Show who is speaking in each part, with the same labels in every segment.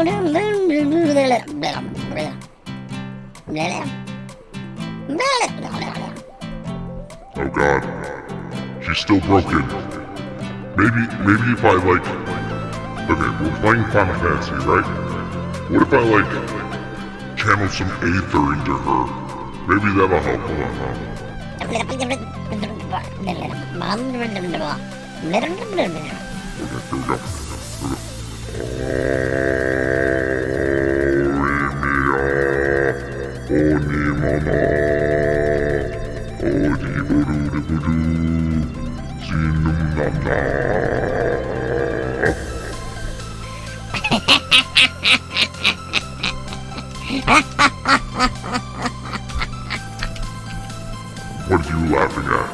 Speaker 1: Oh god. She's still broken. Maybe if I like... Okay, we're playing Final Fantasy, right? What if I like channel some aether into her? Maybe that'll help. Hold on. Okay, here we go. What are you laughing at?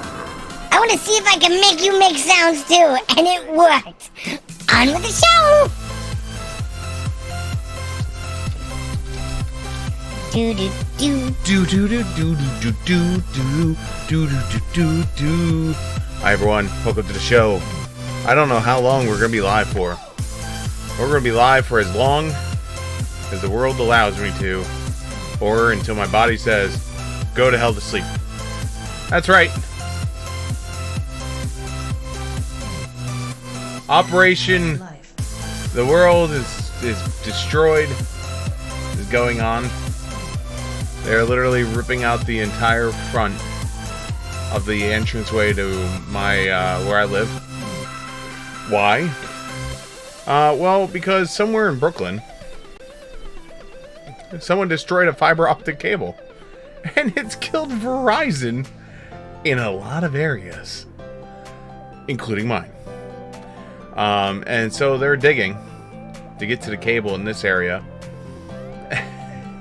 Speaker 2: I want to see if I can make you make sounds too, and it worked. On with the show. Do do do
Speaker 3: do do do do do do do do do do do. Hi everyone, welcome to the show. I don't know how long we're gonna be live for. We're gonna be live for as long as the world allows me to, or until my body says, "Go to hell to sleep." That's right. Operation The World is destroyed is going on. They're literally ripping out the entire front of the entranceway to my where I live. Why? Well, because somewhere in Brooklyn, someone destroyed a fiber optic cable, and it's killed Verizon in a lot of areas, including mine. And so they're digging to get to the cable in this area.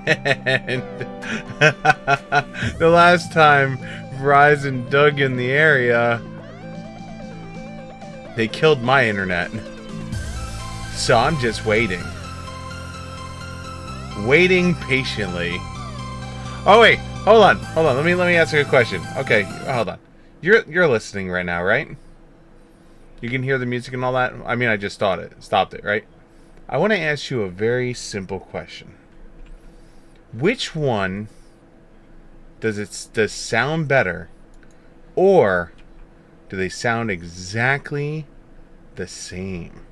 Speaker 3: And the last time Verizon dug in the area, they killed my internet. So I'm just waiting. Waiting patiently. Oh wait, hold on. Let me ask you a question. Okay, hold on. You're listening right now, right? You can hear the music and all that. I mean, I just stopped it, right? I want to ask you a very simple question. Which one does sound better, or do they sound exactly the same?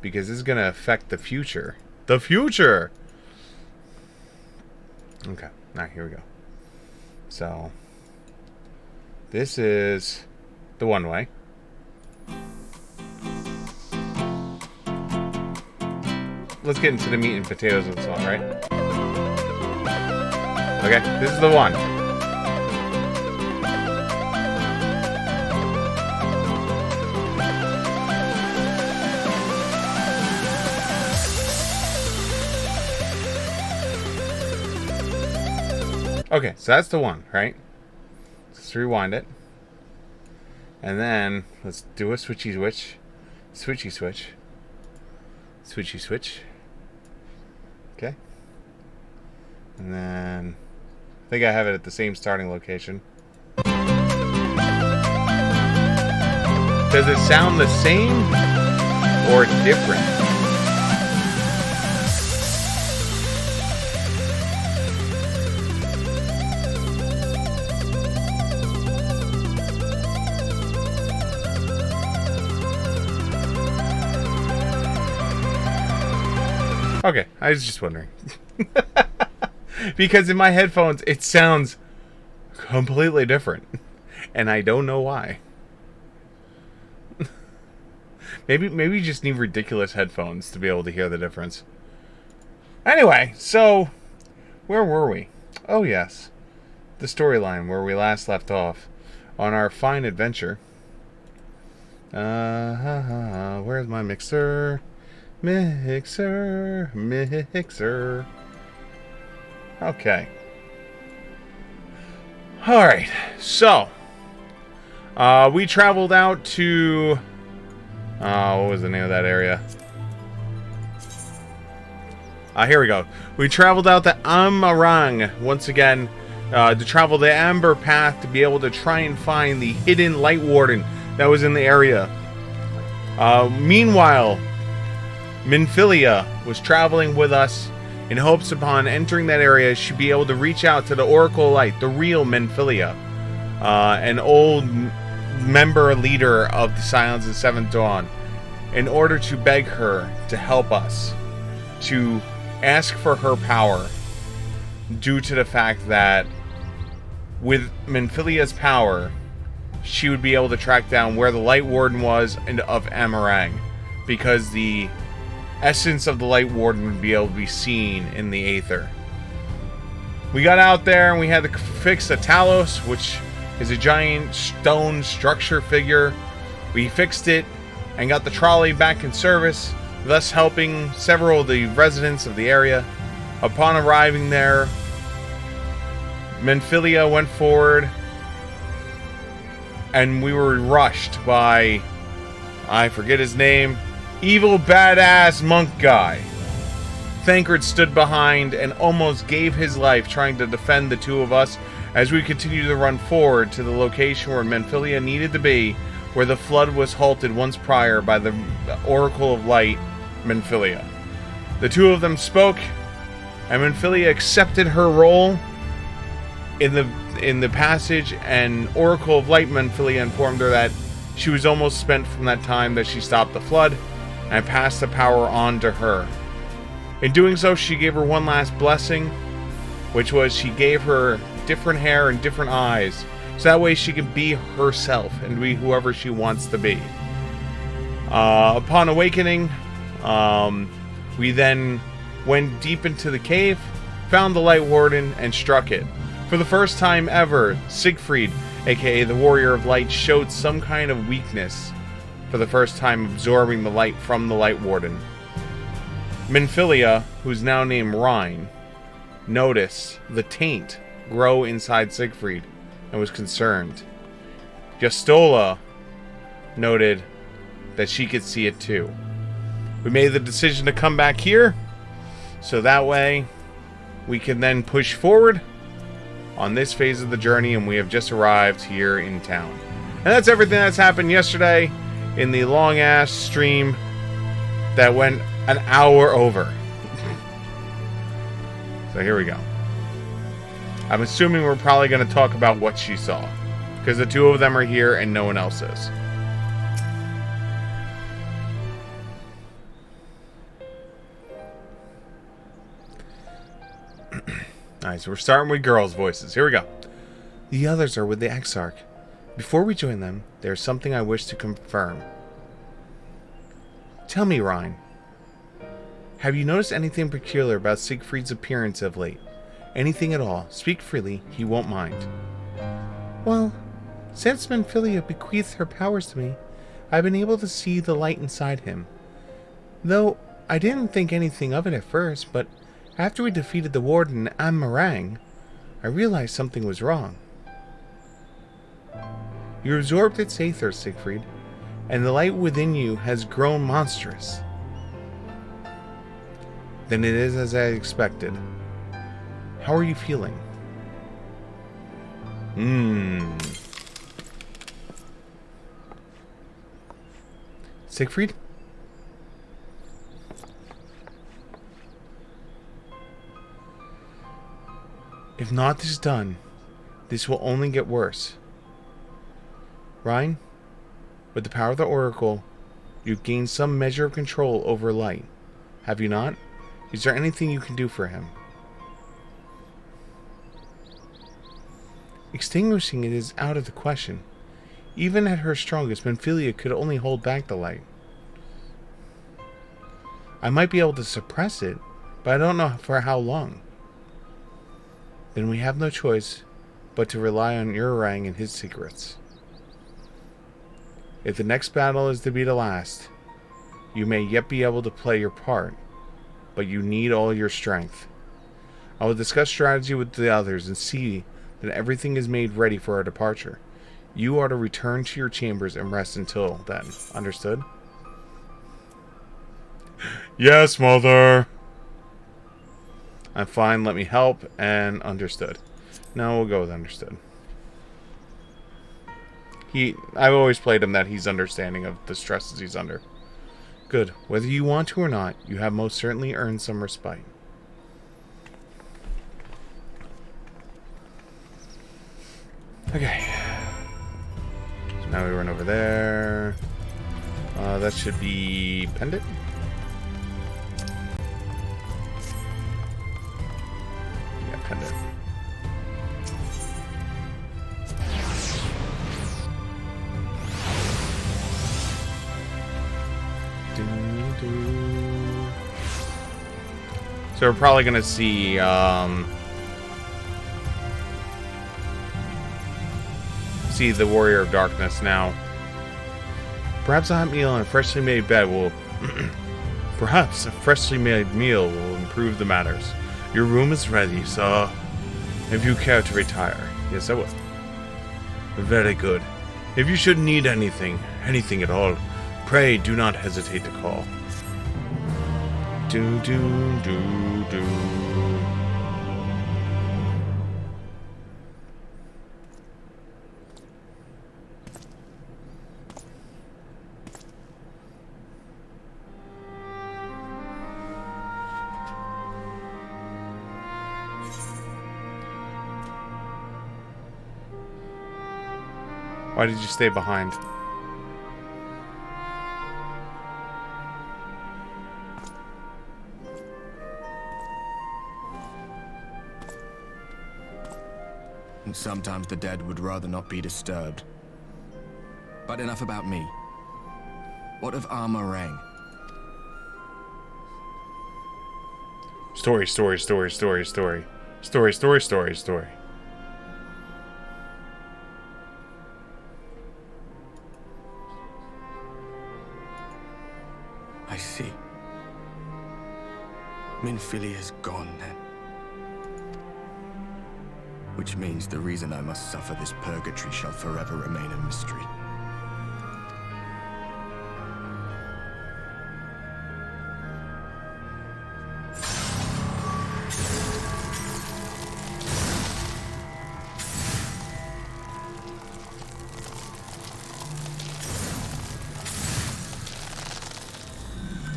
Speaker 3: Because this is going to affect the future. The future! Okay, now here we go. So, this is the one way. Let's get into the meat and potatoes of the song, right? Okay, this is the one. Okay, so that's the one, right? Let's rewind it. And then, let's do a switchy switch. Switchy switch. Switchy switch. Okay. And then, I think I have it at the same starting location. Does it sound the same or different? Okay, I was just wondering. Because in my headphones, it sounds completely different. And I don't know why. Maybe you just need ridiculous headphones to be able to hear the difference. Anyway, so where were we? Oh, yes. The storyline where we last left off on our fine adventure. Where's my mixer? Mixer. Okay. Alright, so we traveled out to what was the name of that area? Here we go. We traveled out to Amarang once again to travel the Amber Path to be able to try and find the hidden Light Warden that was in the area. Meanwhile, Minfilia was traveling with us in hopes upon entering that area she'd be able to reach out to the Oracle of Light, the real Minfilia, an old member leader of the Silence of Seventh Dawn, in order to beg her to help us, to ask for her power, due to the fact that with Minfilia's power, she would be able to track down where the Light Warden was and of Amarang, because the essence of the Light Warden would be able to be seen in the Aether. We got out there and we had to fix a Talos, which is a giant stone structure figure. We fixed it and got the trolley back in service, thus helping several of the residents of the area. Upon arriving there, Minfilia went forward, and we were rushed by, I forget his name, evil badass monk guy. Thancred stood behind and almost gave his life trying to defend the two of us as we continued to run forward to the location where Minfilia needed to be, where the flood was halted once prior by the Oracle of Light, Minfilia. The two of them spoke, and Minfilia accepted her role in the passage, and Oracle of Light Minfilia informed her that she was almost spent from that time that she stopped the flood, and passed the power on to her. In doing so, she gave her one last blessing, which was she gave her different hair and different eyes, so that way she can be herself and be whoever she wants to be. Upon awakening, we then went deep into the cave, found the Light Warden, and struck it. For the first time ever, Siegfried, aka the Warrior of Light, showed some kind of weakness, for the first time absorbing the light from the Light Warden. Minfilia, who's now named Rhine, noticed the taint grow inside Siegfried and was concerned. Justola noted that she could see it too. We made the decision to come back here, so that way we can then push forward on this phase of the journey, and we have just arrived here in town. And that's everything that's happened yesterday in the long-ass stream that went an hour over. So here we go. I'm assuming we're probably going to talk about what she saw, because the two of them are here and no one else is. Alright, so we're starting with girls' voices. Here we go. The others are with the Exarch. Before we join them, there's something I wish to confirm. Tell me, Rhine, have you noticed anything peculiar about Siegfried's appearance of late? Anything at all? Speak freely, he won't mind. Well, since Minfilia bequeathed her powers to me, I've been able to see the light inside him. Though I didn't think anything of it at first, but after we defeated the Warden and Amarang, I realized something was wrong. You absorbed its aether, Siegfried, and the light within you has grown monstrous. Then it is as I expected. How are you feeling? Siegfried? If not this done, this will only get worse. Rhine, with the power of the Oracle, you've gained some measure of control over light. Have you not? Is there anything you can do for him? Extinguishing it is out of the question. Even at her strongest, Minfilia could only hold back the light. I might be able to suppress it, but I don't know for how long. Then we have no choice but to rely on Urarang and his secrets. If the next battle is to be the last, you may yet be able to play your part, but you need all your strength. I will discuss strategy with the others and see that everything is made ready for our departure. You are to return to your chambers and rest until then. Understood? Yes, Mother. I'm fine, let me help, and understood. No, we'll go with understood. I've always played him that he's understanding of the stresses he's under. Good. Whether you want to or not, you have most certainly earned some respite. Okay. So now we run over there. That should be Pendant. Yeah, Pendant. So we're probably gonna see see the Warrior of Darkness now. Perhaps a hot meal and a freshly made bed will perhaps a freshly made meal will improve the matters. Your room is ready, so if you care to retire. Yes, I will. Very good. If you should need anything at all, pray do not hesitate to call. Do do do do. Why did you stay behind?
Speaker 4: And sometimes the dead would rather not be disturbed. But enough about me. What of Armorang?
Speaker 3: Story.
Speaker 4: I see. Minfilia's gone then. Which means the reason I must suffer this purgatory shall forever remain a mystery.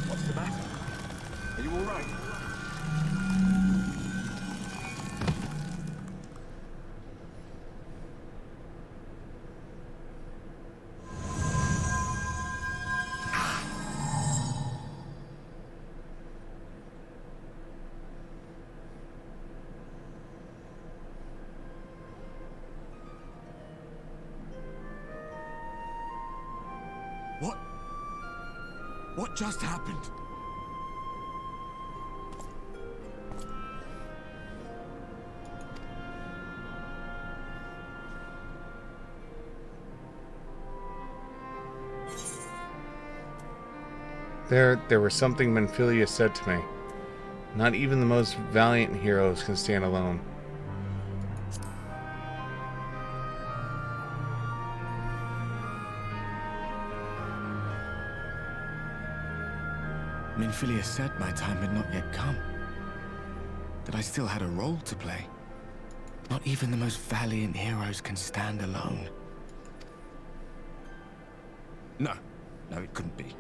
Speaker 4: What's the matter? Are you all right? What just happened?
Speaker 3: There was something Minfilia said to me. Not even the most valiant heroes can stand alone.
Speaker 4: Minfilia said my time had not yet come. That I still had a role to play. Not even the most valiant heroes can stand alone. No, it couldn't be.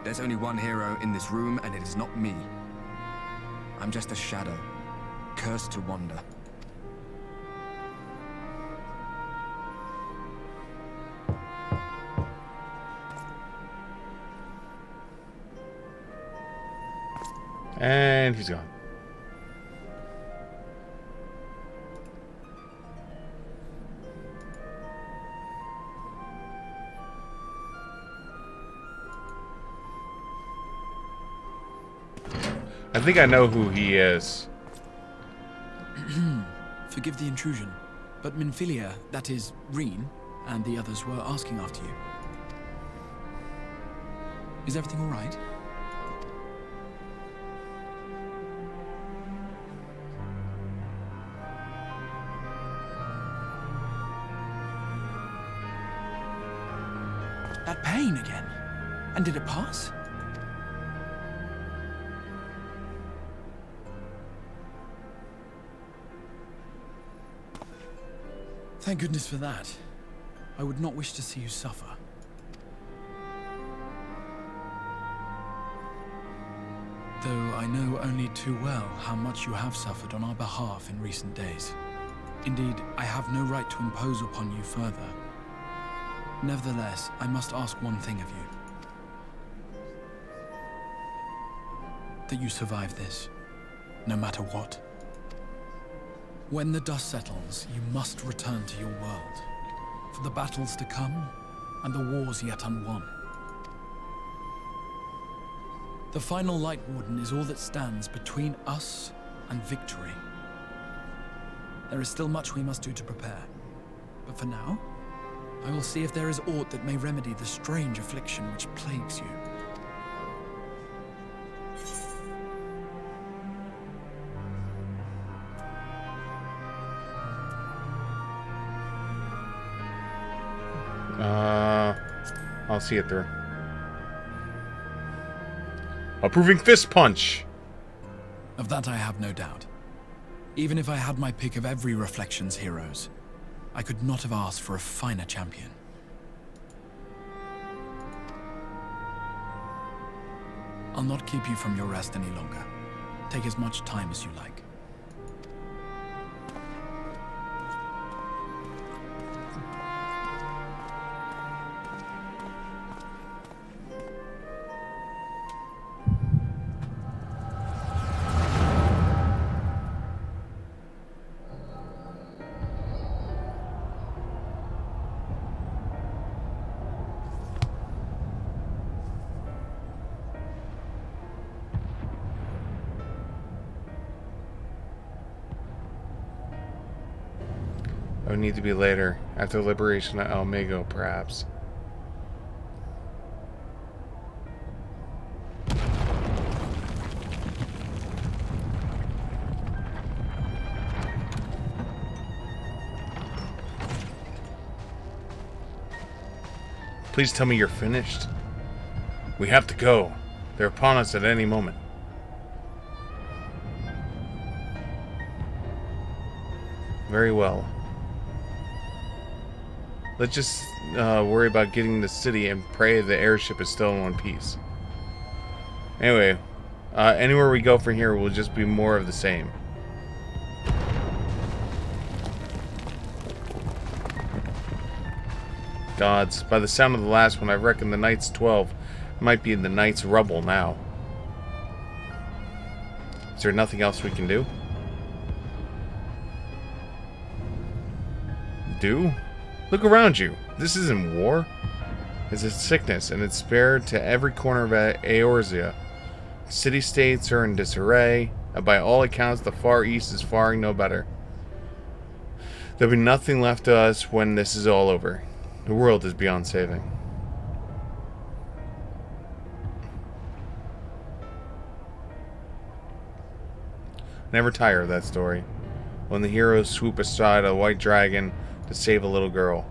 Speaker 4: There's only one hero in this room, and it is not me. I'm just a shadow, cursed to wander.
Speaker 3: And he's gone. I think I know who he is.
Speaker 5: Forgive the intrusion, but Minfilia, that is, Reen, and the others were asking after you. Is everything all right? That pain again? And did it pass? Thank goodness for that. I would not wish to see you suffer. I know only too well how much you have suffered on our behalf in recent days. Indeed, I have no right to impose upon you further. Nevertheless, I must ask one thing of you. That you survive this, no matter what. When the dust settles, you must return to your world, for the battles to come and the wars yet unwon. The final Light Warden is all that stands between us and victory. There is still much we must do to prepare, but for now, I will see if there is aught that may remedy the strange affliction which plagues you.
Speaker 3: I'll see it through. Approving fist punch.
Speaker 5: Of that I have no doubt. Even if I had my pick of every Reflections heroes, I could not have asked for a finer champion. I'll not keep you from your rest any longer. Take as much time as you like.
Speaker 3: It would need to be later, after liberation of Almago, perhaps. Please tell me you're finished. We have to go. They're upon us at any moment. Very well. Let's just worry about getting the city and pray the airship is still in one piece. Anyway, anywhere we go from here will just be more of the same. Gods, by the sound of the last one, I reckon the Knight's 12 might be in the Knight's rubble now. Is there nothing else we can do? Look around you. This isn't war. It's a sickness, and it's spread to every corner of Eorzea. City-states are in disarray, and by all accounts, the Far East is faring no better. There'll be nothing left to us when this is all over. The world is beyond saving. Never tire of that story. When the heroes swoop aside a white dragon to save a little girl.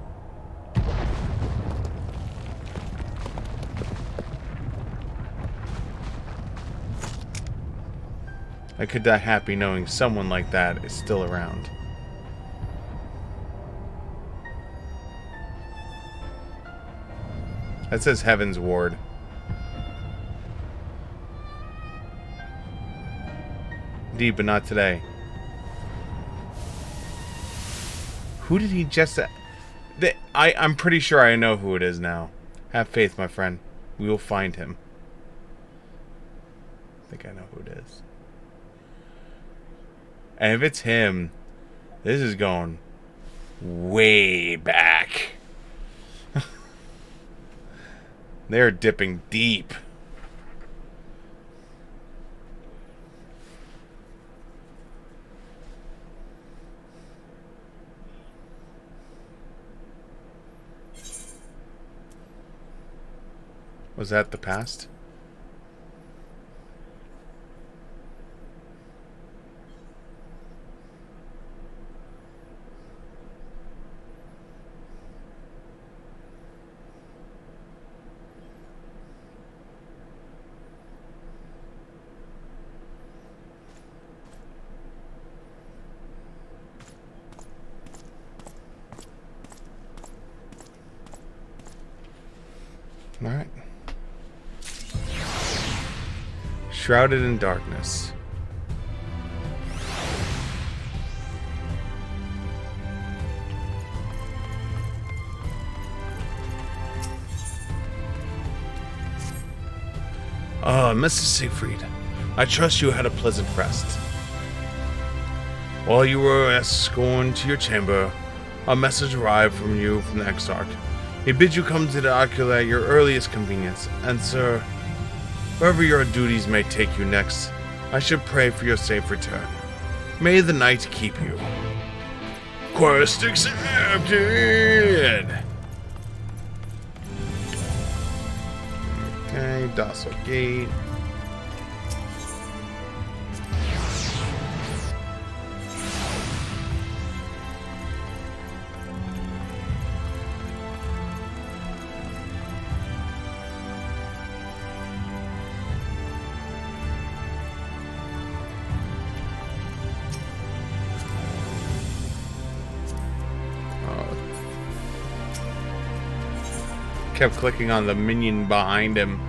Speaker 3: I could die happy knowing someone like that is still around. That says Heaven's Ward. Indeed, but not today. Who did he just... I'm pretty sure I know who it is now. Have faith, my friend. We will find him. I think I know who it is. And if it's him, this is going way back. They're dipping deep. Was that the past? All right. shrouded in darkness. Mrs. Siegfried, I trust you had a pleasant rest. While you were escorted to your chamber, a message arrived from you from the Exarch. He bids you come to the Oculus at your earliest convenience, and sir, wherever your duties may take you next, I should pray for your safe return. May the night keep you. Quest accepted! Okay, docile gate. Kept clicking on the minion behind him.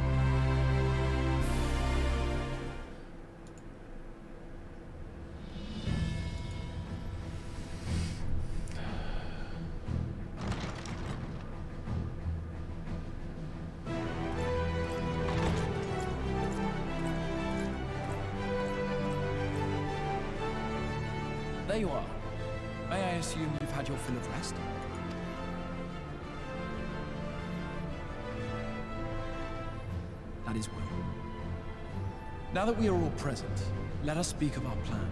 Speaker 5: There you are. May I assume you've had your fill of rest? That is well. Now that we are all present, let us speak of our plan.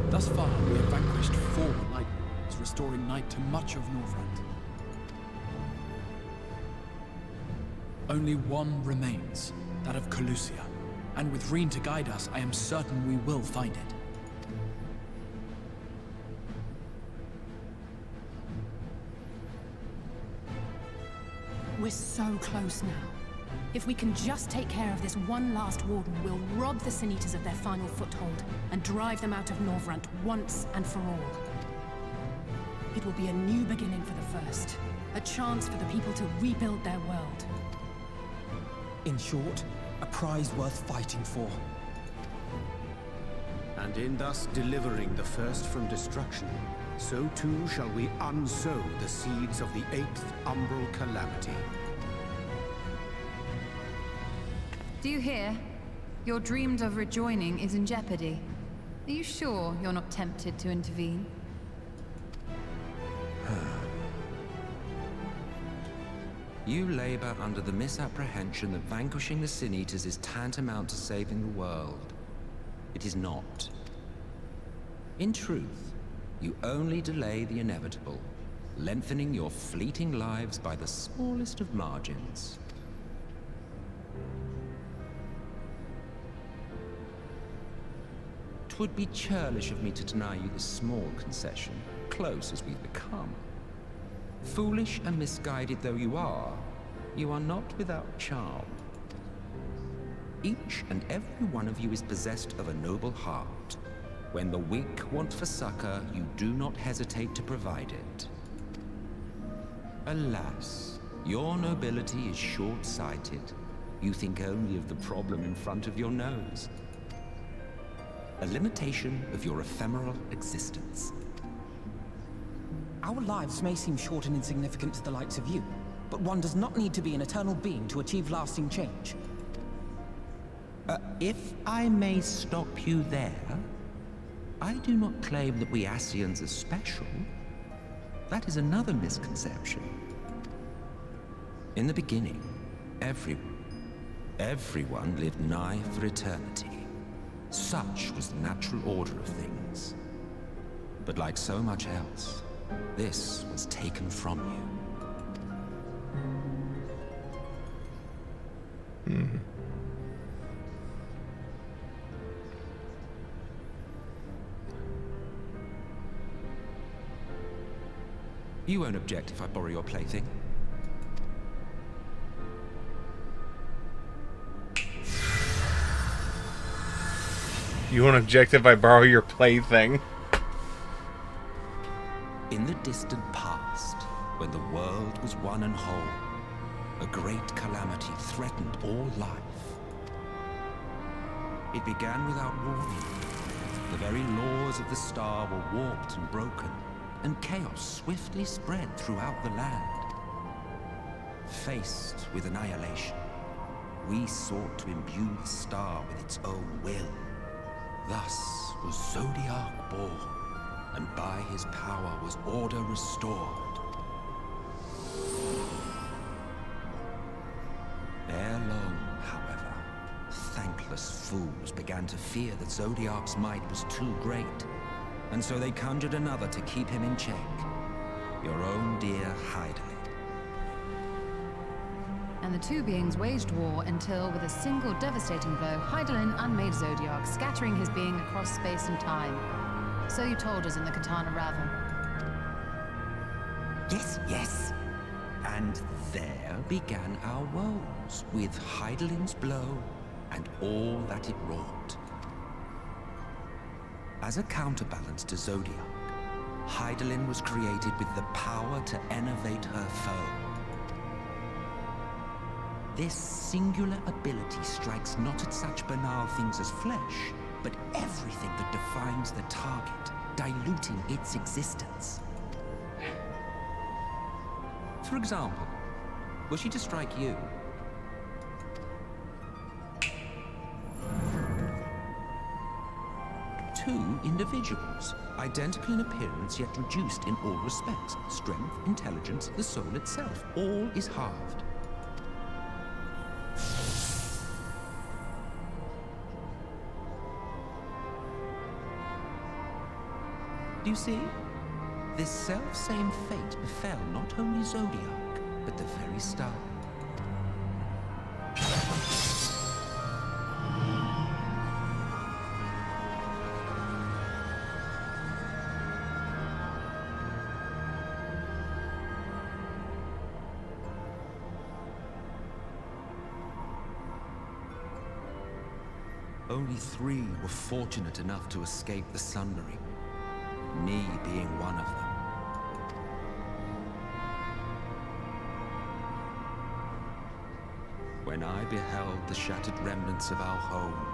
Speaker 5: Thus far, we have vanquished 4 Light Wardens, restoring night to much of Northrend. Only one remains, that of Calusia. And with Reen to guide us, I am certain we will find it.
Speaker 6: We're so close now. If we can just take care of this one last warden, we'll rob the Sin Eaters of their final foothold and drive them out of Northrend once and for all. It will be a new beginning for the First. A chance for the people to rebuild their world.
Speaker 7: In short, a prize worth fighting for.
Speaker 8: And in thus delivering the First from destruction, so too shall we unsow the seeds of the 8th Umbral Calamity.
Speaker 9: Do you hear? Your dreamed of rejoining is in jeopardy. Are you sure you're not tempted to intervene?
Speaker 10: You labor under the misapprehension that vanquishing the Sin Eaters is tantamount to saving the world. It is not. In truth, you only delay the inevitable, lengthening your fleeting lives by the smallest of margins. Twould be churlish of me to deny you this small concession, close as we've become. Foolish and misguided though you are not without charm. Each and every one of you is possessed of a noble heart. When the weak want for succor, you do not hesitate to provide it. Alas, your nobility is short-sighted. You think only of the problem in front of your nose. A limitation of your ephemeral existence.
Speaker 7: Our lives may seem short and insignificant to the likes of you, but one does not need to be an eternal being to achieve lasting change.
Speaker 10: If I may stop you there, I do not claim that we Ascians are special. That is another misconception. In the beginning, everyone lived nigh for eternity. Such was the natural order of things. But like so much else, this was taken from you. You won't object if I borrow your plaything?
Speaker 3: You won't object if I borrow your plaything?
Speaker 10: In the distant past, when the world was one and whole, a great calamity threatened all life. It began without warning. The very laws of the star were warped and broken, and chaos swiftly spread throughout the land. Faced with annihilation, we sought to imbue the star with its own will. Thus was Zodiac born, and by his power was order restored. Ere long, however, thankless fools began to fear that Zodiac's might was too great, and so they conjured another to keep him in check. Your own dear Hydaelyn.
Speaker 9: And the two beings waged war until, with a single devastating blow, Hydaelyn unmade Zodiac, scattering his being across space and time. So you told us in the Katana Raven.
Speaker 10: Yes, yes. And there began our woes, with Hydaelyn's blow and all that it wrought. As a counterbalance to Zodiac, Hydaelyn was created with the power to enervate her foe. This singular ability strikes not at such banal things as flesh, but everything that defines the target, diluting its existence. For example, were she to strike you? Two individuals, identical in appearance yet reduced in all respects. Strength, intelligence, the soul itself, all is halved. Do you see? This self-same fate befell not only Zodiac, but the very star. Only 3 were fortunate enough to escape the Sundering. Me being one of them. When I beheld the shattered remnants of our home,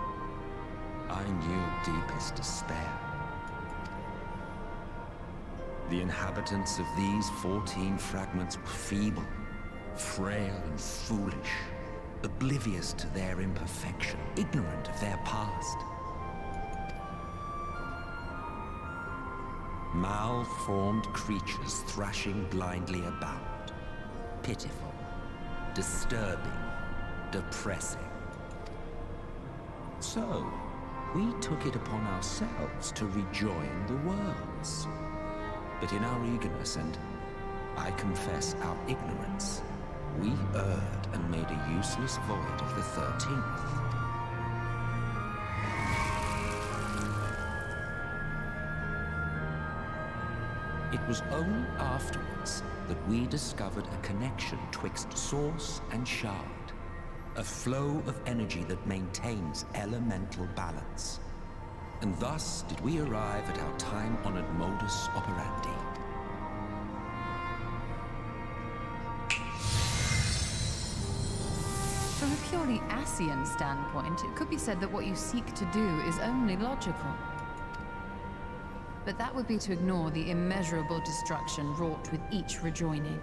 Speaker 10: I knew deepest despair. The inhabitants of these 14 fragments were feeble, frail and foolish, oblivious to their imperfection, ignorant of their past. Malformed creatures thrashing blindly about. Pitiful, disturbing, depressing. So, we took it upon ourselves to rejoin the worlds. But in our eagerness and, I confess, our ignorance, we erred and made a useless void of the 13th. It was only afterwards that we discovered a connection twixt source and shard. A flow of energy that maintains elemental balance. And thus did we arrive at our time-honored modus operandi.
Speaker 9: From a purely Ascian standpoint, it could be said that what you seek to do is only logical. But that would be to ignore the immeasurable destruction wrought with each rejoining.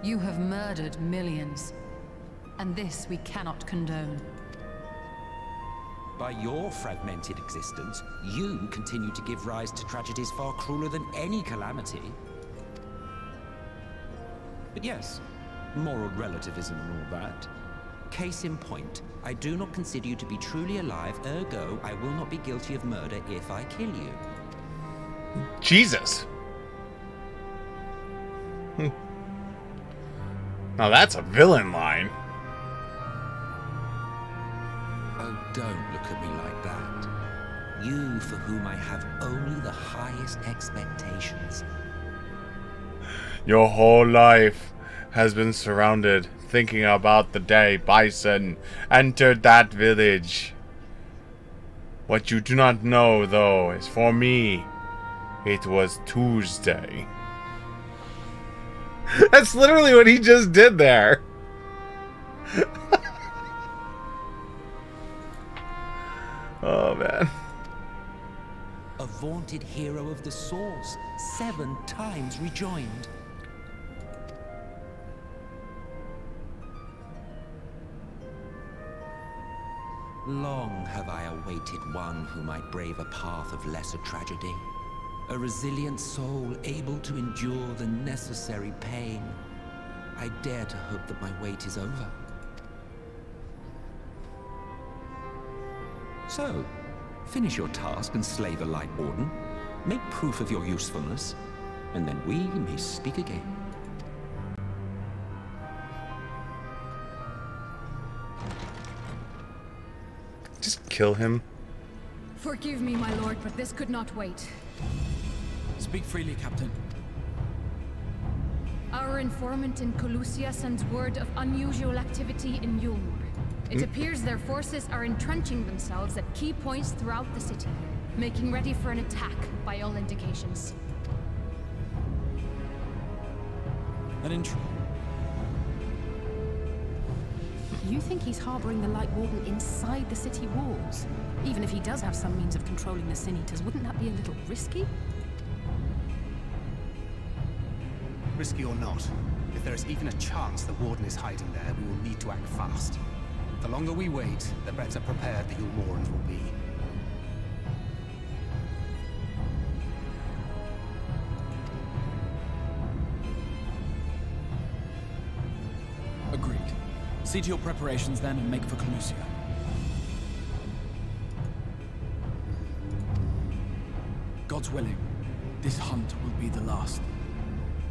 Speaker 9: You have murdered millions, and this we cannot condone.
Speaker 10: By your fragmented existence, you continue to give rise to tragedies far crueler than any calamity. But yes, moral relativism and all that. Case in point, I do not consider you to be truly alive, ergo, I will not be guilty of murder if I kill you.
Speaker 3: Jesus. Now that's a villain line.
Speaker 10: Oh, don't look at me like that. You for whom I have only the highest expectations.
Speaker 3: Your whole life has been surrounded, thinking about the day Bison entered that village. What you do not know, though, is for me, it was Tuesday. That's literally what he just did there. Oh, man.
Speaker 10: A vaunted hero of the Source, 7 times rejoined. Long have I awaited one who might brave a path of lesser tragedy. A resilient soul able to endure the necessary pain. I dare to hope that my wait is over. So, finish your task and slay the Light Warden. Make proof of your usefulness, and then we may speak again.
Speaker 3: Just kill him.
Speaker 6: Forgive me, my lord, but this could not wait.
Speaker 5: Speak freely, Captain.
Speaker 6: Our informant in Colusia sends word of unusual activity in Yulmur. It appears their forces are entrenching themselves at key points throughout the city, making ready for an attack by all indications. You think he's harboring the Light Warden inside the city walls? Even if he does have some means of controlling the Sin Eaters, wouldn't that be a little risky?
Speaker 8: Risky or not, if there is even a chance the Warden is hiding there, we will need to act fast. The longer we wait, the better prepared the Yulmorans will be.
Speaker 5: Agreed. See to your preparations then and make for Colusia. God's willing, this hunt will be the last.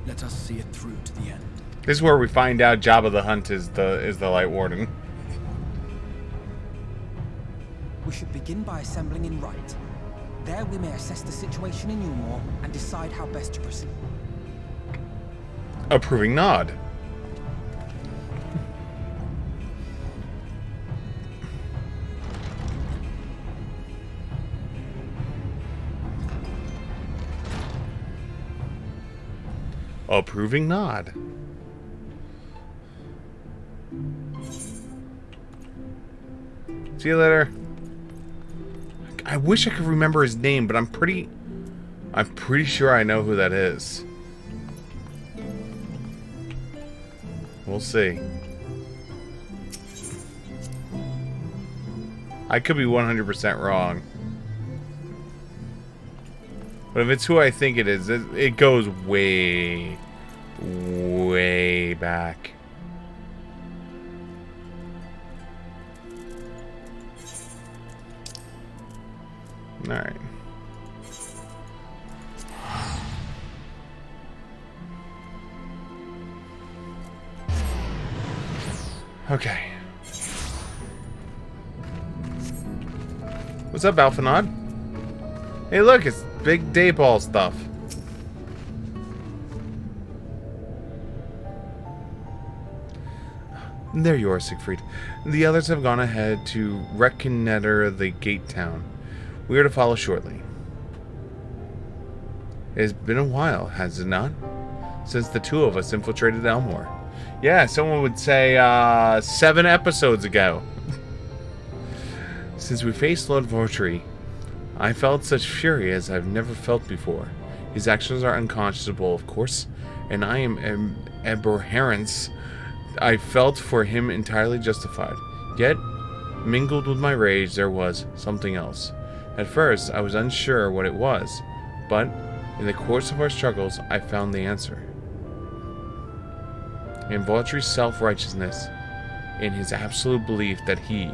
Speaker 5: Let us see it through to the end.
Speaker 3: This is where we find out Jabba the Hutt is the Light Warden.
Speaker 7: We should begin by assembling in Right. There we may assess the situation in Yulmor and decide how best to proceed.
Speaker 3: Approving nod. Approving nod. See you later. I wish I could remember his name, but I'm pretty sure I know who that is. We'll see. I could be 100% wrong. But if it's who I think it is, it goes way, way back. Alright. Okay. What's up, Alphanod? Hey, look, it's big Dayball stuff. There you are, Siegfried. The others have gone ahead to reconnoiter the gate town. We are to follow shortly. It has been a while, has it not? Since the two of us infiltrated Elmore. Yeah, someone would say 7 episodes ago. Since we faced Lord Vortry, I felt such fury as I've never felt before. His actions are unconscionable, of course, and I am abhorrence I felt for him entirely justified. Yet, mingled with my rage, there was something else. At first, I was unsure what it was, but in the course of our struggles, I found the answer. In Vortry's self-righteousness, in his absolute belief that he,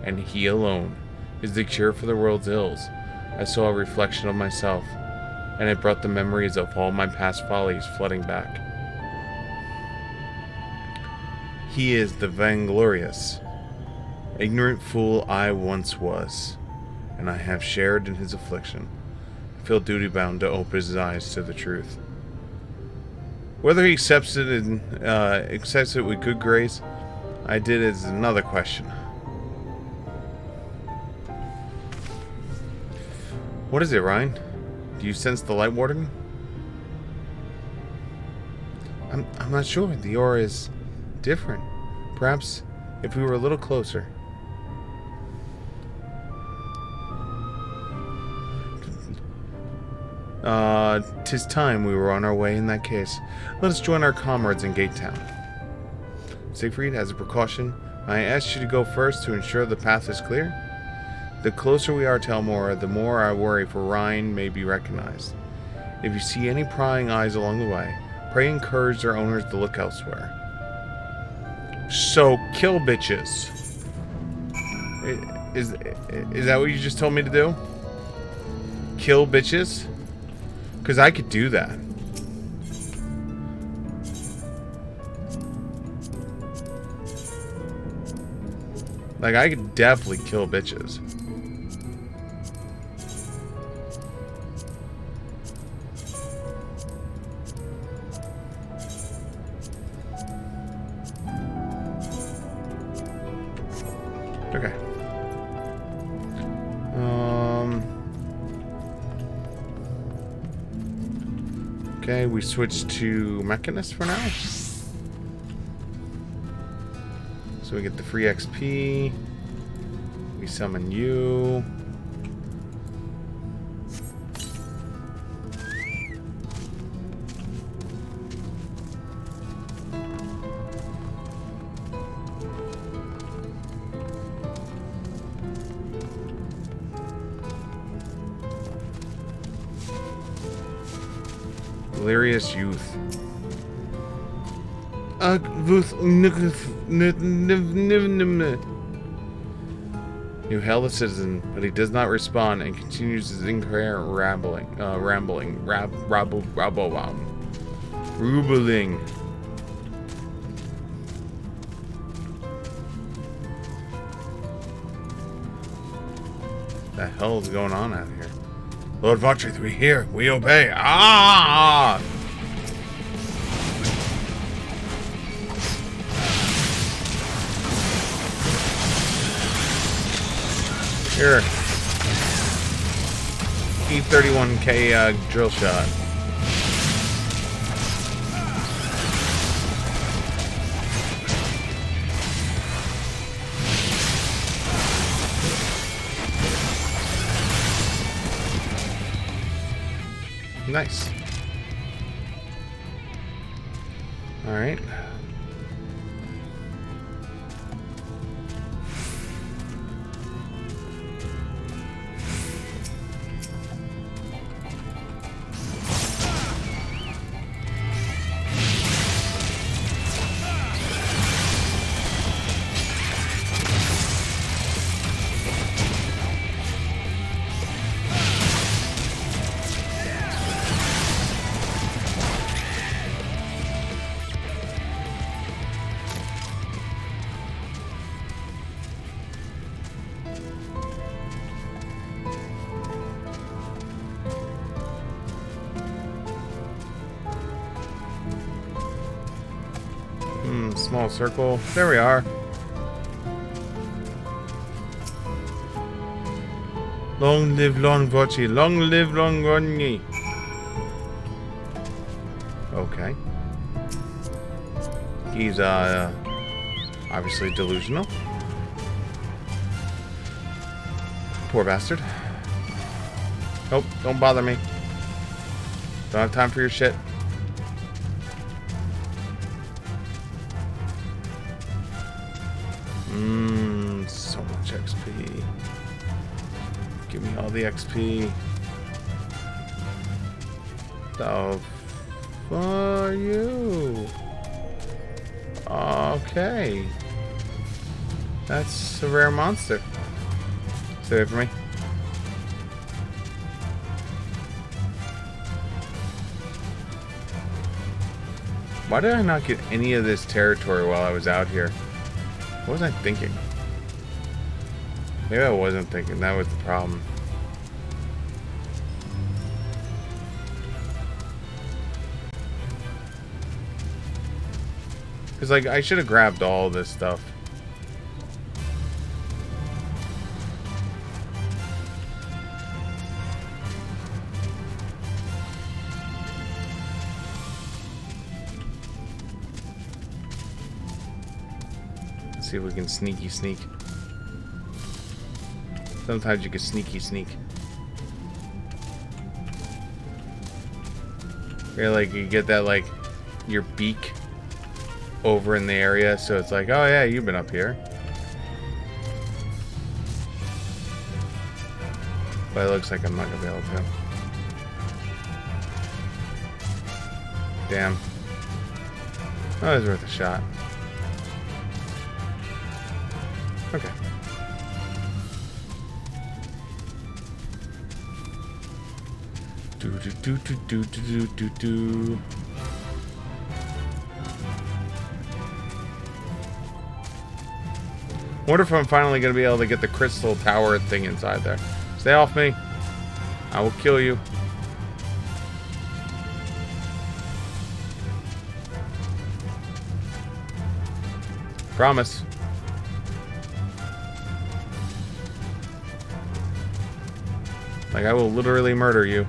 Speaker 3: and he alone, is the cure for the world's ills, I saw a reflection of myself, and it brought the memories of all my past follies flooding back. He is the vainglorious, ignorant fool I once was, and I have shared in his affliction. I feel duty-bound to open his eyes to the truth. Whether he accepts it with good grace, I did is another question. What is it, Ryan? Do you sense the Light Warden? I'm not sure. The aura is different. Perhaps if we were a little closer. 'Tis time we were on our way in that case. Let us join our comrades in Gate Town. Siegfried, as a precaution, I asked you to go first to ensure the path is clear. The closer we are to Elmora, the more I worry for Rhine may be recognized. If you see any prying eyes along the way, pray encourage their owners to look elsewhere. So, kill bitches. Is that what you just told me to do? Kill bitches? Because I could do that. Like, I could definitely kill bitches. Okay. Okay, we switch to Mechanist for now. So we get the free XP. We summon you. Delirious Youth. You hail the citizen, but he does not respond and continues his incoherent rambling. Rubling. The hell is going on out here? Lord Votrith, we hear, we obey. Ah! Here. E31K drill shot. Nice. All right. Small circle. There we are. Long live Long Vochi. Long live Long Ronyi. Okay. He's obviously delusional. Poor bastard. Oh, don't bother me. Don't have time for your shit. So much XP. Give me all the XP. The for you. Okay. That's a rare monster. Stay away from me. Why did I not get any of this territory while I was out here? What was I thinking? Maybe I wasn't thinking. That was the problem. Because, like, I should have grabbed all this stuff. Let's see if we can sneaky sneak. Sometimes you can sneaky sneak. Where like you get that like your beak over in the area, so it's like, oh yeah, you've been up here. But it looks like I'm not gonna be able to. Damn. Oh, it was worth a shot. Okay. Do do do do do do do do. Wonder if I'm finally gonna be able to get the crystal tower thing inside there. Stay off me. I will kill you. Promise. Like, I will literally murder you.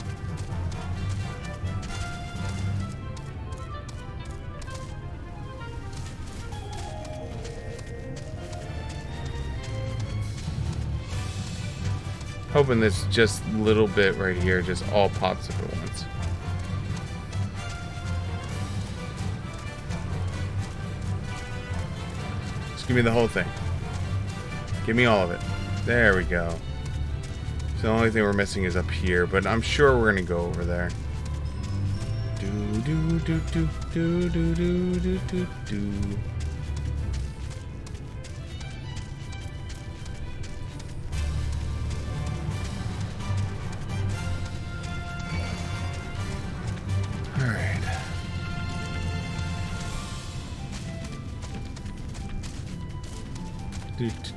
Speaker 3: Hoping this just little bit right here just all pops up at once. Just give me the whole thing. Give me all of it. There we go. So the only thing we're missing is up here, but I'm sure we're gonna go over there. Do do do do do do do do do do.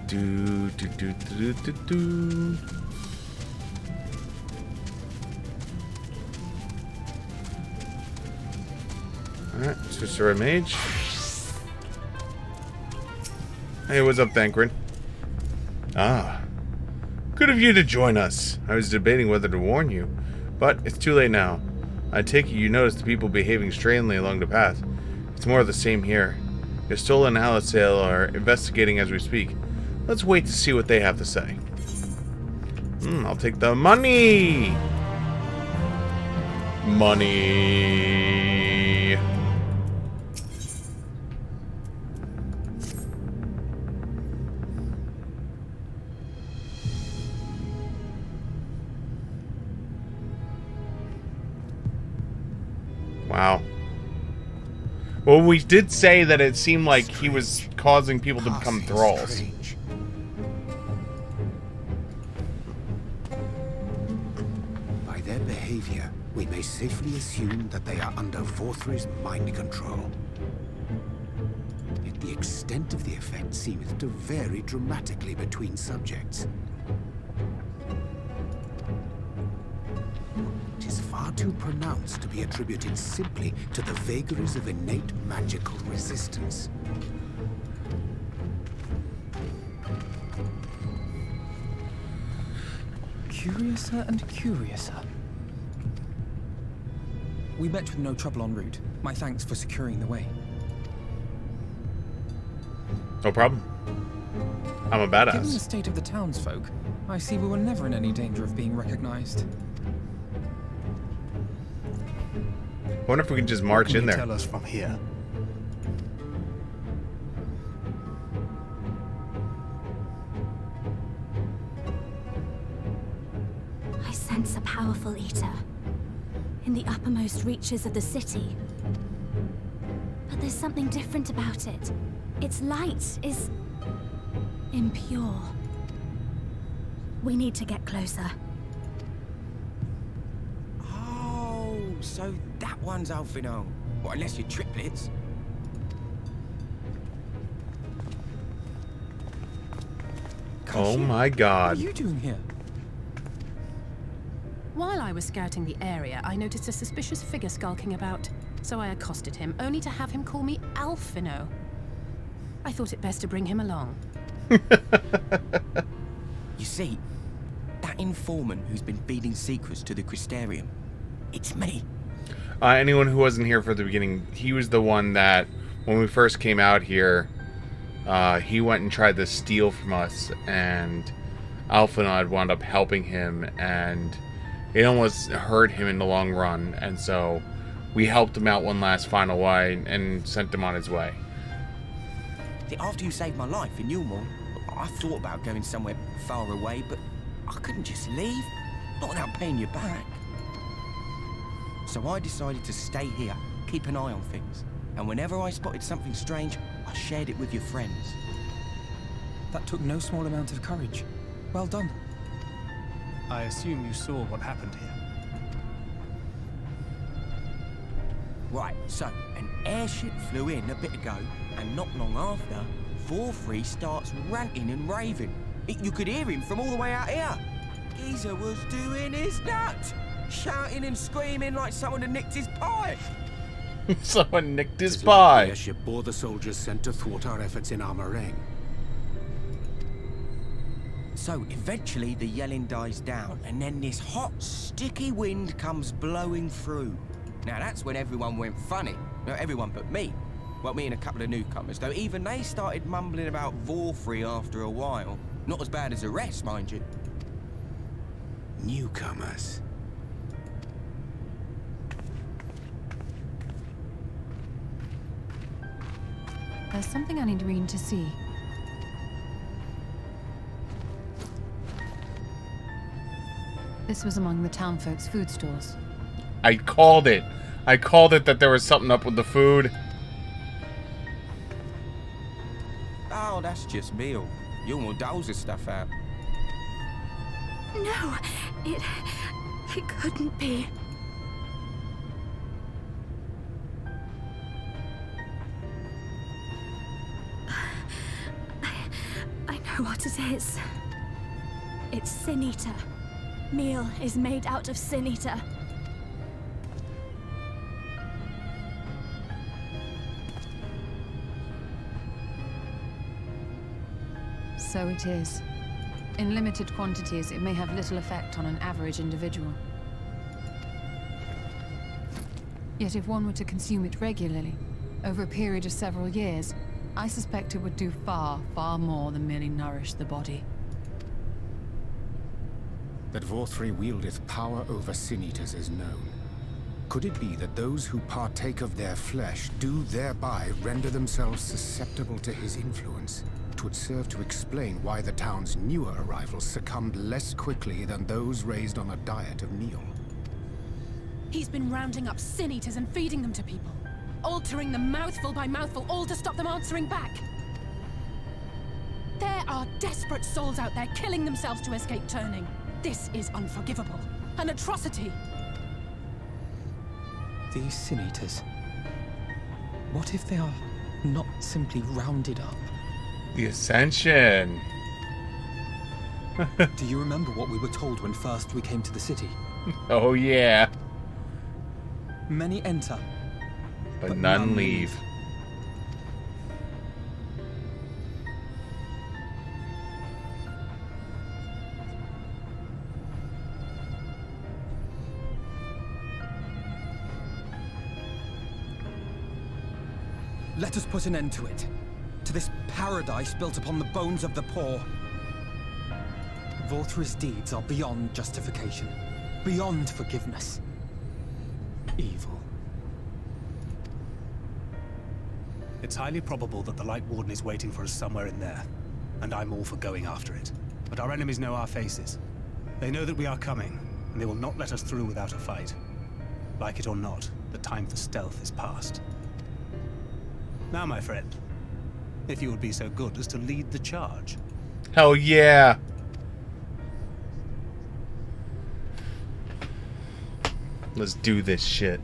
Speaker 3: Do do do do do do do. Alright, Sorcerer Mage. Hey, what's up, Thancred? Ah. Good of you to join us. I was debating whether to warn you, but it's too late now. I take it you noticed the people behaving strangely along the path. It's more of the same here. Your stolen Alisale are investigating as we speak. Let's wait to see what they have to say. I'll take the money! Money! Wow. Well, we did say that it seemed like he was causing people to become thralls.
Speaker 11: By their behavior, we may safely assume that they are under Vorthri's mind control. Yet the extent of the effect seemeth to vary dramatically between subjects. It is far too pronounced to be attributed simply to the vagaries of innate magical resistance.
Speaker 7: Curiouser and curiouser. We met with no trouble en route. My thanks for securing the way.
Speaker 3: No problem. I'm a badass.
Speaker 7: Given the state of the townsfolk, I see we were never in any danger of being recognized.
Speaker 3: I wonder if we can just march in there.
Speaker 8: Tell us from here.
Speaker 12: I sense a powerful eater in the uppermost reaches of the city. But there's something different about it. Its light is impure. We need to get closer.
Speaker 13: So that one's Alfino. Well, unless you're triplets.
Speaker 3: Oh my god.
Speaker 7: What are you doing here?
Speaker 6: While I was scouting the area, I noticed a suspicious figure skulking about. So I accosted him, only to have him call me Alfino. I thought it best to bring him along.
Speaker 13: You see, that informant who's been feeding secrets to the Crystarium, it's me.
Speaker 3: Anyone who wasn't here for the beginning, he was the one that, when we first came out here, he went and tried to steal from us, and Alfino had wound up helping him, and it almost hurt him in the long run, and so we helped him out one last final way and sent him on his way.
Speaker 13: After you saved my life in Yulmore, I thought about going somewhere far away, but I couldn't just leave, not without paying you back. So I decided to stay here, keep an eye on things, and whenever I spotted something strange, I shared it with your friends.
Speaker 7: That took no small amount of courage. Well done.
Speaker 8: I assume you saw what happened here.
Speaker 13: Right, so an airship flew in a bit ago, and not long after, Vorfrey starts ranting and raving. You could hear him from all the way out here. Geezer was doing his nut, shouting and screaming like someone had nicked his pie.
Speaker 3: Someone nicked his pie.
Speaker 11: The airship bore the soldiers sent to thwart our efforts in Armorang.
Speaker 13: So eventually the yelling dies down, and then this hot, sticky wind comes blowing through. Now that's when everyone went funny. No, everyone but me. Well, me and a couple of newcomers, though even they started mumbling about Vorfrey after a while. Not as bad as the rest, mind you.
Speaker 11: Newcomers.
Speaker 9: There's something I need Reen to see. This was among the townfolk's food stores.
Speaker 3: I called it. I called it that there was something up with the food.
Speaker 13: Oh, that's just meal. Yulmore doles his stuff out.
Speaker 12: No, it couldn't be. I know what it is. It's Sin Eater. Meal is made out of Sin Eater.
Speaker 9: So it is. In limited quantities, it may have little effect on an average individual. Yet if one were to consume it regularly, over a period of several years, I suspect it would do far, far more than merely nourish the body.
Speaker 11: That Vorfrey wieldeth power over Sin Eaters is known. Could it be that those who partake of their flesh do thereby render themselves susceptible to his influence? It would serve to explain why the town's newer arrivals succumbed less quickly than those raised on a diet of meal.
Speaker 6: He's been rounding up Sin Eaters and feeding them to people. Altering them mouthful by mouthful, all to stop them answering back. There are desperate souls out there killing themselves to escape turning. This is unforgivable. An atrocity.
Speaker 7: These Sin Eaters. What if they are not simply rounded up?
Speaker 3: The Ascension.
Speaker 7: Do you remember what we were told when first we came to the city?
Speaker 3: Oh yeah.
Speaker 7: Many enter,
Speaker 3: but none leave.
Speaker 7: Let us put an end to it. To this paradise built upon the bones of the poor. Vorfrey's deeds are beyond justification, beyond forgiveness. Evil.
Speaker 8: It's highly probable that the Light Warden is waiting for us somewhere in there, and I'm all for going after it. But our enemies know our faces. They know that we are coming, and they will not let us through without a fight. Like it or not, the time for stealth is past. Now, my friend, if you would be so good as to lead the charge.
Speaker 3: Hell yeah! Let's do this shit.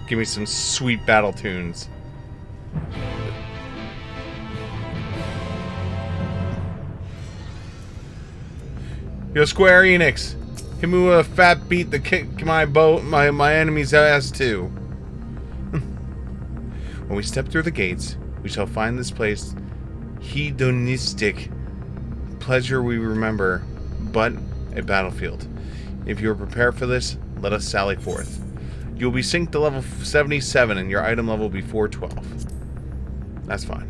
Speaker 3: Give me some sweet battle tunes. Yo, Square Enix, hit me with a fat beat that kick my enemy's ass too. When we step through the gates, we shall find this place hedonistic, pleasure we remember, but a battlefield. If you are prepared for this, let us sally forth. You will be synced to level 77 and your item level will be 412. That's fine.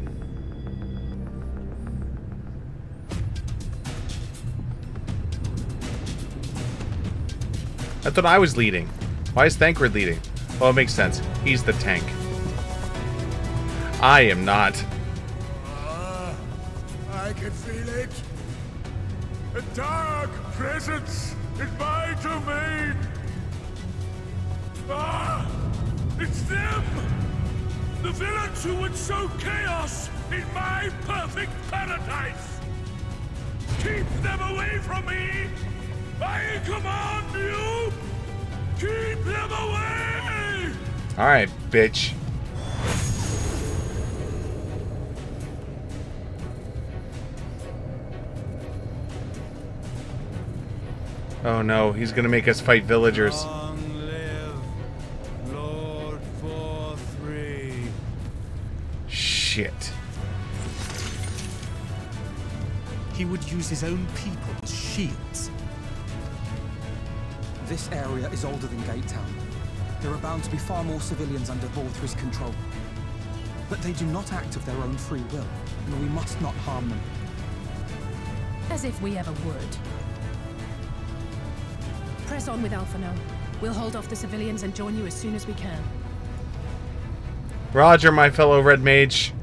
Speaker 3: I thought I was leading. Why is Thancred leading? Well, it makes sense. He's the tank. I am not.
Speaker 14: I can feel it. A dark presence in my domain. Ah! It's them! The villains who would sow chaos in my perfect paradise! Keep them away from me! I command you! Keep them away!
Speaker 3: Alright, bitch. Oh no, he's gonna make us fight villagers.
Speaker 14: Long live Lord 4-3.
Speaker 3: Shit.
Speaker 8: He would use his own people as shields.
Speaker 7: This area is older than Gate Town. There are bound to be far more civilians under Vorthri's control. But they do not act of their own free will, and we must not harm them.
Speaker 6: As if we ever would. Press on with Alphano. We'll hold off the civilians and join you as soon as we can.
Speaker 3: Roger, my fellow red mage.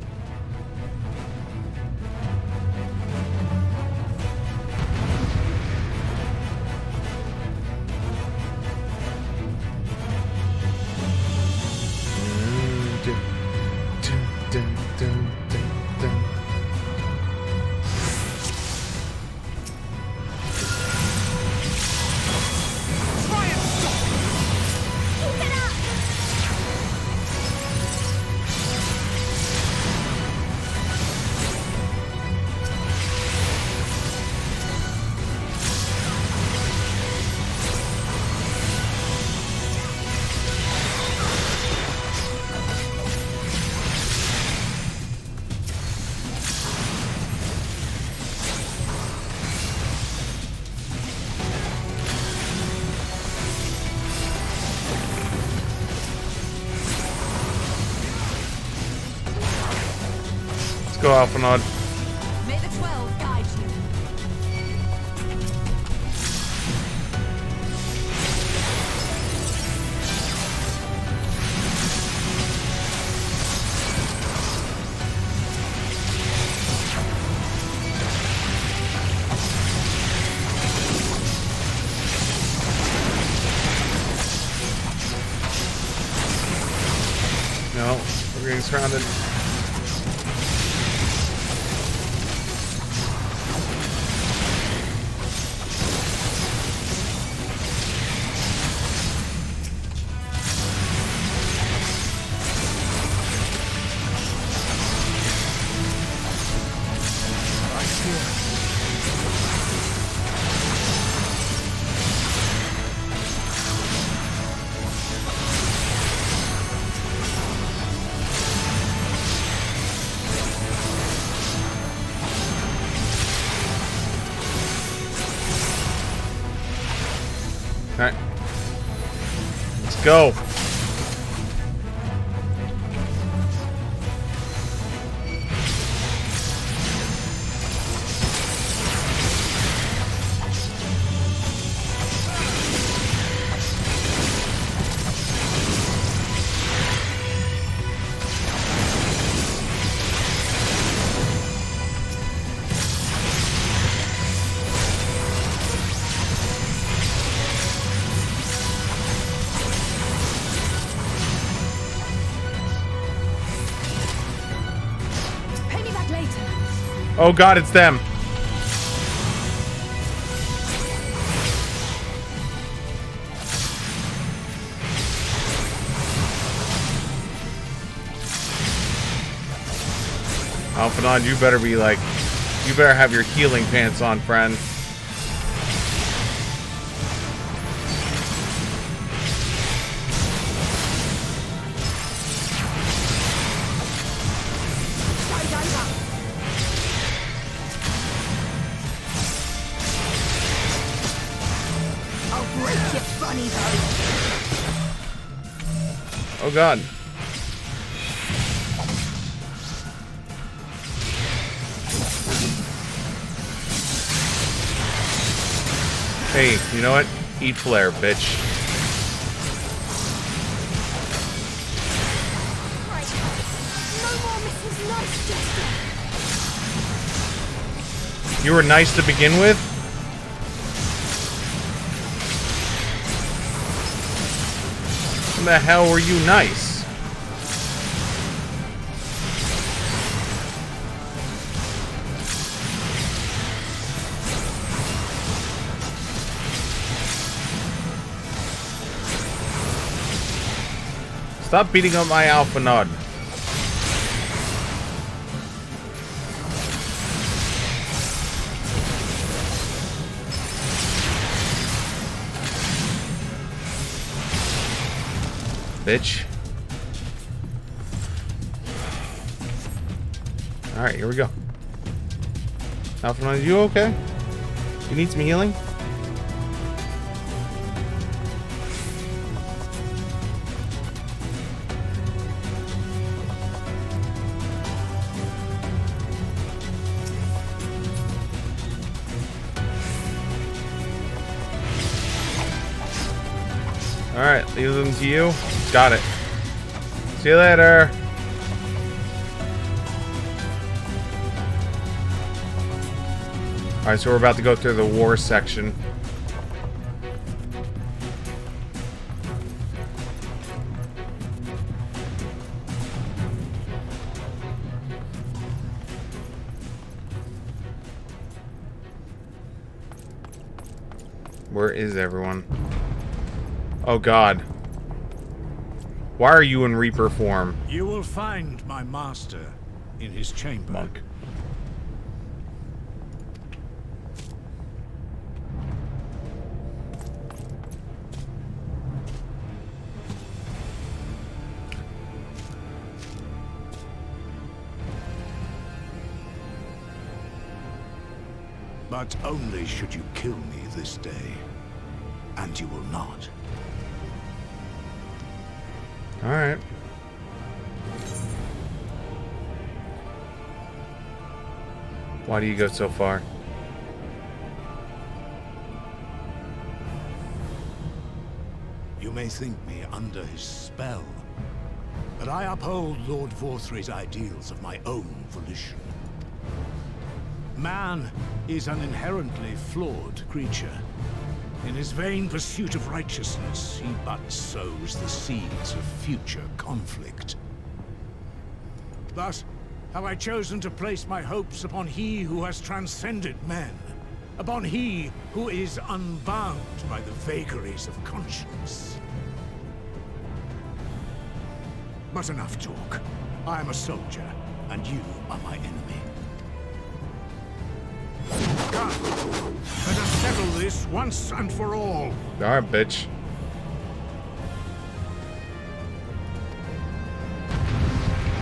Speaker 3: Go Alphanod.
Speaker 6: May the 12 guide you.
Speaker 3: No, we're getting surrounded. Alright. Let's go. Oh god, it's them. Alphanod, you better be like, you better have your healing pants on, friend. Oh god. Hey, you know what? Eat flare, bitch.
Speaker 6: nice, Jester.
Speaker 3: You were nice to begin with? When the hell were you nice? Stop beating up my alpha nod. Bitch. Alright, here we go. Alpha nod, you okay? You need some healing? Alright, leave them to you. Got it. See you later. Alright, so we're about to go through the war section. Where is everyone? Oh God. Why are you in Reaper form?
Speaker 14: You will find my master in his chamber.
Speaker 3: Monk.
Speaker 14: But only should you kill me this day. And you will not.
Speaker 3: Alright. Why do you go so far?
Speaker 14: You may think me under his spell, but I uphold Lord Vorthry's ideals of my own volition. Man is an inherently flawed creature. In his vain pursuit of righteousness, he but sows the seeds of future conflict. Thus, have I chosen to place my hopes upon he who has transcended men, upon he who is unbound by the vagaries of conscience. But enough talk. I am a soldier, and you are my enemy. Come, let us settle this once and for all.
Speaker 3: Alright, bitch.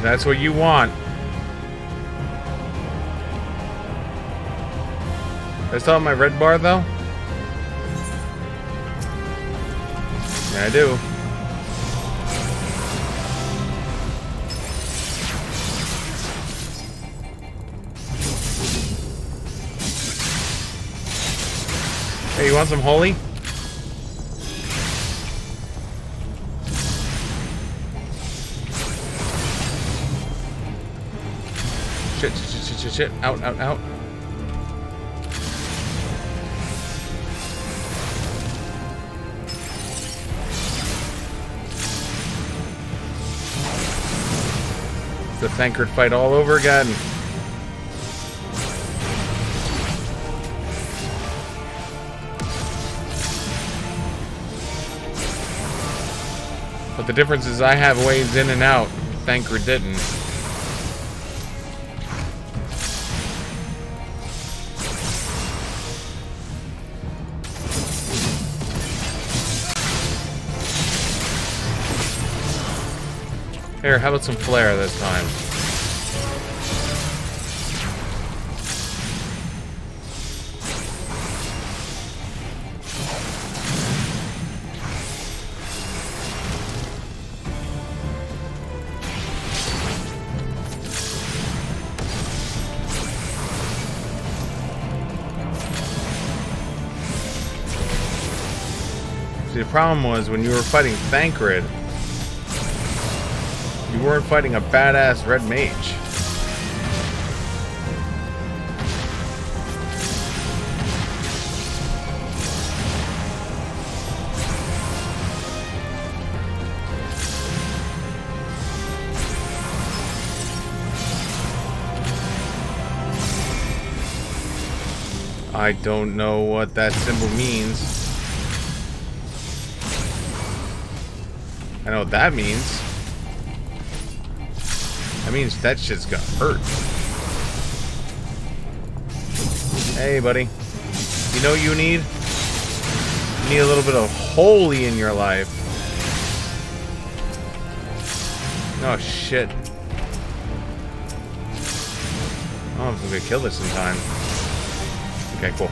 Speaker 3: That's what you want. I still have my red bar, though? Yeah, I do. Hey, you want some holy? Shit, shit, shit, shit, shit. Out, out, out. The Thancred fight all over again. But the difference is I have ways in and out. Thancred didn't. Here, how about some flare this time? See, the problem was when you were fighting Thancred, you weren't fighting a badass red mage. I don't know what that symbol means. I know what that means. That means that shit's gonna hurt. Hey, buddy. You know what you need? You need a little bit of holy in your life. Oh, shit. Oh, I'm gonna kill this in time. Okay, cool.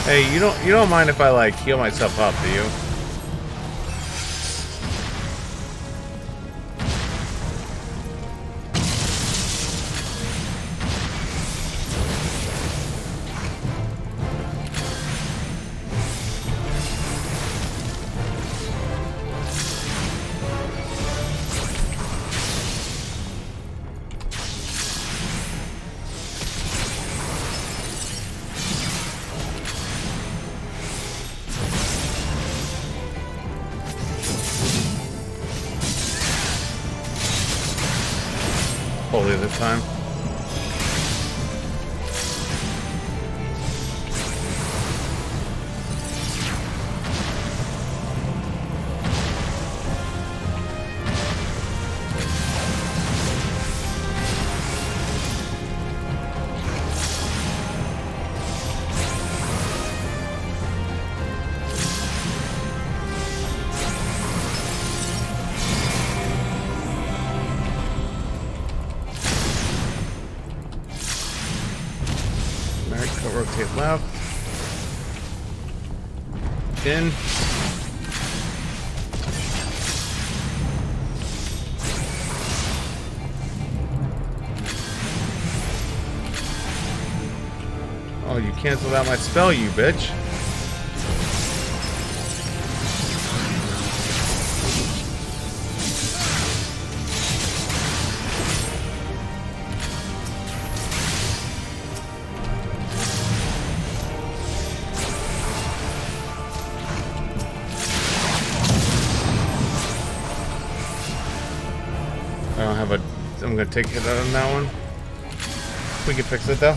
Speaker 3: Hey, you don't mind if I like heal myself up, do you? Holy this time. Rotate left. In. Oh, you canceled out my spell, you bitch. I don't have a... I'm gonna take it out on that one. We can fix it though.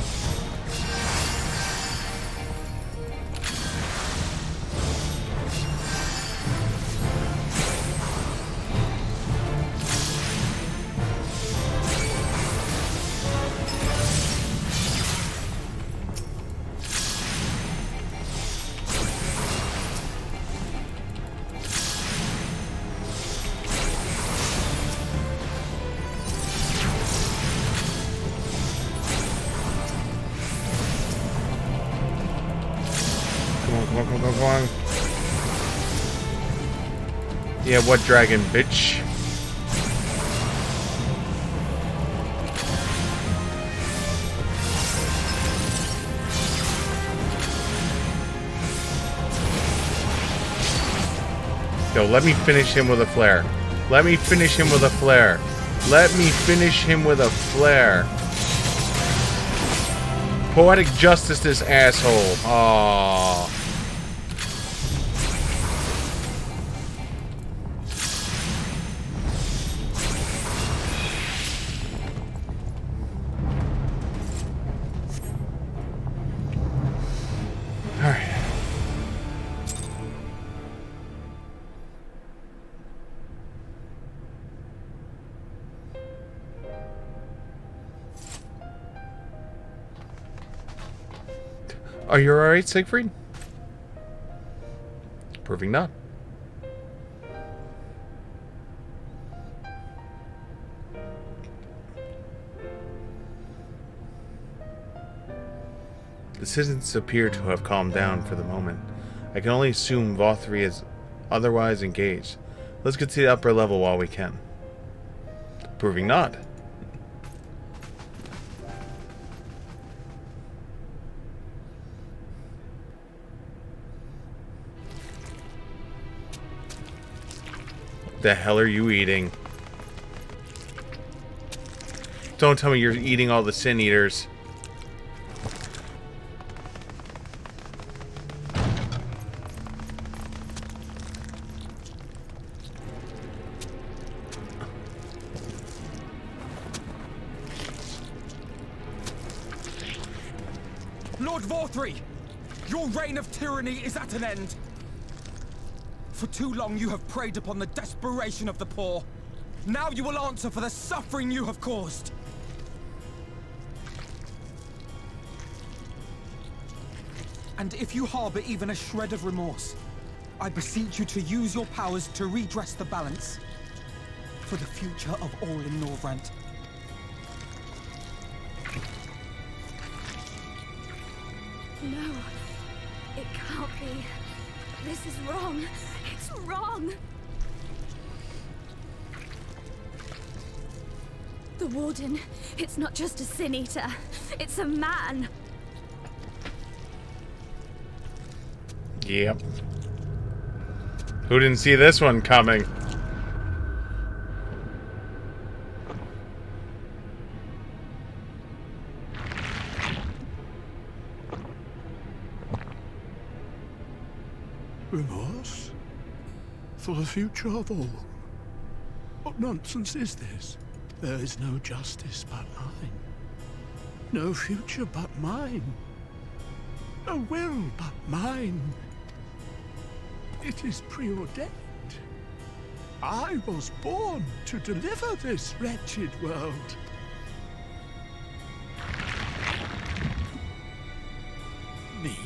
Speaker 3: Come on. Yeah, what dragon, bitch? Yo, let me finish him with a flare. Let me finish him with a flare. Let me finish him with a flare. Poetic justice, this asshole. Aww. Alright. Are you alright, Siegfried? Proving not. The citizens appear to have calmed down for the moment. I can only assume Vothri is otherwise engaged. Let's get to the upper level while we can. Proving not. The hell are you eating? Don't tell me you're eating all the Sin Eaters.
Speaker 7: Lord Vorthri! Your reign of tyranny is at an end. For too long you have preyed upon the desperation of the poor. Now you will answer for the suffering you have caused. And if you harbor even a shred of remorse, I beseech you to use your powers to redress the balance. For the future of all in Norvrant.
Speaker 12: No, it can't be. This is wrong. It's wrong. The Warden, it's not just a Sin Eater. It's a man.
Speaker 3: Yep. Who didn't see this one coming?
Speaker 14: Remorse? For the future of all? What nonsense is this? There is no justice but mine. No future but mine. No will but mine. It is preordained. I was born to deliver this wretched world. Me?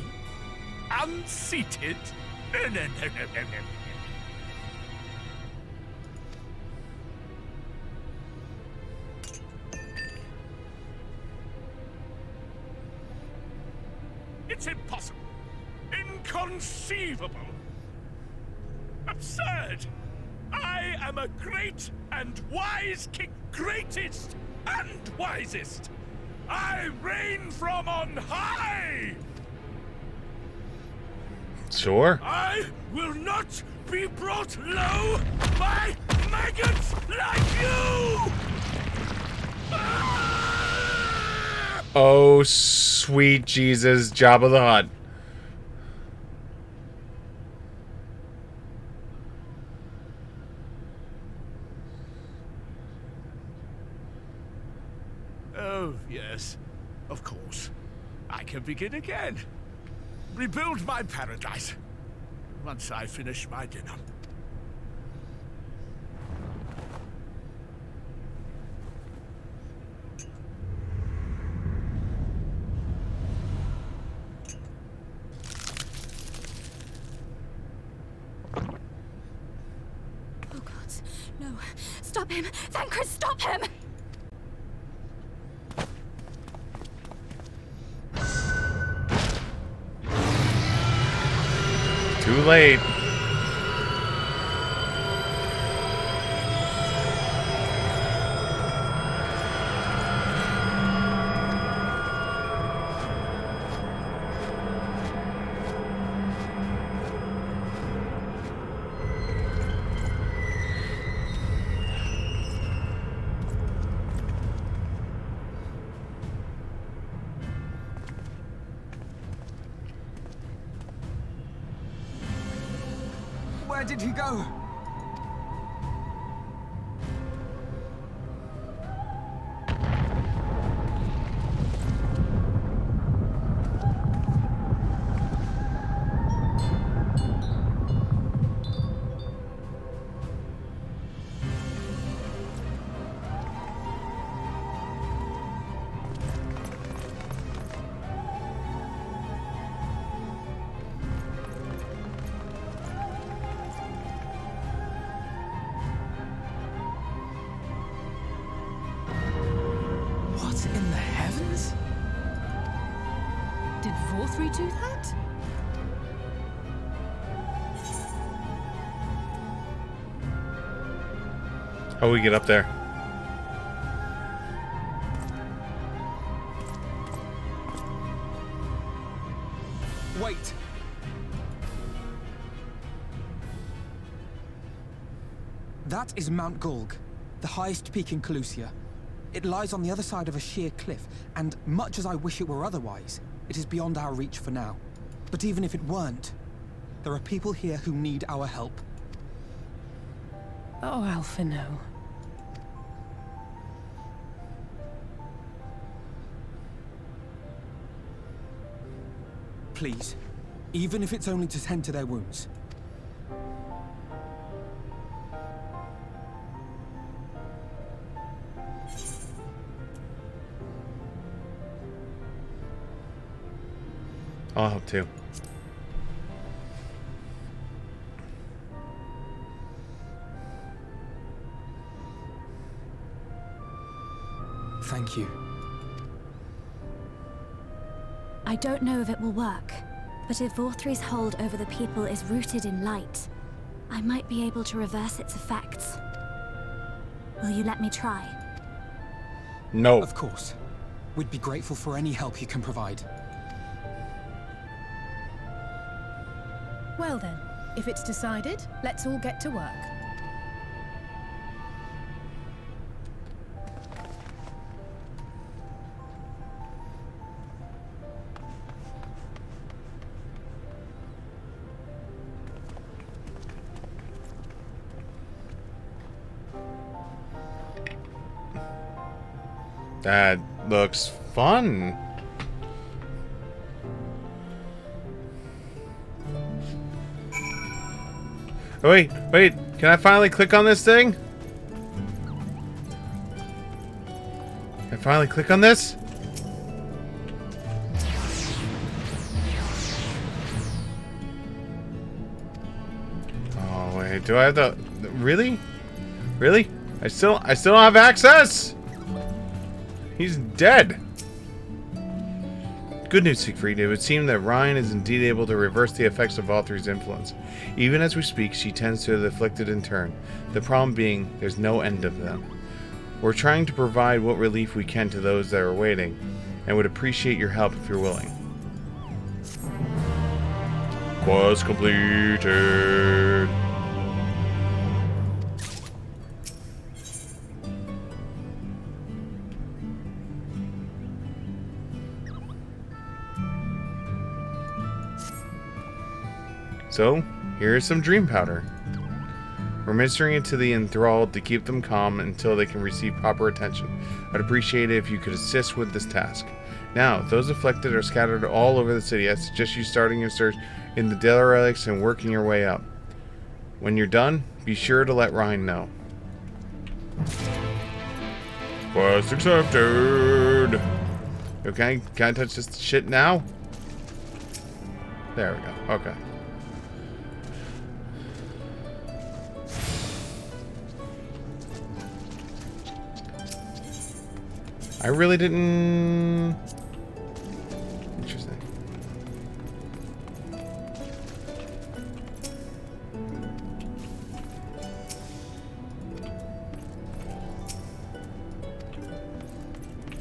Speaker 14: Unseated? No. It's impossible. Inconceivable. Absurd. I am a great and wise king. Greatest and wisest. I reign from on high.
Speaker 3: Sure.
Speaker 14: I will not be brought low by maggots like you!
Speaker 3: Oh, sweet Jesus, Jabba the Hutt.
Speaker 14: Oh, yes. Of course. I can begin again. Rebuild my paradise. Once I finish my dinner.
Speaker 12: Oh God, no. Stop him! Thancred, stop him!
Speaker 3: Too late.
Speaker 7: Where did he go? What in the heavens?
Speaker 6: Did Vorthri do that?
Speaker 3: How do we get up there?
Speaker 7: Wait. That is Mount Gulg, the highest peak in Calusia. It lies on the other side of a sheer cliff, and much as I wish it were otherwise, it is beyond our reach for now. But even if it weren't, there are people here who need our help.
Speaker 6: Oh, Alphino.
Speaker 7: please. Even if it's only to tend to their wounds.
Speaker 3: I'll help too.
Speaker 7: Thank you.
Speaker 12: I don't know if it will work, but if Vorthri's hold over the people is rooted in light, I might be able to reverse its effects. Will you let me try?
Speaker 3: No.
Speaker 7: Of course. We'd be grateful for any help you can provide.
Speaker 6: Well then, if it's decided, let's all get to work.
Speaker 3: That looks fun. Oh, wait, can I finally click on this thing? Can I finally click on this? Oh wait, do I have the really? Really? I still don't have access! He's dead. Good news, Siegfried. It would seem that Ryan is indeed able to reverse the effects of Valtry's influence. Even as we speak, she tends to the afflicted in turn. The problem being, there's no end of them. We're trying to provide what relief we can to those that are waiting, and would appreciate your help if you're willing. Quest completed. So, here's some dream powder. We're administering it to the enthralled to keep them calm until they can receive proper attention. I'd appreciate it if you could assist with this task. Now, those afflicted are scattered all over the city. I suggest you starting your search in the daily relics and working your way up. When you're done, be sure to let Ryan know. Quest accepted. Okay, can I touch this shit now? There we go. Okay. I really didn't... Interesting.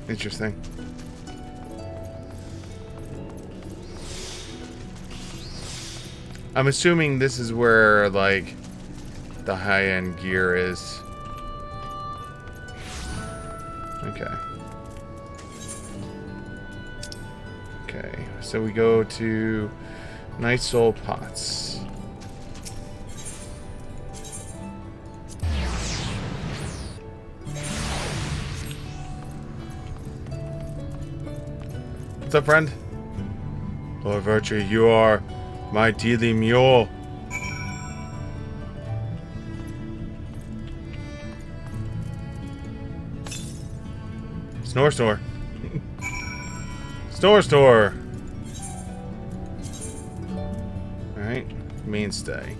Speaker 3: Interesting. I'm assuming this is where, like, the high-end gear is. Okay. Okay, so we go to Night Soul Pots. What's up, friend? Lord Virtue, you are my dearly mule. Snore. Store. Alright, mainstay.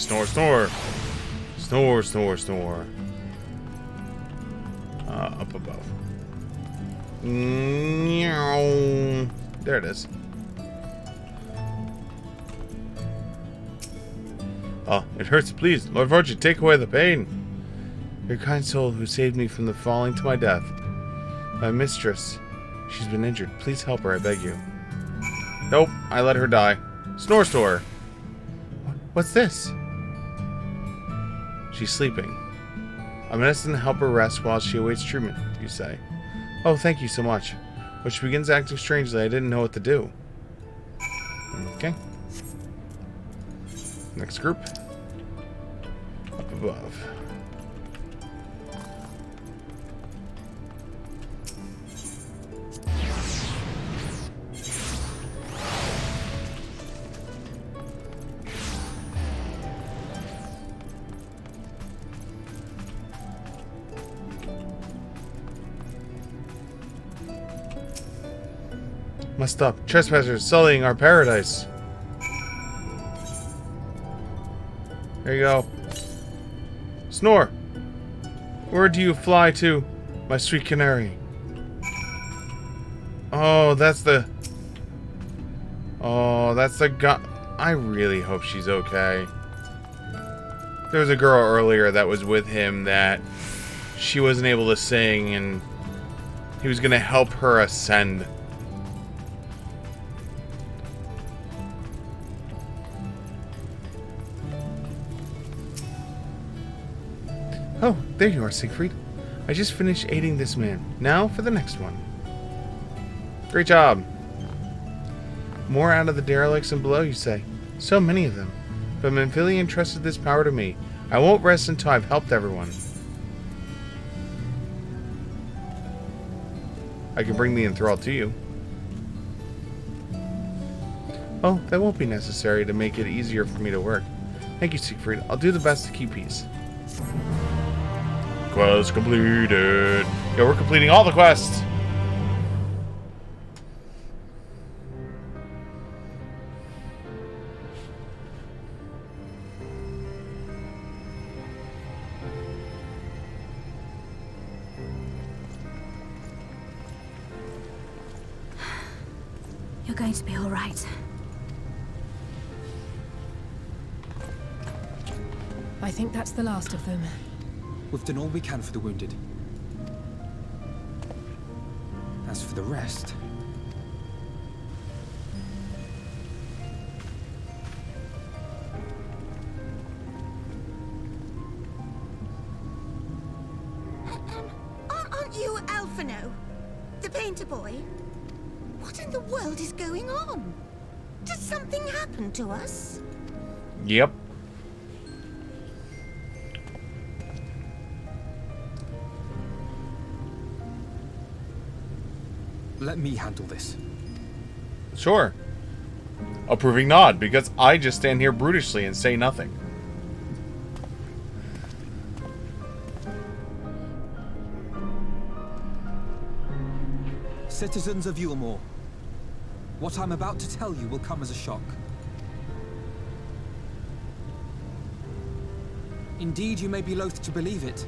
Speaker 3: Snore. Up above. There it is. Oh, it hurts. Please, Lord Virtue, take away the pain. Your kind soul who saved me from the falling to my death. My mistress. She's been injured. Please help her, I beg you. Nope, I let her die. Snore. What's this? She's sleeping. I'm innocent to help her rest while she awaits treatment, you say. Oh, thank you so much. When she begins acting strangely, I didn't know what to do. Okay. Next group. up above. Must stop. Trespassers sullying our paradise. There you go. Snore! Where do you fly to, my sweet canary? Oh, that's the... Oh, that's the guy... I really hope she's okay. There was a girl earlier that was with him that she wasn't able to sing, and he was going to help her ascend. Oh, there you are, Siegfried. I just finished aiding this man. Now for the next one. Great job. More out of the derelicts and below, you say? So many of them. But Manphili entrusted this power to me. I won't rest until I've helped everyone. I can bring the enthralled to you. Oh, that won't be necessary to make it easier for me to work. Thank you, Siegfried. I'll do the best to keep peace. Quest completed. Yeah, we're completing all the quests.
Speaker 12: You're going to be all right.
Speaker 6: I think that's the last of them.
Speaker 7: We've done all we can for the wounded. As for the rest...
Speaker 15: Aren't you Alphino? The painter boy? What in the world is going on? Did something happen to us?
Speaker 3: Yep.
Speaker 7: Let me handle this.
Speaker 3: Sure. Approving nod, because I just stand here brutishly and say nothing.
Speaker 7: Citizens of Yulmore, what I'm about to tell you will come as a shock. Indeed, you may be loath to believe it,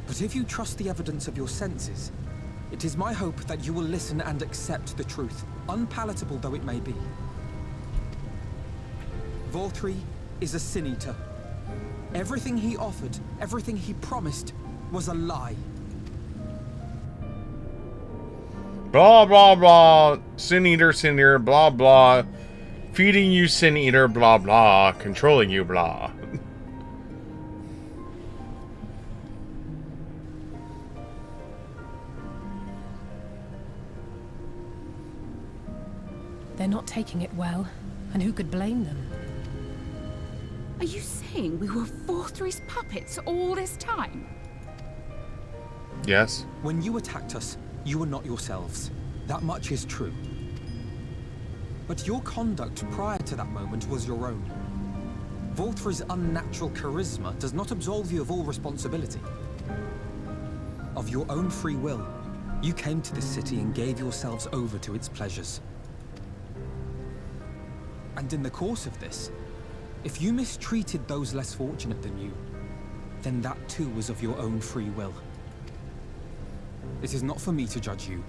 Speaker 7: but if you trust the evidence of your senses, it is my hope that you will listen and accept the truth, unpalatable though it may be. Vorthri is a sin eater. Everything he offered, everything he promised, was a lie.
Speaker 3: Blah, blah, blah. Sin eater, blah, blah. Feeding you, sin eater, blah, blah. Controlling you, blah.
Speaker 6: They're not taking it well, and who could blame them?
Speaker 16: Are you saying we were Vorthri's puppets all this time?
Speaker 3: Yes.
Speaker 7: When you attacked us, you were not yourselves. That much is true. But your conduct prior to that moment was your own. Vorthri's unnatural charisma does not absolve you of all responsibility. Of your own free will, you came to this city and gave yourselves over to its pleasures. And in the course of this, if you mistreated those less fortunate than you, then that too was of your own free will. It is not for me to judge you,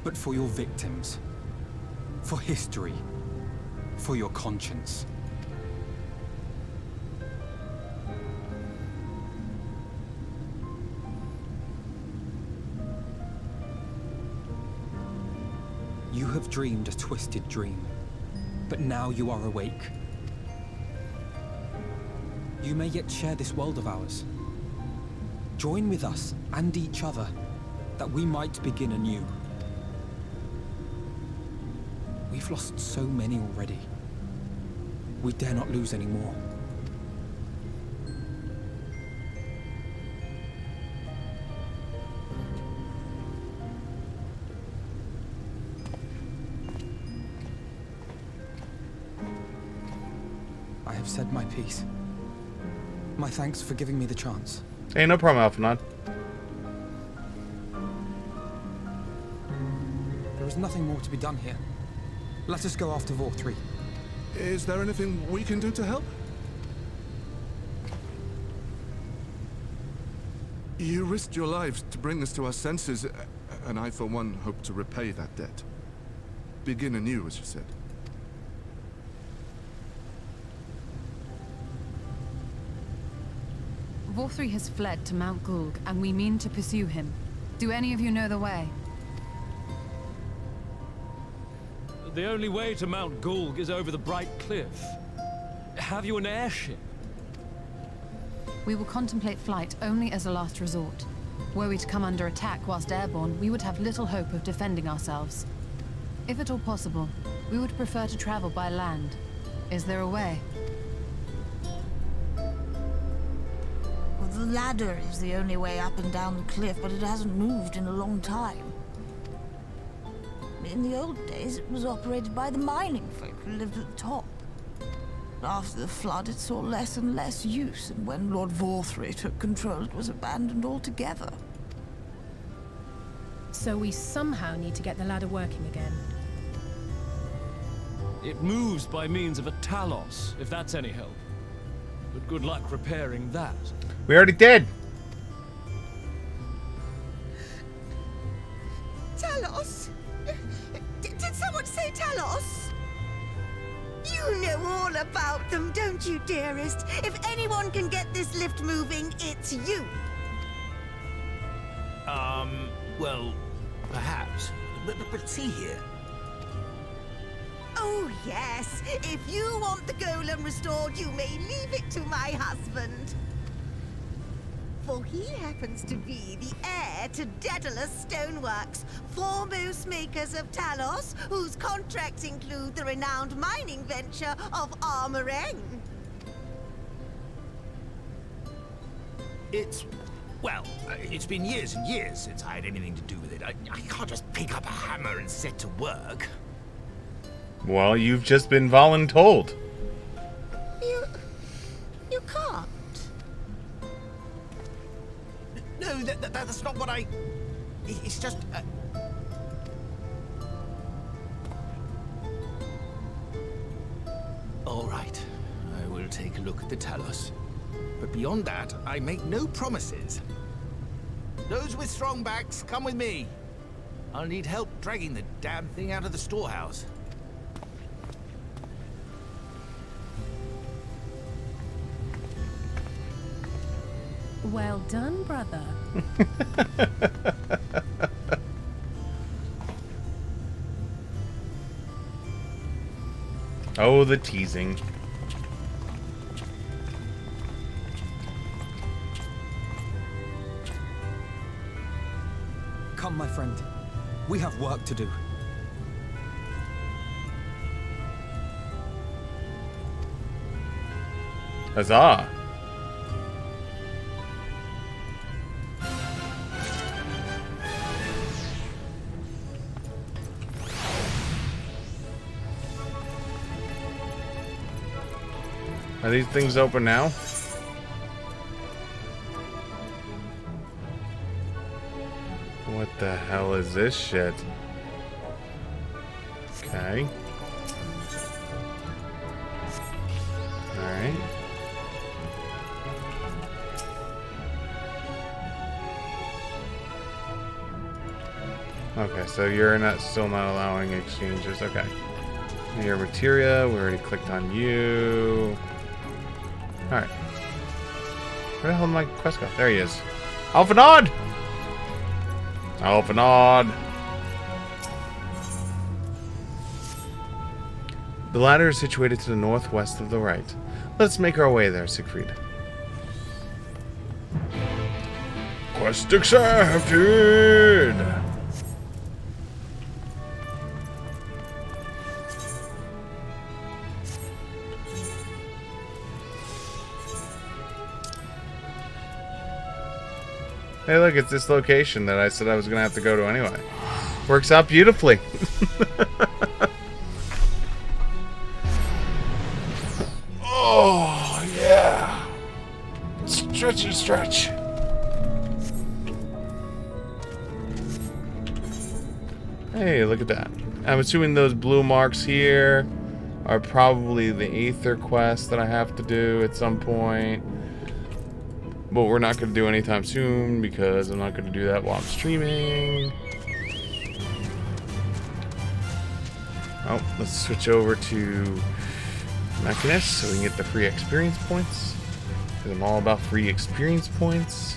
Speaker 7: but for your victims, for history, for your conscience. You have dreamed a twisted dream, but now you are awake. You may yet share this world of ours. Join with us and each other, that we might begin anew. We've lost so many already. We dare not lose any more. I have said my piece. My thanks for giving me the chance.
Speaker 3: Hey, no problem, Alphanod.
Speaker 7: There is nothing more to be done here. Let us go after Vor 3.
Speaker 14: Is there anything we can do to help? You risked your lives to bring us to our senses, and I, for one, hope to repay that debt. Begin anew, as you said.
Speaker 9: Vor 3 has fled to Mount Gulg, and we mean to pursue him. Do any of you know the way?
Speaker 17: The only way to Mount Gulg is over the Bright Cliff. Have you an airship?
Speaker 9: We will contemplate flight only as a last resort. Were we to come under attack whilst airborne, we would have little hope of defending ourselves. If at all possible, we would prefer to travel by land. Is there a way?
Speaker 18: Well, the ladder is the only way up and down the cliff, but it hasn't moved in a long time. In the old days, it was operated by the mining folk who lived at the top. After the flood, it saw less and less use, and when Lord Vor 3 took control, it was abandoned altogether.
Speaker 6: So we somehow need to get the ladder working again.
Speaker 17: It moves by means of a Talos, if that's any help. But good luck repairing that.
Speaker 3: We already did.
Speaker 15: Talos? Did someone say Talos? You know all about them, don't you, dearest? If anyone can get this lift moving, it's you.
Speaker 19: Well, perhaps. But see here.
Speaker 15: Oh, yes. If you want the golem restored, you may leave it to my husband. For he happens to be the heir to Daedalus Stoneworks, foremost makers of Talos, whose contracts include the renowned mining venture of Armoreng.
Speaker 19: Well, it's been years and years since I had anything to do with it. I can't just pick up a hammer and set to work.
Speaker 3: Well, you've just been voluntold.
Speaker 15: You can't.
Speaker 19: No, that's not what I... It's just... All right, I will take a look at the Talos. But beyond that, I make no promises. Those with strong backs, come with me. I'll need help dragging the damn thing out of the storehouse.
Speaker 6: Well done, brother.
Speaker 3: Oh, the teasing.
Speaker 7: Come, my friend. We have work to do.
Speaker 3: Huzzah! Are these things open now? What the hell is this shit? Okay. Alright. Okay, so you're still not allowing exchanges. Okay. Your materia, we already clicked on you. Alright. Where the hell did my quest go? There he is. Alphanod! Alphanod! The ladder is situated to the northwest of the right. Let's make our way there, Siegfried. Quest accepted! Hey, look, it's this location that I said I was going to have to go to anyway. Works out beautifully. Oh, yeah. Stretchy stretch. Hey, look at that. I'm assuming those blue marks here are probably the Aether quest that I have to do at some point. But we're not going to do anytime soon because I'm not going to do that while I'm streaming. Oh, let's switch over to Mechanist so we can get the free experience points. Because I'm all about free experience points.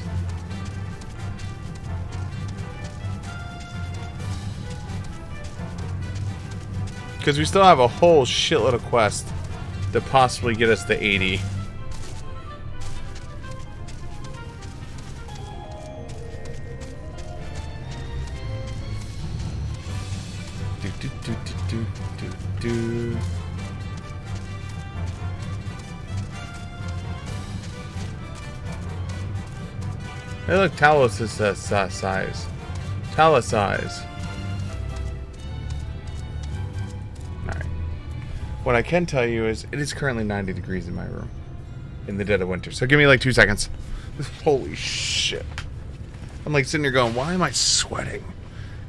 Speaker 3: Because we still have a whole shitload of quests to possibly get us to 80. Hey, look, Talos is size. Talos size. Alright. What I can tell you is it is currently 90 degrees in my room in the dead of winter. So give me like 2 seconds. Holy shit. I'm like sitting here going, why am I sweating?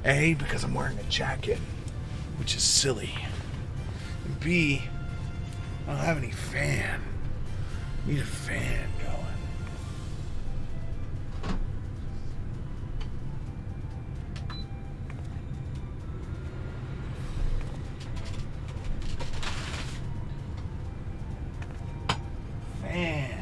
Speaker 3: A, because I'm wearing a jacket, which is silly. And B, I don't have any fan. I need a fan going. Fan.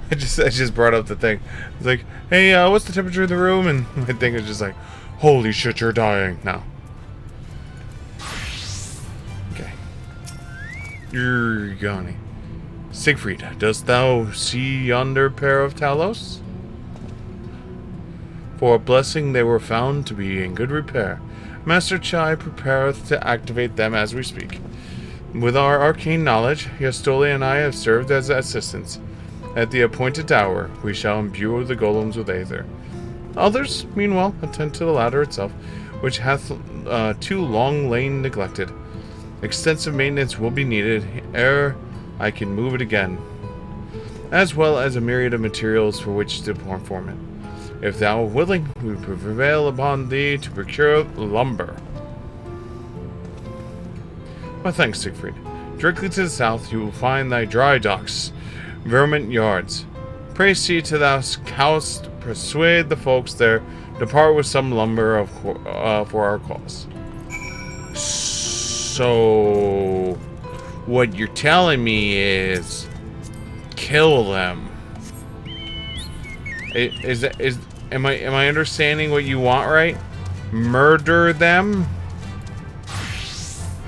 Speaker 3: I just brought up the thing. It's like, hey, what's the temperature in the room? And my thing is just like, holy shit, you're dying now. Okay. You're gone. Siegfried, dost thou see yonder pair of Talos? For a blessing they were found to be in good repair. Master Chai prepareth to activate them as we speak. With our arcane knowledge, Yastoli and I have served as assistants. At the appointed hour, we shall imbue the golems with aether. Others, meanwhile, attend to the ladder itself, which hath too long lain neglected. Extensive maintenance will be needed ere I can move it again, as well as a myriad of materials for which to perform it. If thou art willing, we prevail upon thee to procure lumber. My thanks, Siegfried. Directly to the south, you will find thy dry docks, Vermont yards. Pray see to thou canst persuade the folks there, depart with some lumber for our cause. So, what you're telling me is, kill them. Am I understanding what you want, right? Murder them?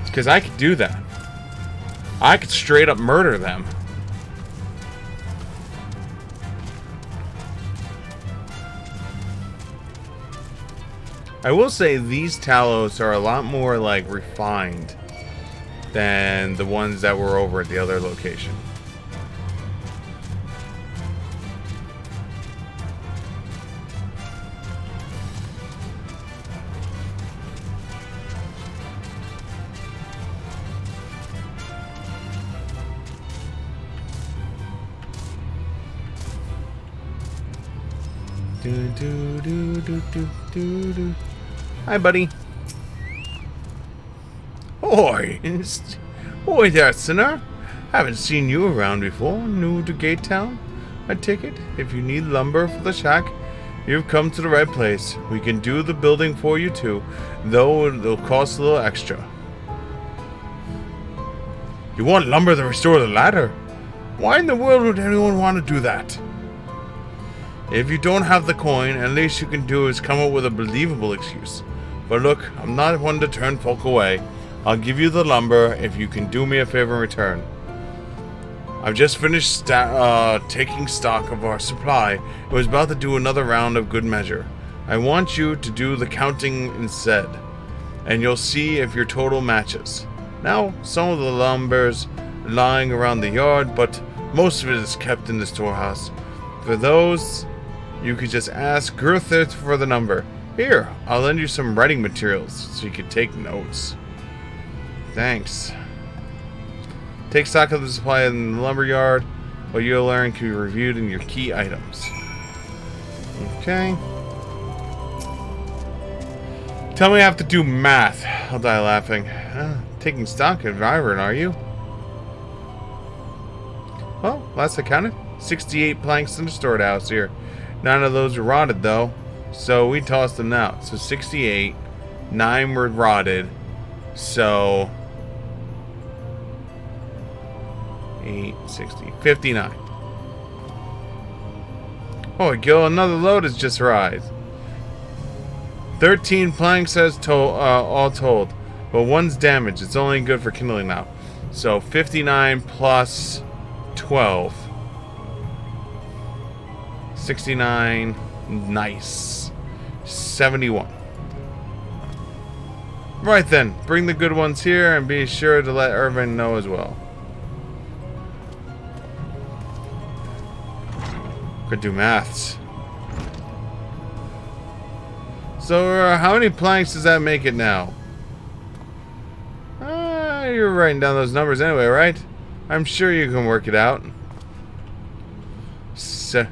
Speaker 3: Because I could do that. I could straight up murder them. I will say these Talos are a lot more like refined than the ones that were over at the other location. Hi, buddy. Oi! Oi there, sinner. Haven't seen you around before. New to Gate Town? I take it. If you need lumber for the shack, you've come to the right place. We can do the building for you too, though it'll cost a little extra. You want lumber to restore the ladder? Why in the world would anyone want to do that? If you don't have the coin, at least you can do is come up with a believable excuse. But look, I'm not one to turn folk away. I'll give you the lumber if you can do me a favor in return. I've just finished taking stock of our supply. I was about to do another round of good measure. I want you to do the counting instead, and you'll see if your total matches. Now, some of the lumber's lying around the yard, but most of it is kept in the storehouse. For those, you could just ask Gerthert for the number. Here, I'll lend you some writing materials so you can take notes. Thanks. Take stock of the supply in the lumber yard. What you'll learn can be reviewed in your key items. Okay. Tell me I have to do math. I'll die laughing. Taking stock of iron, are you? Well, last I counted, 68 planks in the storehouse here. 9 of those were rotted, though, so we tossed them out. So 68, 9 were rotted, so 8, 60, 59. Oh, Gil, another load has just arrived. 13 planks as all told, but one's damaged. It's only good for kindling now. So 59 plus 12. 69. Nice. 71. Right then, bring the good ones here and be sure to let Irvin know as well. Could do maths. So, how many planks does that make it now? You're writing down those numbers anyway, right? I'm sure you can work it out. So,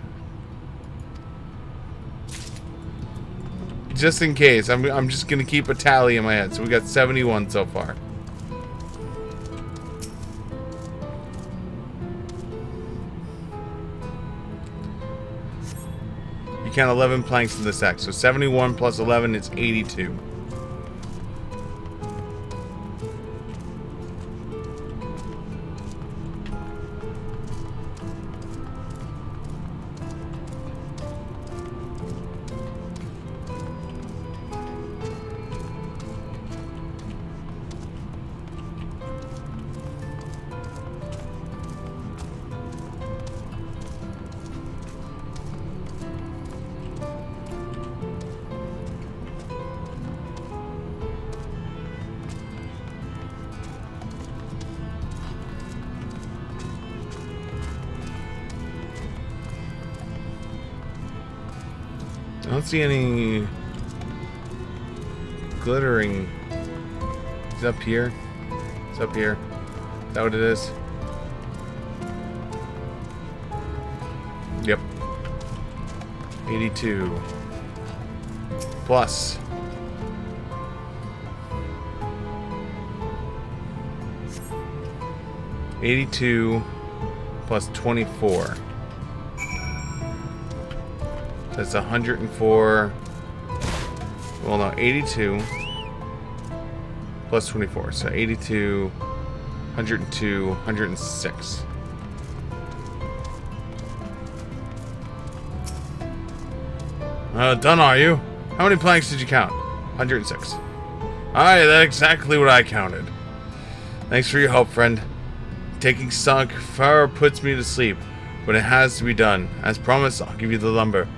Speaker 3: just in case, I'm just gonna keep a tally in my head. So we got 71 so far. You count 11 planks in the sack, so 71 plus 11 is 82. I don't see any glittering. It's up here. It's up here. Is that what it is? Yep. 82. Plus. $82 plus 24. That's 104. Well, no, 82 plus 24. So 82, 102, 106. Done, are you? How many planks did you count? 106. Alright, that's exactly what I counted. Thanks for your help, friend. Taking stock far puts me to sleep, but it has to be done. As promised, I'll give you the lumber.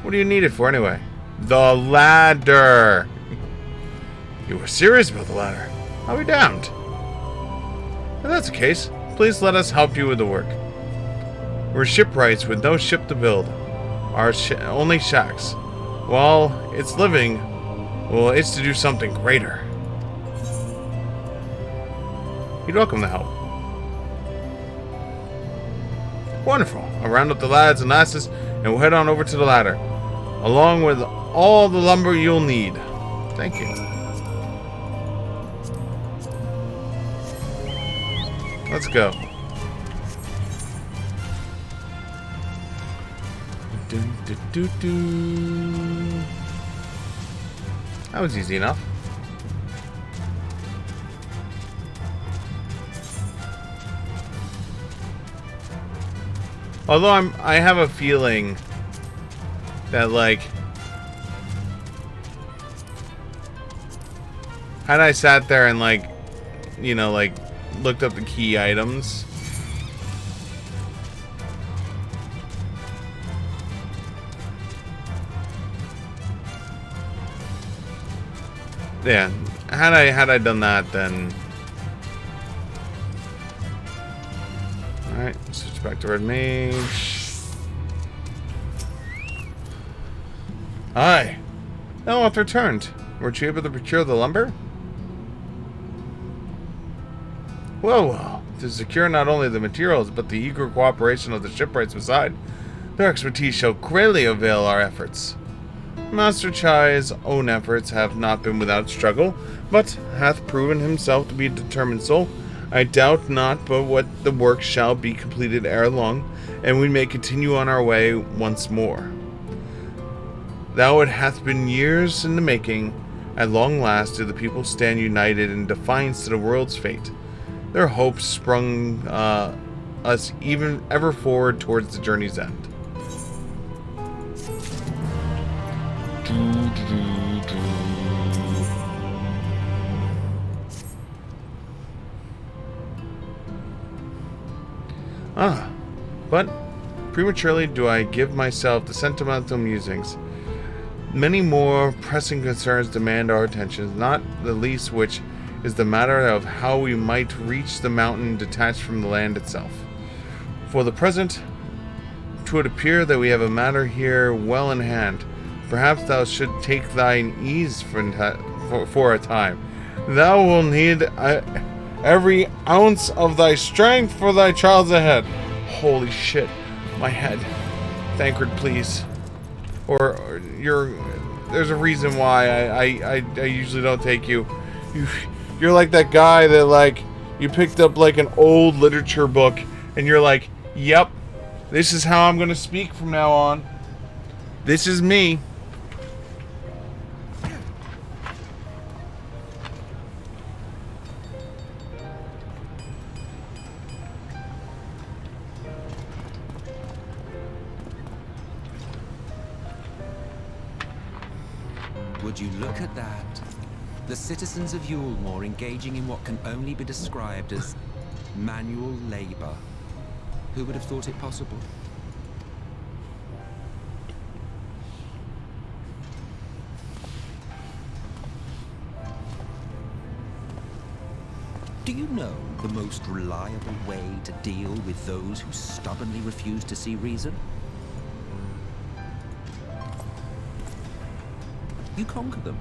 Speaker 3: What do you need it for anyway? The ladder! You were serious about the ladder. I'll be damned. If that's the case, please let us help you with the work. We're shipwrights with no ship to build. Our only shacks. While it's living, well, it's to do something greater. You'd welcome the help. Wonderful. I'll round up the lads and lasses, and we'll head on over to the ladder, along with all the lumber you'll need. Thank you. Let's go. That was easy enough. Although I have a feeling that, like, had I sat there and, like, you know, like, looked up the key items, Yeah, had I done that, then... Alright, switch back to Red Mage. Aye. Elmoth returned. Were you able to procure the lumber? Well, to secure not only the materials, but the eager cooperation of the shipwrights beside, their expertise shall greatly avail our efforts. Master Chai's own efforts have not been without struggle, but hath proven himself to be a determined soul. I doubt not but what the work shall be completed ere long, and we may continue on our way once more. Though it hath been years in the making, at long last do the people stand united in defiance to the world's fate. Their hopes sprung us even ever forward towards the journey's end. But prematurely do I give myself the sentimental musings. Many more pressing concerns demand our attention, not the least which is the matter of how we might reach the mountain detached from the land itself. For the present, 'twould appear that we have a matter here well in hand. Perhaps thou should take thine ease for a time. Thou will need every ounce of thy strength for thy trials ahead. Holy shit, my head. Thancred, please. Or there's a reason why I usually don't take you. You're like that guy that, like, you picked up like an old literature book and you're like, yep, this is how I'm gonna speak from now on. This is me.
Speaker 10: Would you look at that? The citizens of Yulmore engaging in what can only be described as manual labor. Who would have thought it possible? Do you know the most reliable way to deal with those who stubbornly refuse to see reason? You conquer them,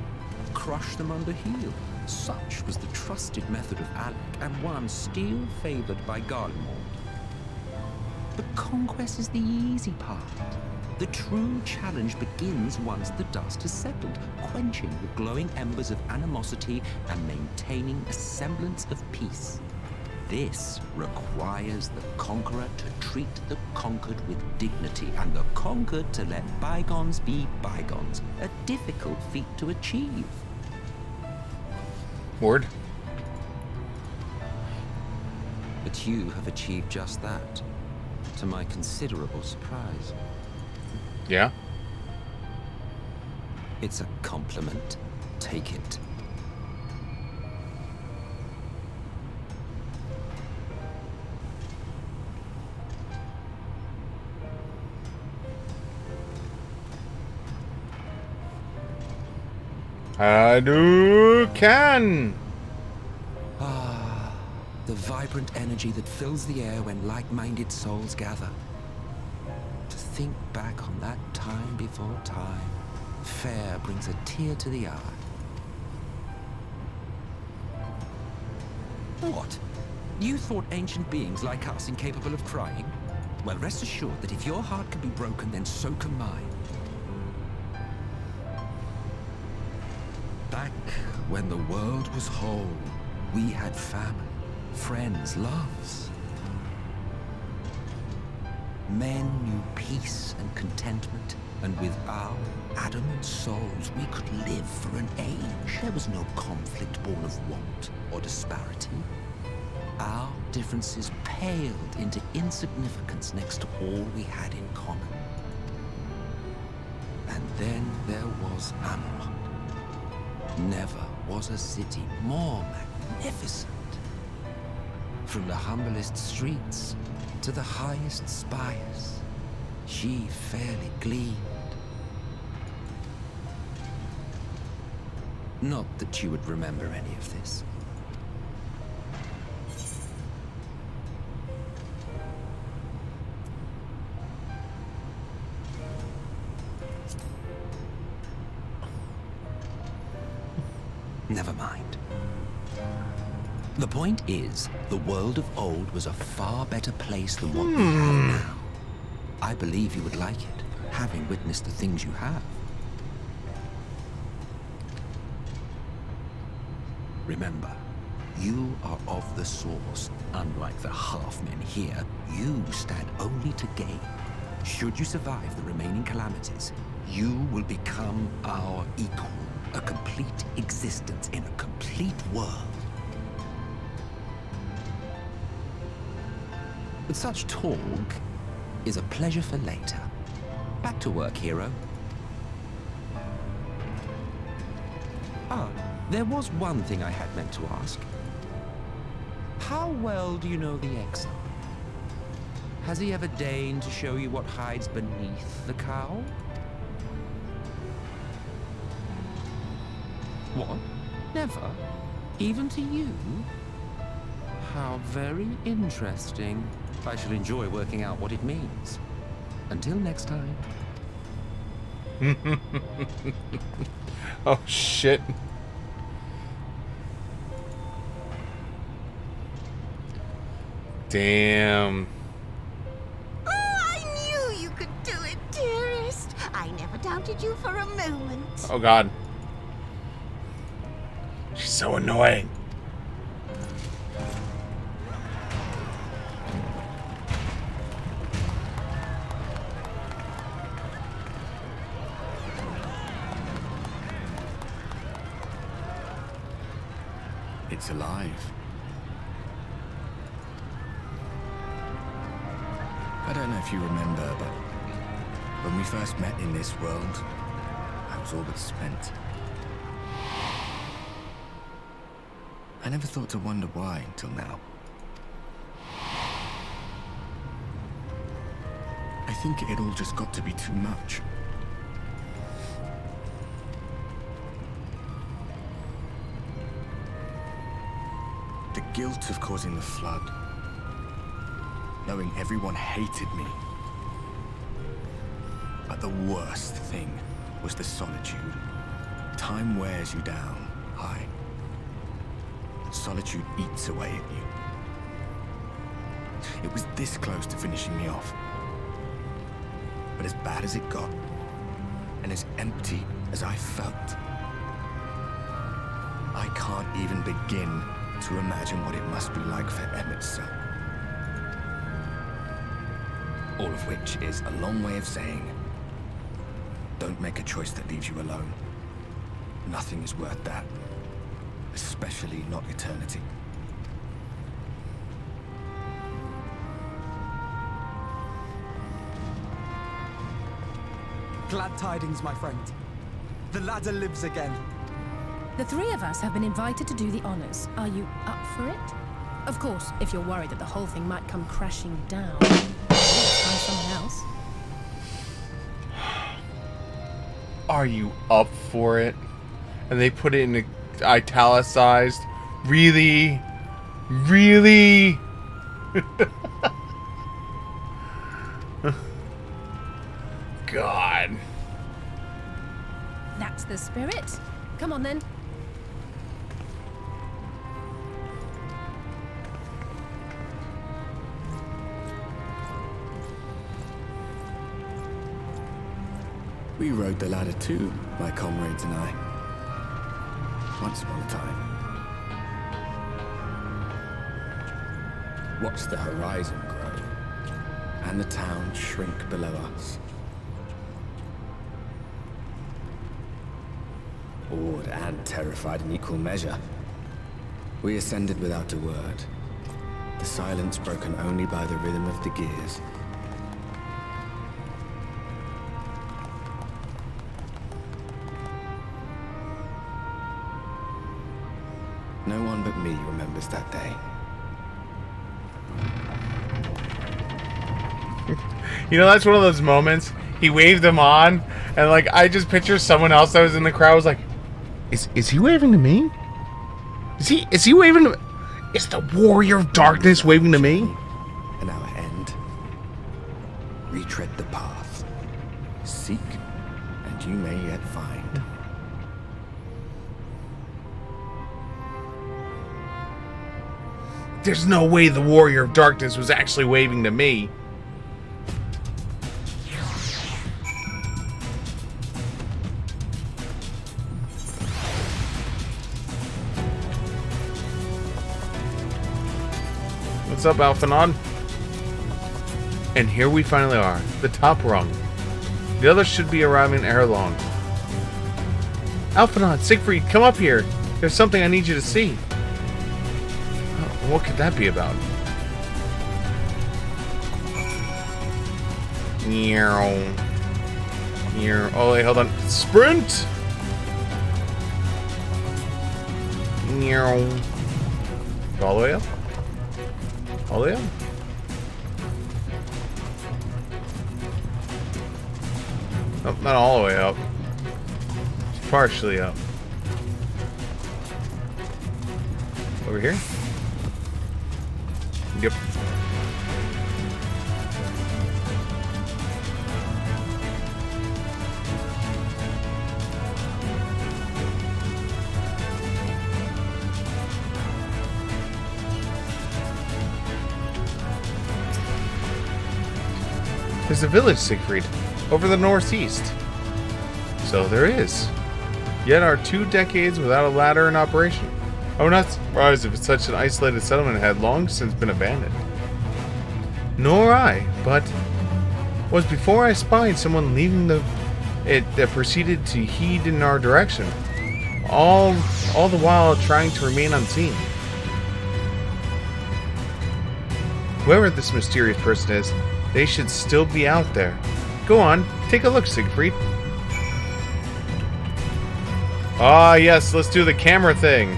Speaker 10: crush them under heel. Such was the trusted method of Alec, and one still favored by Balmung. But conquest is the easy part. The true challenge begins once the dust has settled, quenching the glowing embers of animosity and maintaining a semblance of peace. This requires the conqueror to treat the conquered with dignity, and the conquered to let bygones be bygones. A difficult feat to achieve.
Speaker 3: Word.
Speaker 10: But you have achieved just that, to my considerable surprise.
Speaker 3: Yeah?
Speaker 10: It's a compliment. Take it.
Speaker 3: Hadouken!
Speaker 10: Ah, the vibrant energy that fills the air when like-minded souls gather. To think back on that time before time, fair brings a tear to the eye. What? You thought ancient beings like us incapable of crying? Well, rest assured that if your heart can be broken, then so can mine. Back when the world was whole, we had family, friends, loves. Men knew peace and contentment, and with our adamant souls, we could live for an age. There was no conflict born of want or disparity. Our differences paled into insignificance next to all we had in common. And then there was Amarok. Never was a city more magnificent. From the humblest streets to the highest spires, she fairly gleamed. Not that you would remember any of this. Never mind. The point is, the world of old was a far better place than what we have now. I believe you would like it, having witnessed the things you have. Remember, you are of the Source. Unlike the half-men here, you stand only to gain. Should you survive the remaining calamities, you will become our equal. A complete existence in a complete world. But such talk is a pleasure for later. Back to work, hero. Ah, there was one thing I had meant to ask. How well do you know the Exile? Has he ever deigned to show you what hides beneath the cowl? What? Never? Even to you? How very interesting. I shall enjoy working out what it means. Until next time.
Speaker 3: Oh, shit. Damn.
Speaker 15: Oh, I knew you could do it, dearest. I never doubted you for a moment.
Speaker 3: Oh, God. She's so annoying.
Speaker 4: It's alive. I don't know if you remember, but when we first met in this world, I was all but spent. I never thought to wonder why until now. I think it all just got to be too much. The guilt of causing the flood. Knowing everyone hated me. But the worst thing was the solitude. Time wears you down, aye. Solitude eats away at you. It was this close to finishing me off. But as bad as it got, and as empty as I felt, I can't even begin to imagine what it must be like for Emmett's son. All of which is a long way of saying, don't make a choice that leaves you alone. Nothing is worth that. Especially not eternity.
Speaker 7: Glad tidings, my friend. The ladder lives again.
Speaker 6: The three of us have been invited to do the honors. Are you up for it? Of course, if you're worried that the whole thing might come crashing down, try someone else.
Speaker 3: Are you up for it? And they put it in italicized. Really? Really? God.
Speaker 6: That's the spirit. Come on then.
Speaker 4: We rode the ladder too, my comrades and I. Once upon a time. Watched the horizon grow, and the town shrink below us. Awed and terrified in equal measure. We ascended without a word, the silence broken only by the rhythm of the gears. No one but me remembers that day.
Speaker 3: You know, that's one of those moments. He waved them on, and like I just picture someone else that was in the crowd was like, Is he waving to me? Is he waving to me? Is the warrior of darkness waving to me?
Speaker 4: And our end. Retread the path. Seek, and you may yet find.
Speaker 3: There's no way the warrior of darkness was actually waving to me. What's up, Alphanon? And here we finally are, the top rung. The others should be arriving ere long. Alphanon, Siegfried, come up here. There's something I need you to see. Oh, what could that be about? Oh, wait, hold on. Sprint! All the way up? All the way up? Oh, not all the way up. It's partially up. Over here? Yep. There's a village, Siegfried, over the northeast. So there is. Yet our 2 decades without a ladder in operation. I'm not surprised if it's such an isolated settlement had long since been abandoned. Nor I, but was before I spied someone leaving it that proceeded to heed in our direction. All the while trying to remain unseen. Whoever this mysterious person is, they should still be out there. Go on, take a look, Siegfried. Ah, yes, let's do the camera thing.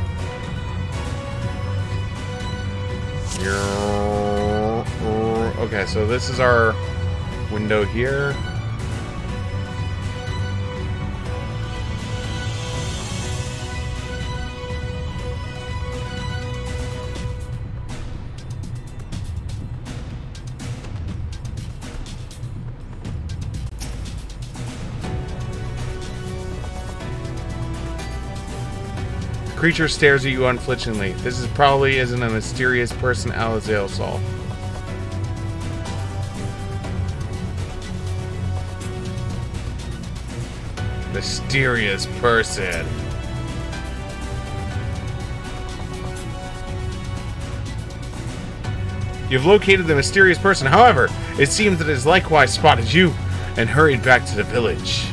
Speaker 3: Okay, so this is our window here. The creature stares at you unflinchingly. This probably isn't a mysterious person Alizael saw. Mysterious person. You've located the mysterious person. However, it seems that it has likewise spotted you and hurried back to the village.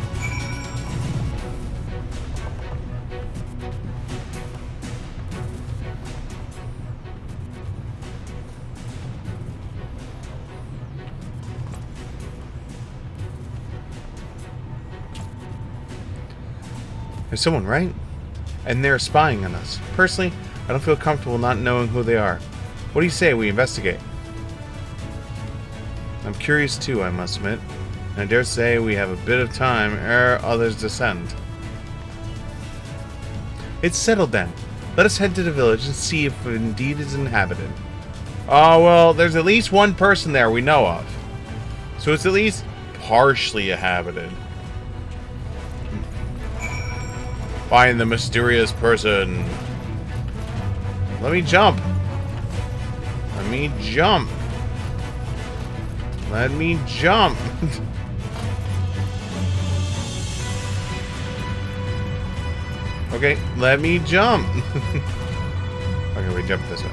Speaker 3: There's someone, right? And they're spying on us. Personally, I don't feel comfortable not knowing who they are. What do you say we investigate? I'm curious too, I must admit. And I dare say we have a bit of time ere others descend. It's settled then. Let us head to the village and see if it indeed is inhabited. Oh, well, there's at least one person there we know of. So it's at least partially inhabited. Find the mysterious person. Let me jump. Let me jump. Let me jump. Okay, let me jump. Okay, we jump this way.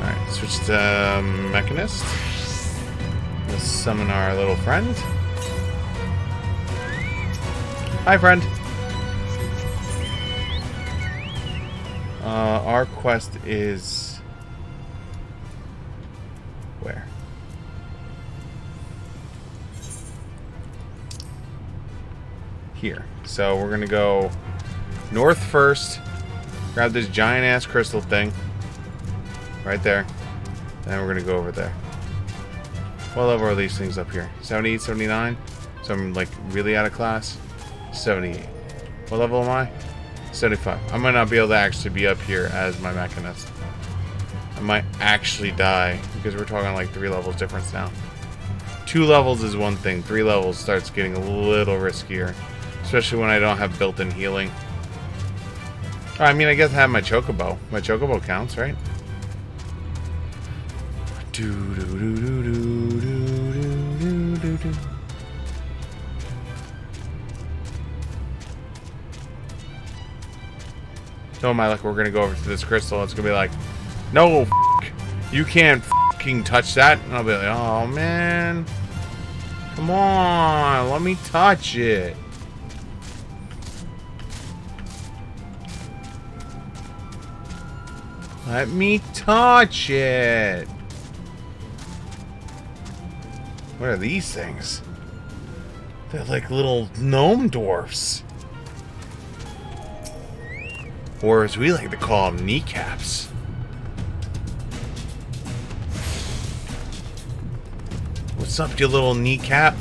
Speaker 3: Alright, switch to Mechanist. Let's summon our little friend. Hi, friend. Our quest is... where? Here. So we're gonna go north first, grab this giant ass crystal thing right there, then we're gonna go over there. What level are these things up here? 78, 79? So I'm like really out of class. 78. What level am I? 75. I might not be able to actually be up here as my mechanist. I might actually die because we're talking like 3 levels difference now. 2 levels is one thing. 3 levels starts getting a little riskier, especially when I don't have built-in healing. I mean, I guess I have my chocobo. My chocobo counts, right? So am I like, we're gonna go over to this crystal. It's gonna be like, no, f you can't fucking touch that. And I'll be like, oh man, come on, let me touch it. Let me touch it. What are these things? They're like little gnome dwarfs. Or as we like to call them, kneecaps. What's up, you little kneecap?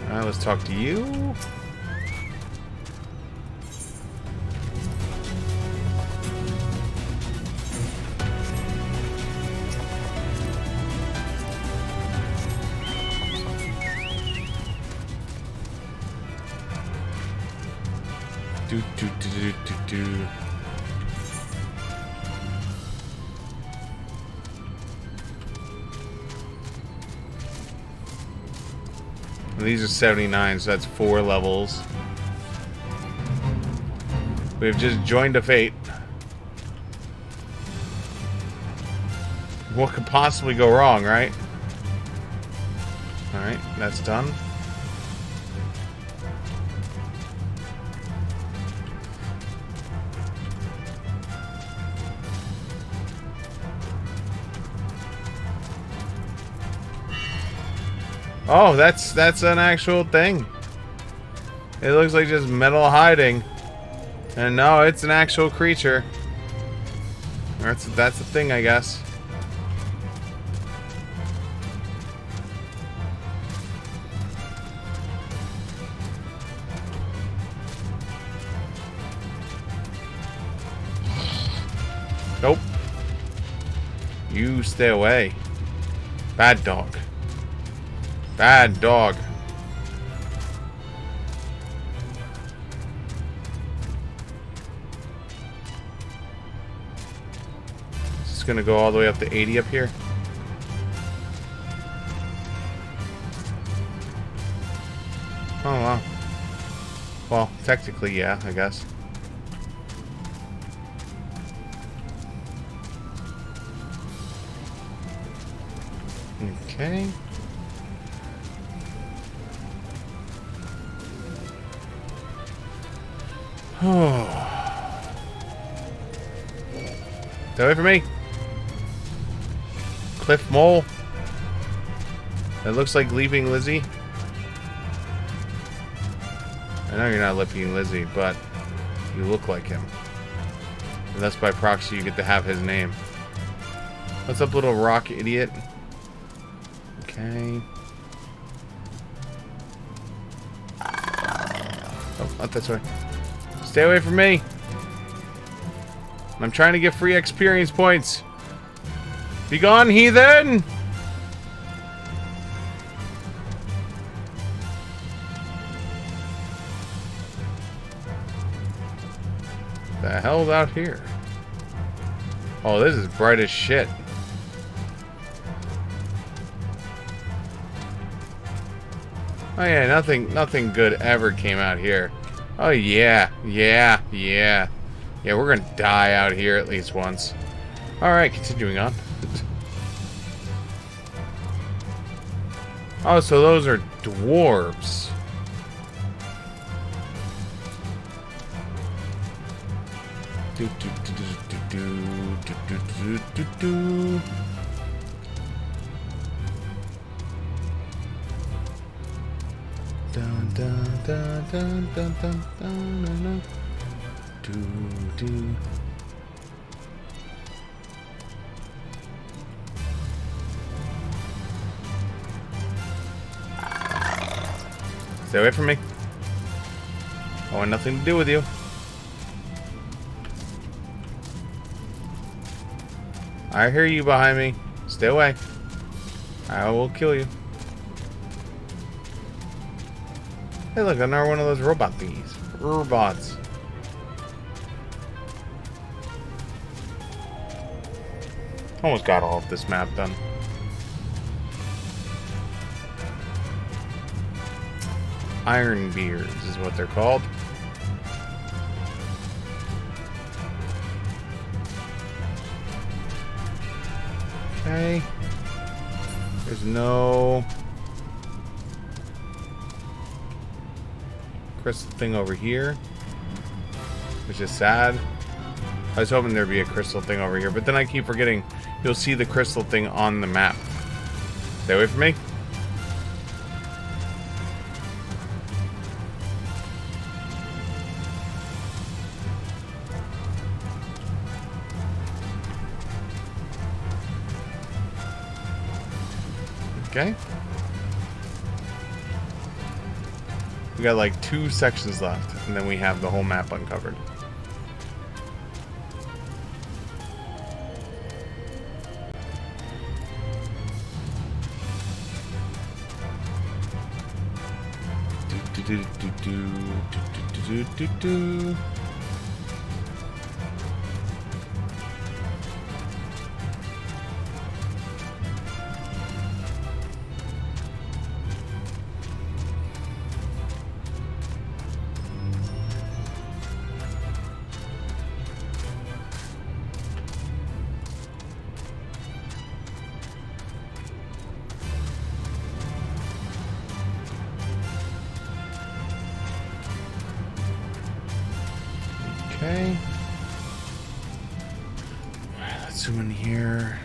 Speaker 3: Alright, let's talk to you. These are 79, so that's 4 levels. We've just joined a fate. What could possibly go wrong, right? Alright, that's done. Oh, that's an actual thing. It looks like just metal hiding. And no, it's an actual creature. That's a thing, I guess. Nope. You stay away. Bad dog. Bad dog. It's gonna go all the way up to 80 up here. Oh wow. Well, technically, yeah, I guess. Okay. Stay away from me. Cliff Mole. That looks like Leaping Lizzie. I know you're not Leaping Lizzie, but you look like him. And thus by proxy you get to have his name. What's up, little rock idiot? Okay. Oh, not this way. Stay away from me. I'm trying to get free experience points. Be gone, heathen! The hell's out here? Oh, this is bright as shit. Oh yeah, nothing good ever came out here. Oh yeah, yeah. Yeah, we're gonna die out here at least once. Alright, continuing on. Oh, so those are dwarves. Dun dun dun dun dun dun dun dun. Do. Stay away from me. I want nothing to do with you. I hear you behind me. Stay away. I will kill you. Hey, look, another one of those robot thingies. Robots. Almost got all of this map done. Iron beards is what they're called. Okay. There's no crystal thing over here, which is sad. I was hoping there'd be a crystal thing over here, but then I keep forgetting you'll see the crystal thing on the map. Stay away from me. Okay. We got like 2 sections left, and then we have the whole map uncovered. Okay. Let's zoom in here.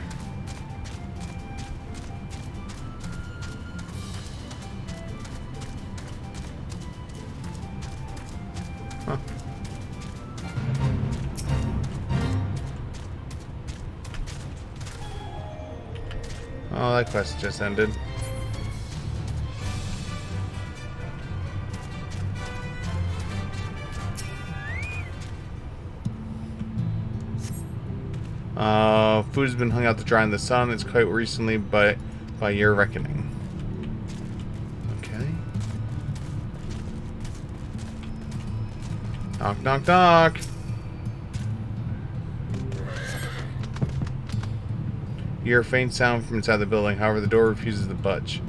Speaker 3: Huh. Oh, that quest just ended. Food has been hung out to dry in the sun. It's quite recently, but by your reckoning. Okay. Knock, knock, knock. You hear a faint sound from inside the building. However, the door refuses to budge.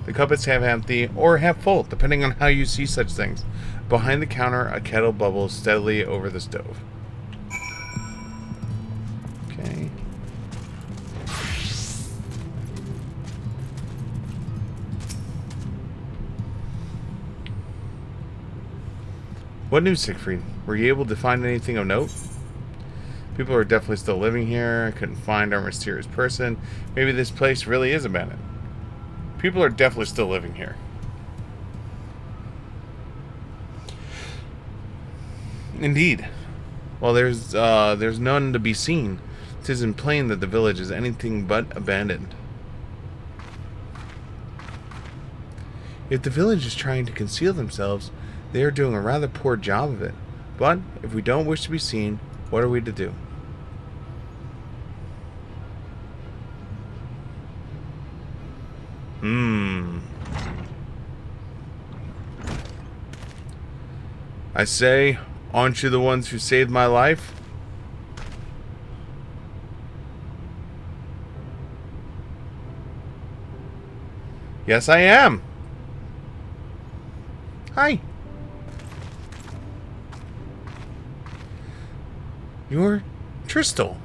Speaker 3: The cup is half empty or half full, depending on how you see such things. Behind the counter, a kettle bubbles steadily over the stove. Okay. What news, Siegfried? Were you able to find anything of note? People are definitely still living here. I couldn't find our mysterious person. Maybe this place really is abandoned. People are definitely still living here. Indeed. Well, there's none to be seen. 'Tisn't plain that the village is anything but abandoned. If the village is trying to conceal themselves, they are doing a rather poor job of it. But if we don't wish to be seen, what are we to do? I say, aren't you the ones who saved my life? Yes, I am. Hi. You're Tristal,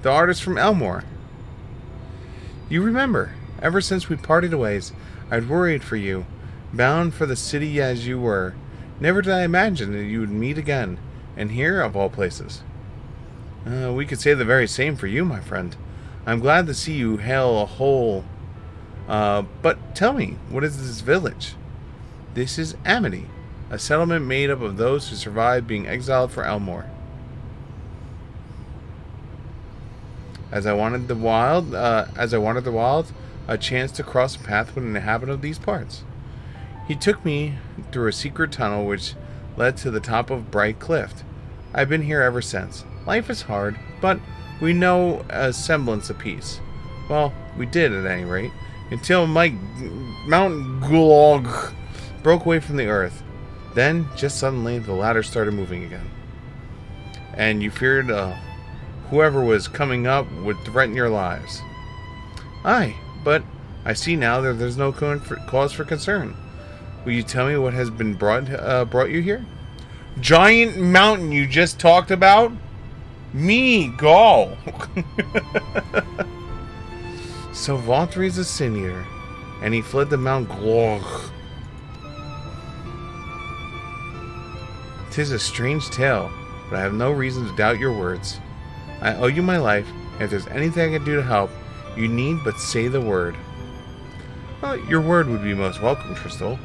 Speaker 3: the artist from Elmore. You remember, ever since we parted ways, I'd worried for you, bound for the city as you were. Never did I imagine that you would meet again, and here of all places. We could say the very same for you, my friend. I'm glad to see you hail a whole. But tell me, what is this village? This is Amity, a settlement made up of those who survived being exiled for Elmore. As I wanted the wild, a chance to cross a path with an inhabitant of these parts. He took me through a secret tunnel which led to the top of Bright Cliff. I've been here ever since. Life is hard, but we know a semblance of peace. Well, we did at any rate, until Mount Gulog broke away from the earth. Then, just suddenly, the ladder started moving again. And you feared whoever was coming up would threaten your lives. Aye, but I see now that there's no cause for concern. Will you tell me what has been brought you here? Giant mountain you just talked about? Me, go! So Vauthry is a sin eater, and he fled to Mount Glog. 'Tis a strange tale, but I have no reason to doubt your words. I owe you my life, and if there's anything I can do to help, you need but say the word. Well, your word would be most welcome, Crystal.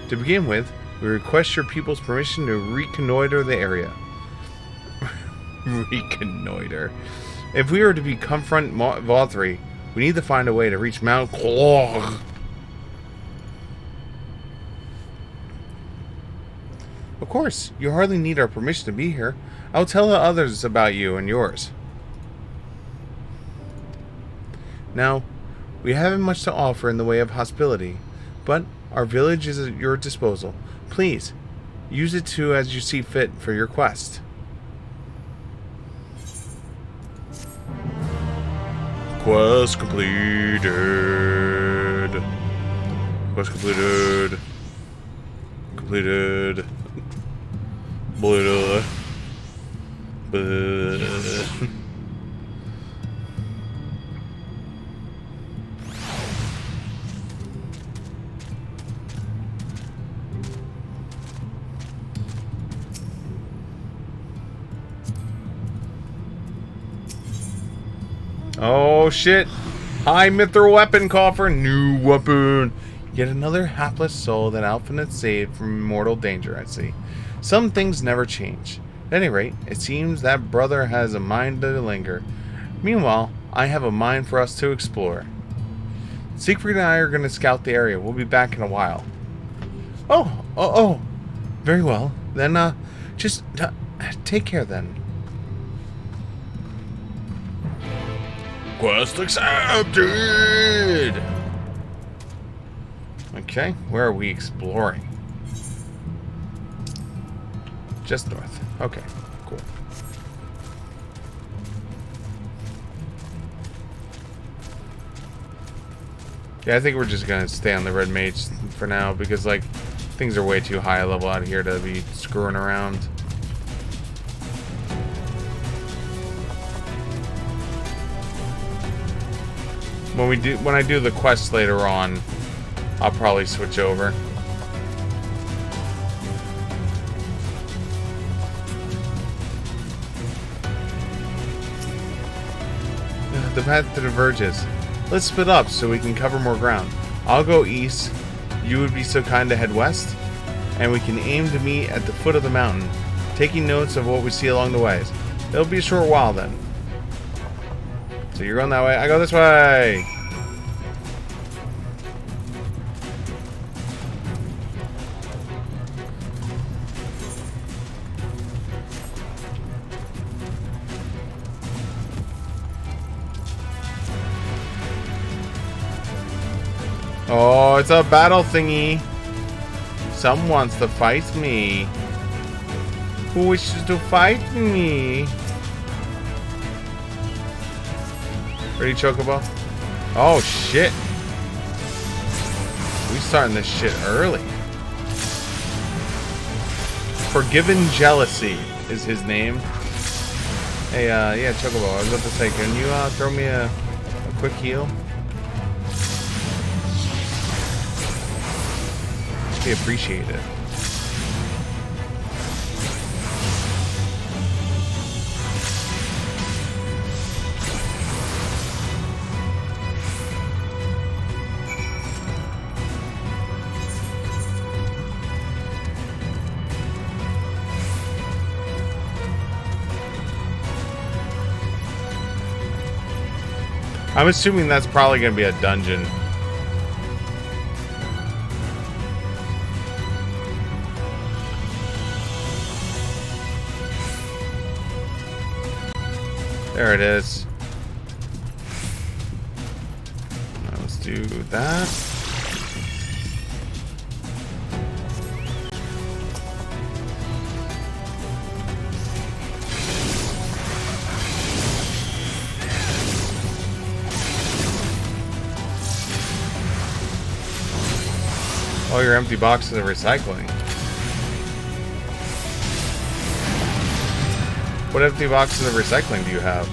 Speaker 3: To begin with, we request your people's permission to reconnoiter the area. Reconnoiter. If we are to confront Vauthry, we need to find a way to reach Mount Glog. Of course, you hardly need our permission to be here. I'll tell the others about you and yours. Now, we haven't much to offer in the way of hospitality, but our village is at your disposal. Please, use it as you see fit for your quest. Quest completed. Quest completed. Completed. Blah. Oh shit! High mithril weapon coffer, new weapon. Yet another hapless soul that Alpha saved from mortal danger. I see. Some things never change. At any rate, it seems that brother has a mind to linger. Meanwhile, I have a mind for us to explore. Siegfried and I are going to scout the area. We'll be back in a while. Oh. Very well. Then, just take care then. Quest accepted! Okay, where are we exploring? Just north. Okay, cool. Yeah, I think we're just gonna stay on the Red Mage for now because, like, things are way too high a level out here to be screwing around. When I do the quest later on, I'll probably switch over. The path diverges. Let's split up so we can cover more ground. I'll go east. You would be so kind to head west, and we can aim to meet at the foot of the mountain, taking notes of what we see along the ways. It'll be a short while then. So you're going that way. I go this way. Oh, it's a battle thingy. Someone wants to fight me. Who wishes to fight me? Ready, Chocobo? Oh, shit. We starting this shit early. Forgiven Jealousy is his name. Hey, yeah, Chocobo, I was about to say, can you throw me a quick heal? Be appreciated. I'm assuming that's probably going to be a dungeon. There it is. Now let's do that. Oh, your empty boxes of recycling. What empty boxes of recycling do you have?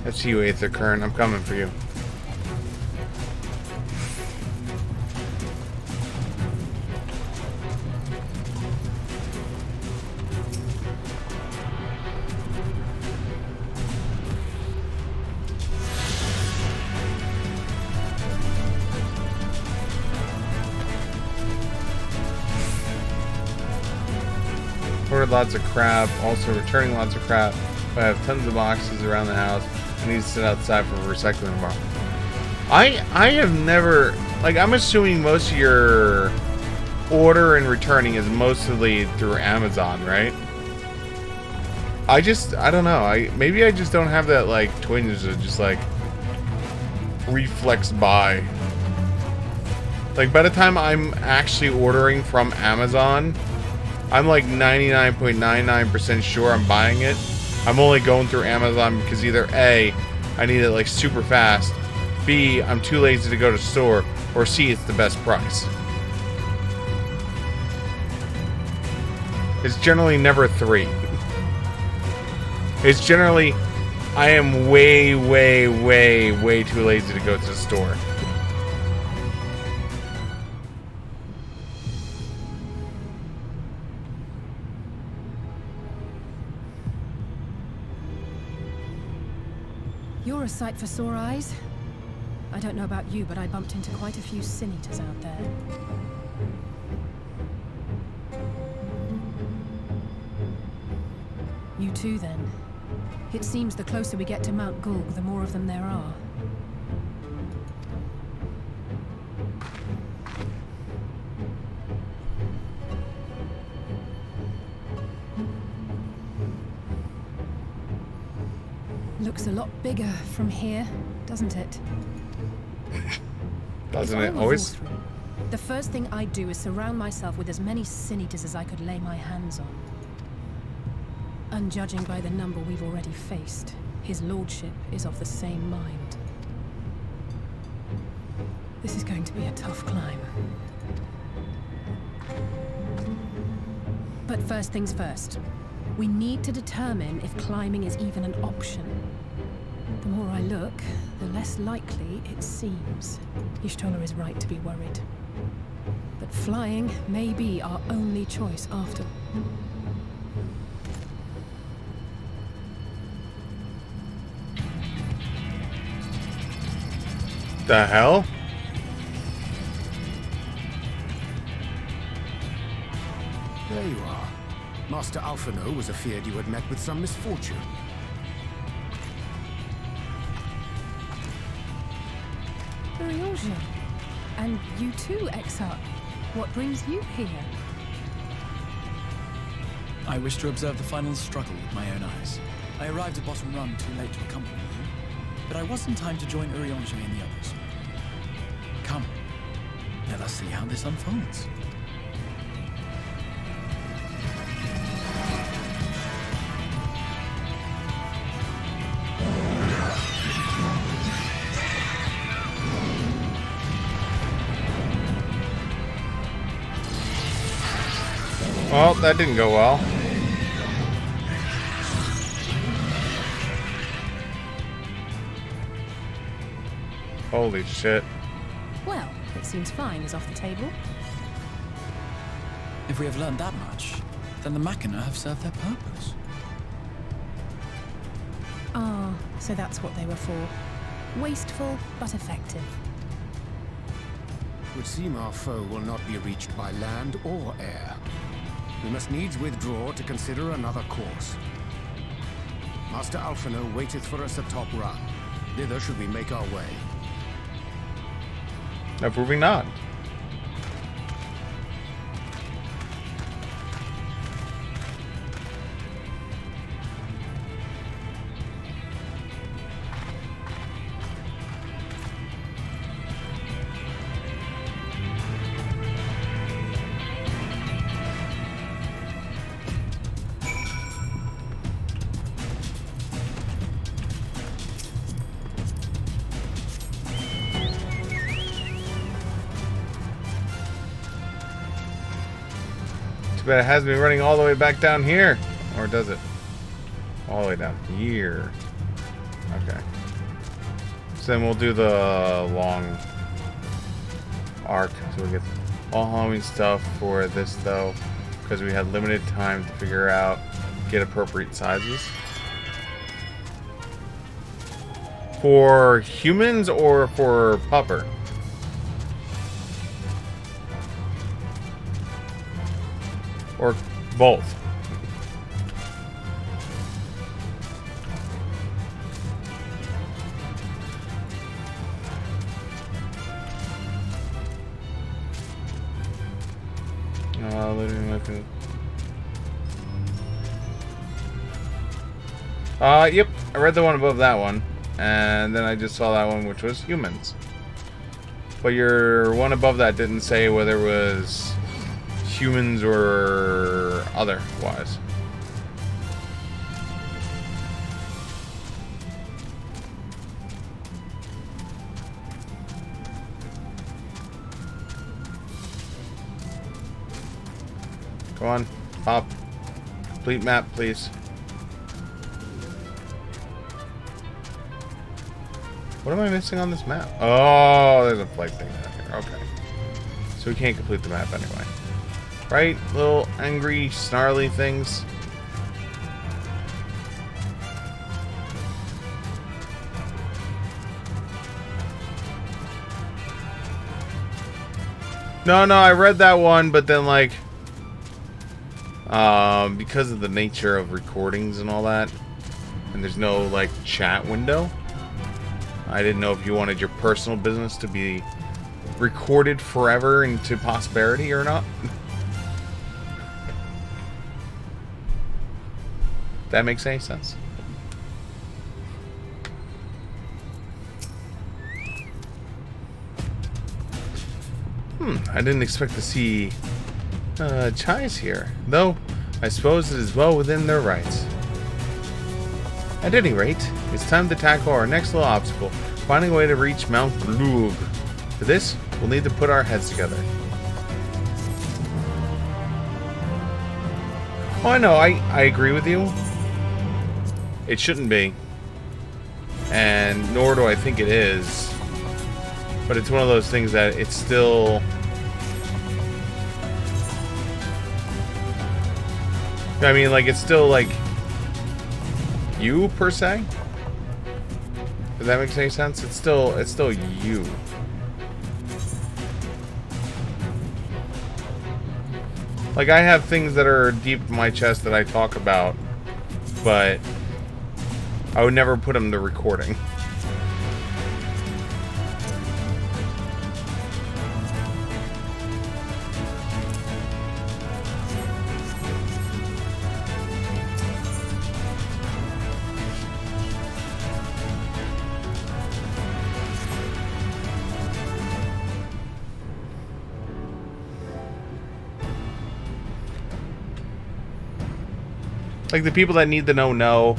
Speaker 3: That's you, Aether Current. I'm coming for you. Ordered lots of crap, also returning lots of crap. But I have tons of boxes around the house. I need to sit outside for recycling tomorrow. I have never, like, I'm assuming most of your order and returning is mostly through Amazon, right? I don't know. Maybe I just don't have that, like, twinge of just, like, reflex buy. Like, by the time I'm actually ordering from Amazon, I'm like 99.99% sure I'm buying it. I'm only going through Amazon because either A, I need it like super fast, B, I'm too lazy to go to the store, or C, it's the best price. It's generally never 3. It's generally, I am way, way, way, way too lazy to go to the store.
Speaker 6: You're a sight for sore eyes. I don't know about you, but I bumped into quite a few sin eaters out there. You too, then. It seems the closer we get to Mount Gulg, the more of them there are. Looks a lot bigger from here, doesn't it?
Speaker 3: Doesn't it always?
Speaker 6: The first thing I'd do is surround myself with as many sin eaters as I could lay my hands on. And judging by the number we've already faced, his lordship is of the same mind. This is going to be a tough climb. But first things first. We need to determine if climbing is even an option. The more I look, the less likely it seems. Y'shtola is right to be worried. But flying may be our only choice after.
Speaker 3: The hell?
Speaker 11: There you are. Master Alphino was afeard you had met with some misfortune.
Speaker 6: Urianger. And you too, Exarch. What brings you here?
Speaker 5: I wish to observe the final struggle with my own eyes. I arrived at Bottom Run too late to accompany you, but I was in time to join Urianger and the others. Come, let us see how this unfolds.
Speaker 3: Well, that didn't go well. Holy shit.
Speaker 6: Well, it seems flying is off the table.
Speaker 5: If we have learned that much, then the Machina have served their purpose.
Speaker 6: Ah, so that's what they were for. Wasteful, but effective.
Speaker 11: Would seem our foe will not be reached by land or air. We must needs withdraw to consider another course. Master Alphino waiteth for us at Top Run. Thither should we make our way.
Speaker 3: Approving not. But it has me running all the way back down here. Or does it? All the way down here. Okay. So then we'll do the long arc. So we get all homing stuff for this though. Because we had limited time to figure out, get appropriate sizes. For humans or for pupper? Or both. Yep. I read the one above that one. And then I just saw that one, which was humans. But your one above that didn't say whether it was humans or otherwise. Come on, pop. Complete map, please. What am I missing on this map? Oh, there's a flight thing down here. Okay. So we can't complete the map anyway. Right? Little angry, snarly things. No, I read that one, but then like because of the nature of recordings and all that, and there's no like chat window, I didn't know if you wanted your personal business to be recorded forever into posterity or not. That makes any sense? I didn't expect to see Chai's here, though I suppose it is well within their rights. At any rate, it's time to tackle our next little obstacle, finding a way to reach Mount Glug. For this, we'll need to put our heads together. Oh, I know, I agree with you. It shouldn't be. And nor do I think it is. But it's one of those things that it's still... I mean, like, it's still, like, you, per se? Does that make any sense? It's still you. Like, I have things that are deep in my chest that I talk about, but I would never put them to recording. Like, the people that need to know,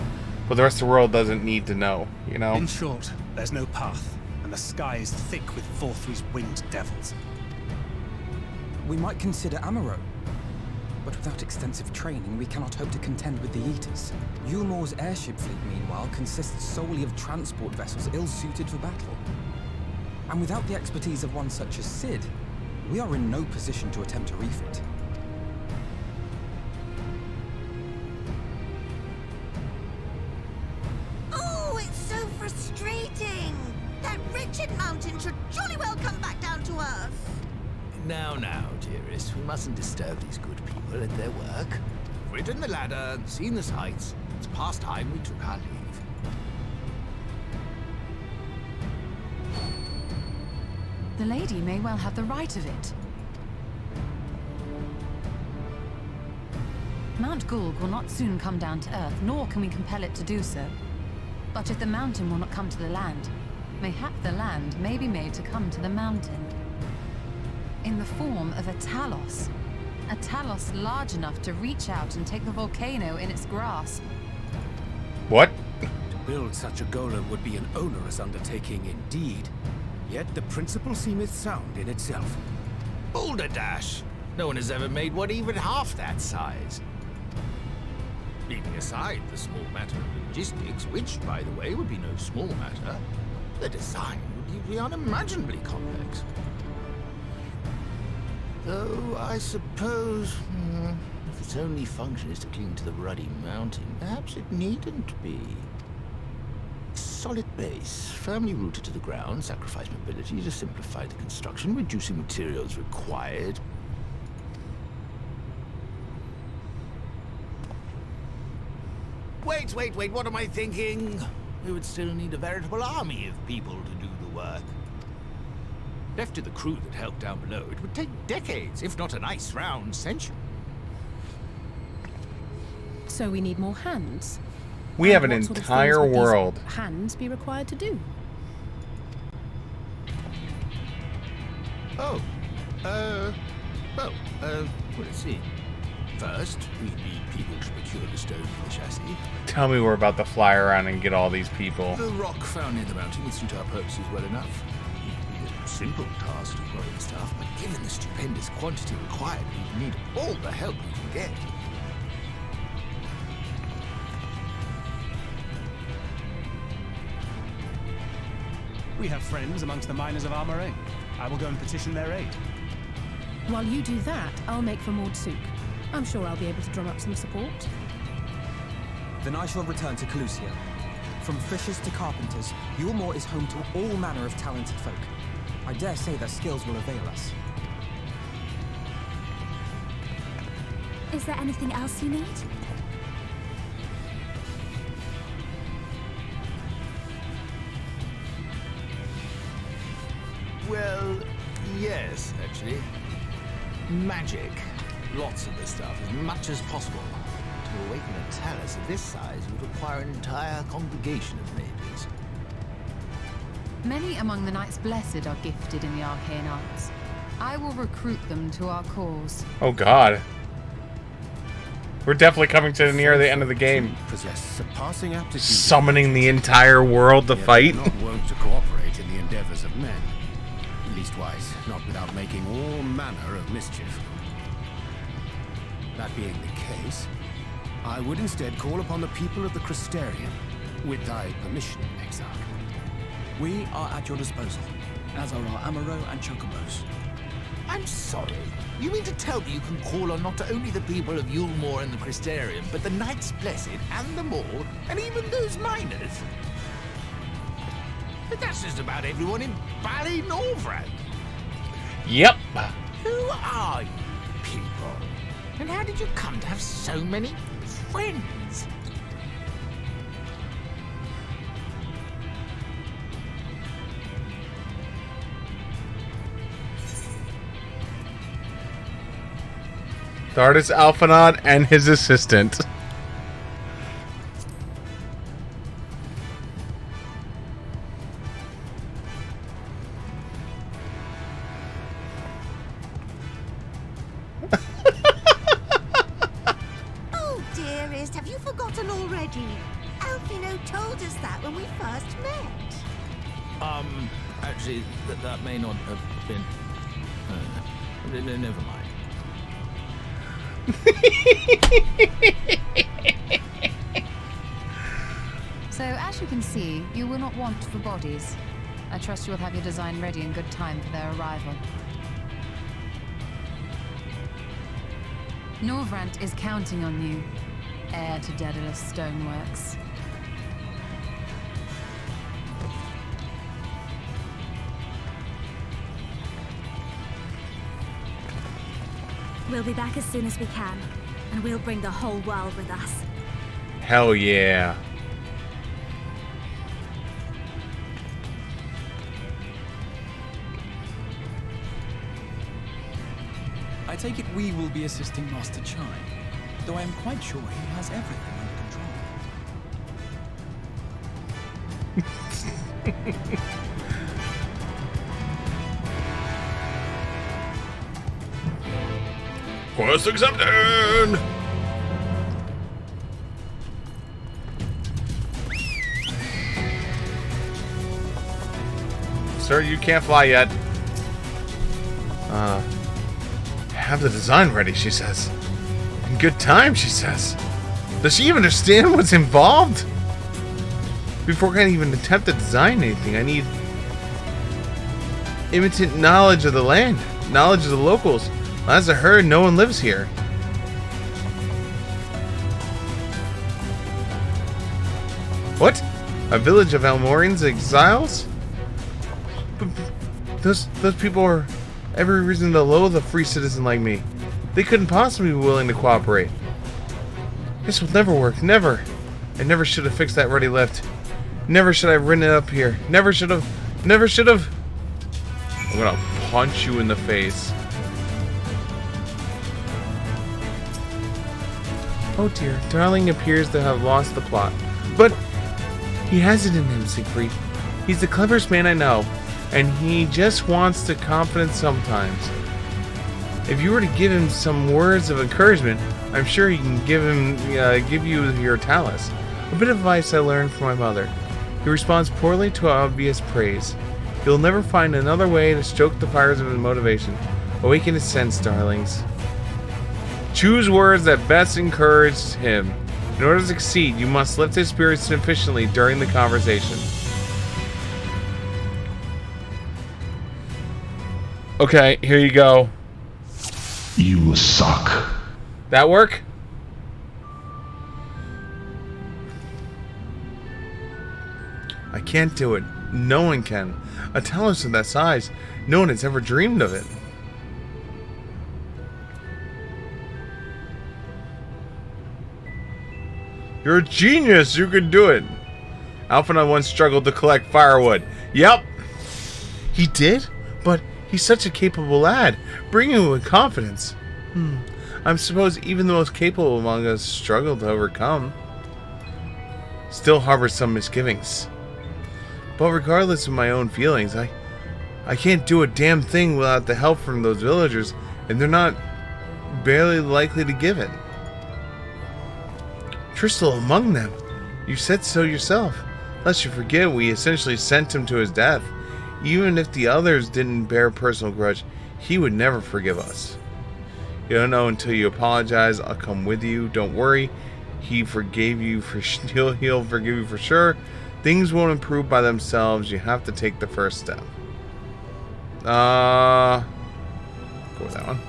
Speaker 3: but the rest of the world doesn't need to know, you know?
Speaker 8: In short, there's no path, and the sky is thick with Vorthry's winged devils.
Speaker 7: We might consider Amaro, but without extensive training, we cannot hope to contend with the Eaters. Yulmor's airship fleet, meanwhile, consists solely of transport vessels ill-suited for battle. And without the expertise of one such as Sid, we are in no position to attempt a refit.
Speaker 15: Frustrating! That wretched mountain should jolly well come back down to earth!
Speaker 19: Now, dearest, we mustn't disturb these good people at their work. We've ridden the ladder and seen the sights. It's past time we took our leave.
Speaker 9: The lady may well have the right of it. Mount Gulg will not soon come down to Earth, nor can we compel it to do so. But if the mountain will not come to the land, mayhap the land may be made to come to the mountain. In the form of a Talos. A Talos large enough to reach out and take the volcano in its grasp.
Speaker 3: What?
Speaker 11: To build such a golem would be an onerous undertaking indeed. Yet the principle seemeth sound in itself.
Speaker 19: Boulder Dash! No one has ever made one even half that size. Leaving aside the small matter of logistics, which, by the way, would be no small matter, the design would be unimaginably complex. Though, I suppose, if its only function is to cling to the ruddy mountain, perhaps it needn't be. Solid base, firmly rooted to the ground, sacrifice mobility to simplify the construction, reducing materials required. Wait, what am I thinking? We would still need a veritable army of people to do the work. Left to the crew that helped down below, it would take decades, if not a nice round century.
Speaker 6: So we need more hands.
Speaker 3: We have an
Speaker 6: What sort of
Speaker 3: entire
Speaker 6: things would these
Speaker 3: world.
Speaker 6: hands be required to do?
Speaker 19: Let's see. First, we need people to procure the stone for the chassis.
Speaker 3: Tell me we're about to fly around and get all these people.
Speaker 19: The rock found near the mountain would suit our purposes well enough. It would be a simple task to quarry stuff, but given the stupendous quantity required, we need all the help we can get.
Speaker 8: We have friends amongst the miners of Armorain. I will go and petition their aid.
Speaker 6: While you do that, I'll make for Mordsuk. I'm sure I'll be able to drum up some support.
Speaker 7: Then I shall return to Calusia. From fishers to carpenters, Yulmore is home to all manner of talented folk. I dare say their skills will avail us.
Speaker 12: Is there anything else you need?
Speaker 19: Well, yes, actually. Magic. Lots of the stuff, as much as possible. To awaken a Talos of this size would require an entire congregation of mages.
Speaker 9: Many among the Knights Blessed are gifted in the arcane arts. I will recruit them to our cause.
Speaker 3: Oh god. We're definitely coming to near the end of the game.
Speaker 11: Possess surpassing aptitude.
Speaker 3: Summoning the entire world to fight.
Speaker 11: Not wont to cooperate in the endeavors of men. Leastwise, not without making all manner of mischief. That being the case, I would instead call upon the people of the Crystarium, with thy permission, Exarch.
Speaker 5: We are at your disposal, as are our Amaro and Chocobos.
Speaker 19: I'm sorry. You mean to tell me you can call on not only the people of Yulmore and the Crystarium, but the Knights Blessed and the Maw, and even those miners? But that's just about everyone in Ballynorvrand.
Speaker 3: Yep.
Speaker 19: Who are you people? And how did you come to have so many friends?
Speaker 3: The artist Alphanod and his assistant.
Speaker 15: Oh, dearest, have you forgotten already? Alfino told us that when we first met.
Speaker 19: Actually, that may not have been... never mind.
Speaker 9: So, as you can see, you will not want for bodies. I trust you will have your design ready in good time for their arrival. Norvrant is counting on you, heir to Daedalus Stoneworks.
Speaker 12: We'll be back as soon as we can, and we'll bring the whole world with us.
Speaker 3: Hell yeah.
Speaker 5: I take it we will be assisting Master Chai, though I am quite sure he has everything under control.
Speaker 3: Quest accepted! Sir, you can't fly yet. Have the design ready, she says. In good time, she says. Does she even understand what's involved? Before I can even attempt to design anything, I need imminent knowledge of the land, knowledge of the locals. As I heard, no one lives here. What? A village of Almorians exiles? Those people are every reason to loathe a free citizen like me. They couldn't possibly be willing to cooperate. This will never work. Never. I never should have fixed that ruddy lift. Never should I have ridden it up here. Never should have. Never should have. I'm gonna punch you in the face. Oh dear, Darling appears to have lost the plot. But he has it in him, Siegfried. He's the cleverest man I know, and he just wants the confidence sometimes. If you were to give him some words of encouragement, I'm sure he can give you your Talos. A bit of advice I learned from my mother. He responds poorly to obvious praise. You'll never find another way to stoke the fires of his motivation. Awaken his sense, darlings. Choose words that best encourage him. In order to succeed, you must lift his spirits sufficiently during the conversation. Okay, here you go.
Speaker 1: You suck.
Speaker 3: That work? I can't do it. No one can. A Talos of that size, no one has ever dreamed of it. You're a genius. You can do it. Alpha and I once struggled to collect firewood. Yep. He did? But he's such a capable lad. Bring him with confidence. I suppose even the most capable among us struggle to overcome. Still harbor some misgivings. But regardless of my own feelings, I can't do a damn thing without the help from those villagers, and they're not barely likely to give it. Tristel among them. You said so yourself. Lest you forget, we essentially sent him to his death. Even if the others didn't bear a personal grudge, he would never forgive us. You don't know until you apologize. I'll come with you. Don't worry. He'll forgive you for sure. Things won't improve by themselves. You have to take the first step. Go with that one.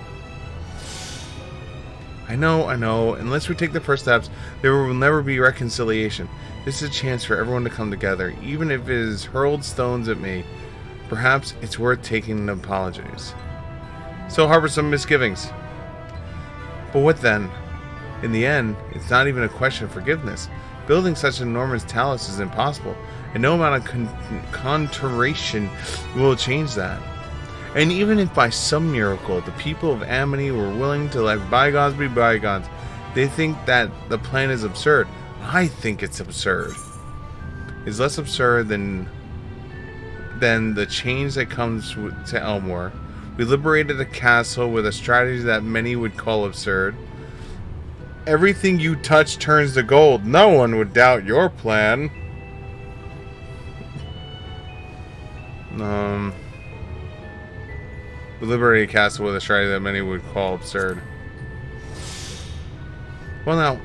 Speaker 3: I know. Unless we take the first steps, there will never be reconciliation. This is a chance for everyone to come together, even if it is hurled stones at me. Perhaps it's worth taking apologies. So harbor some misgivings. But what then? In the end, it's not even a question of forgiveness. Building such an enormous Talos is impossible, and no amount of conjuration will change that. And even if by some miracle the people of Amity were willing to let bygones be bygones, they think that the plan is absurd. I think it's absurd. It's less absurd than the change that comes to Elmore. We liberated a castle with a strategy that many would call absurd. Everything you touch turns to gold. No one would doubt your plan. We liberated a castle with a strategy that many would call absurd. Well now,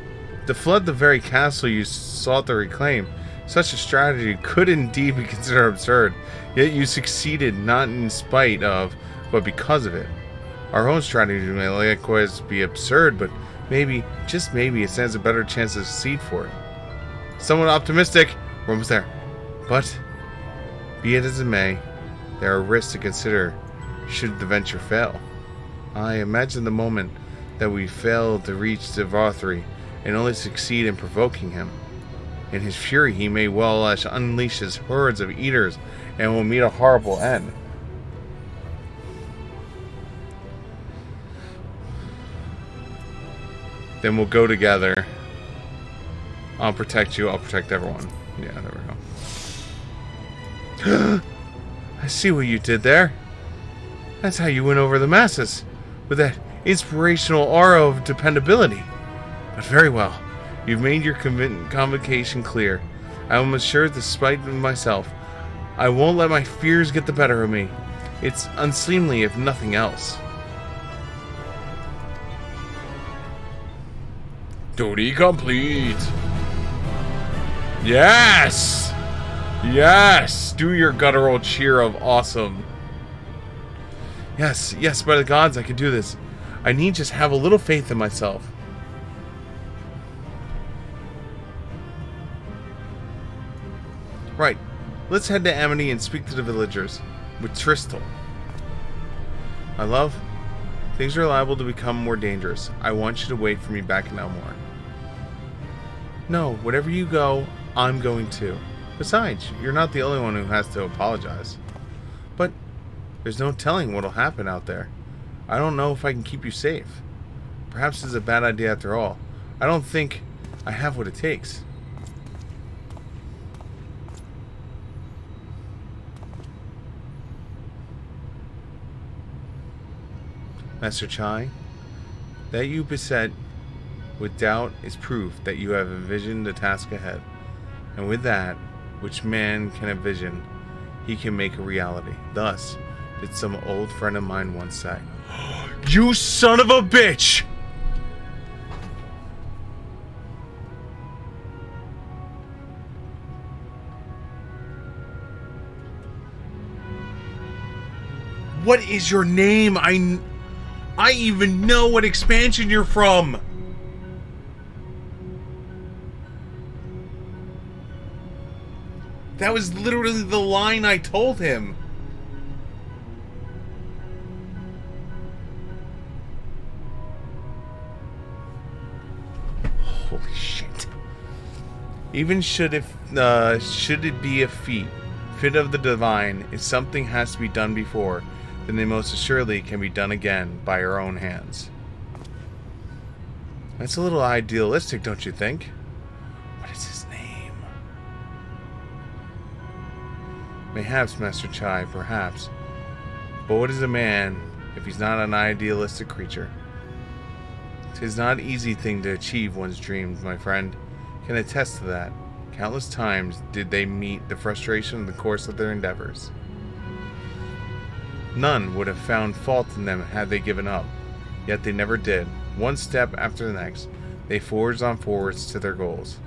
Speaker 3: to flood the very castle you sought to reclaim, such a strategy could indeed be considered absurd. Yet you succeeded not in spite of, but because of it. Our own strategy may likewise be absurd, but maybe, just maybe, it stands a better chance to succeed for it. Somewhat optimistic. We're almost there. But, be it as it may, there are risks to consider should the venture fail. I imagine the moment that we fail to reach Vothri and only succeed in provoking him. In his fury, he may well unleash his hordes of eaters and will meet a horrible end. Then we'll go together. I'll protect you, I'll protect everyone. Yeah, there we go. I see what you did there. That's how you win over the masses, with that inspirational aura of dependability. But very well. You've made your convocation clear. I am assured, despite myself, I won't let my fears get the better of me. It's unseemly, if nothing else. Duty complete. Yes! Yes! Do your guttural cheer of awesome. Yes, yes, by the gods, I can do this. I need just have a little faith in myself. Right. Let's head to Amity and speak to the villagers. With Tristal. My love, things are liable to become more dangerous. I want you to wait for me back in Elmore. No, wherever you go, I'm going too. Besides, you're not the only one who has to apologize. But there's no telling what'll happen out there. I don't know if I can keep you safe. Perhaps it's a bad idea after all. I don't think I have what it takes. Master Chai, that you beset with doubt is proof that you have envisioned the task ahead. And with that, which man can envision, he can make a reality. Thus, did some old friend of mine once say. You son of a bitch! What is your name? I even know what expansion you're from! That was literally the line I told him. Holy shit. Even should it be a feat, fit of the divine, if something has to be done before, then they most assuredly can be done again by our own hands. That's a little idealistic, don't you think? What is his name? Mayhaps, Master Chai, perhaps. But what is a man if he's not an idealistic creature? 'Tis not an easy thing to achieve one's dreams, my friend. Can attest to that. Countless times did they meet the frustration of the course of their endeavors. None would have found fault in them had they given up. Yet they never did. One step after the next, they forged on forwards to their goals.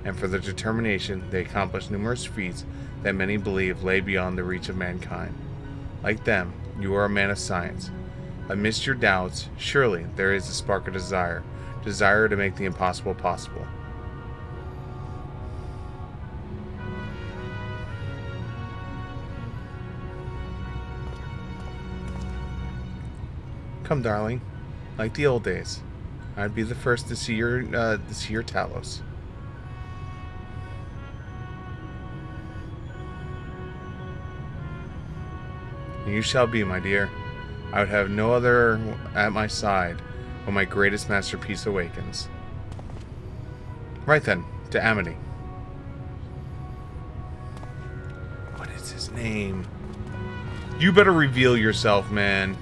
Speaker 3: And for their determination, they accomplished numerous feats that many believe lay beyond the reach of mankind. Like them, you are a man of science. Amidst your doubts, surely there is a spark of desire to make the impossible possible. Come, darling. Like the old days, I'd be the first to see your Talos. And you shall be, my dear. I would have no other at my side when my greatest masterpiece awakens. Right then, to Amity. What is his name? You better reveal yourself, man.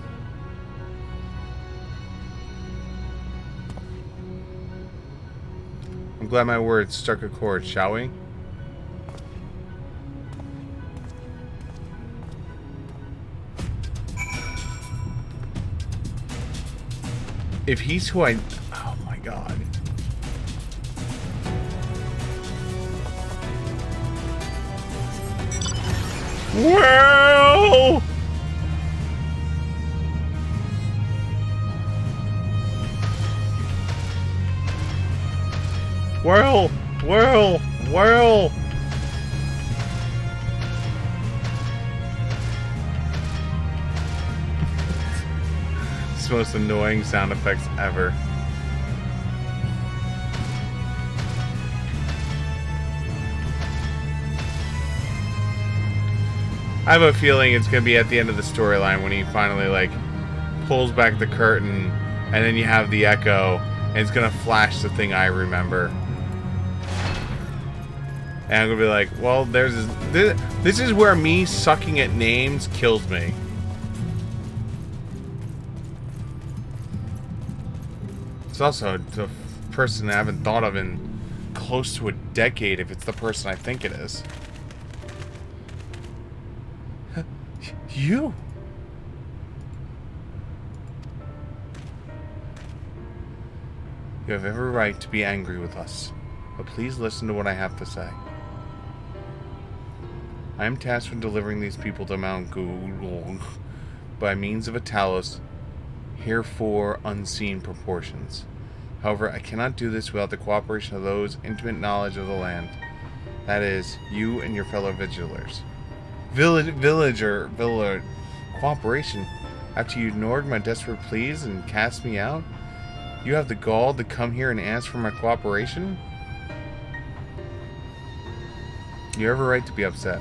Speaker 3: I'm glad my words struck a chord, shall we? If he's who I... Oh my god. Well... Well... Mike's most annoying sound effects ever. I have a feeling it's going to be at the end of the storyline when he finally, like, pulls back the curtain, and then you have the echo, and it's going to flash the thing I remember. And I'm going to be like, well, this is where me sucking at names kills me. It's also the person I haven't thought of in close to a decade, if it's the person I think it is. You. You have every right to be angry with us, but please listen to what I have to say. I am tasked with delivering these people to Mount Gould by means of a Talos, herefore unseen proportions. However, I cannot do this without the cooperation of those intimate knowledge of the land. That is, you and your fellow vigilers. Villager cooperation. After you ignored my desperate pleas and cast me out, you have the gall to come here and ask for my cooperation? You have a right to be upset.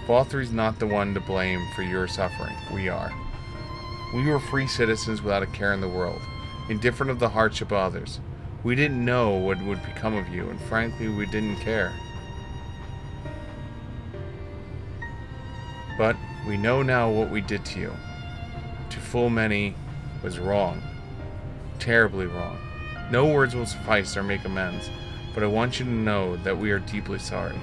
Speaker 3: Balthry's not the one to blame for your suffering. We are. We were free citizens without a care in the world, indifferent of the hardship of others. We didn't know what would become of you, and frankly, we didn't care. But we know now what we did to you. To full many was wrong. Terribly wrong. No words will suffice or make amends, but I want you to know that we are deeply sorry.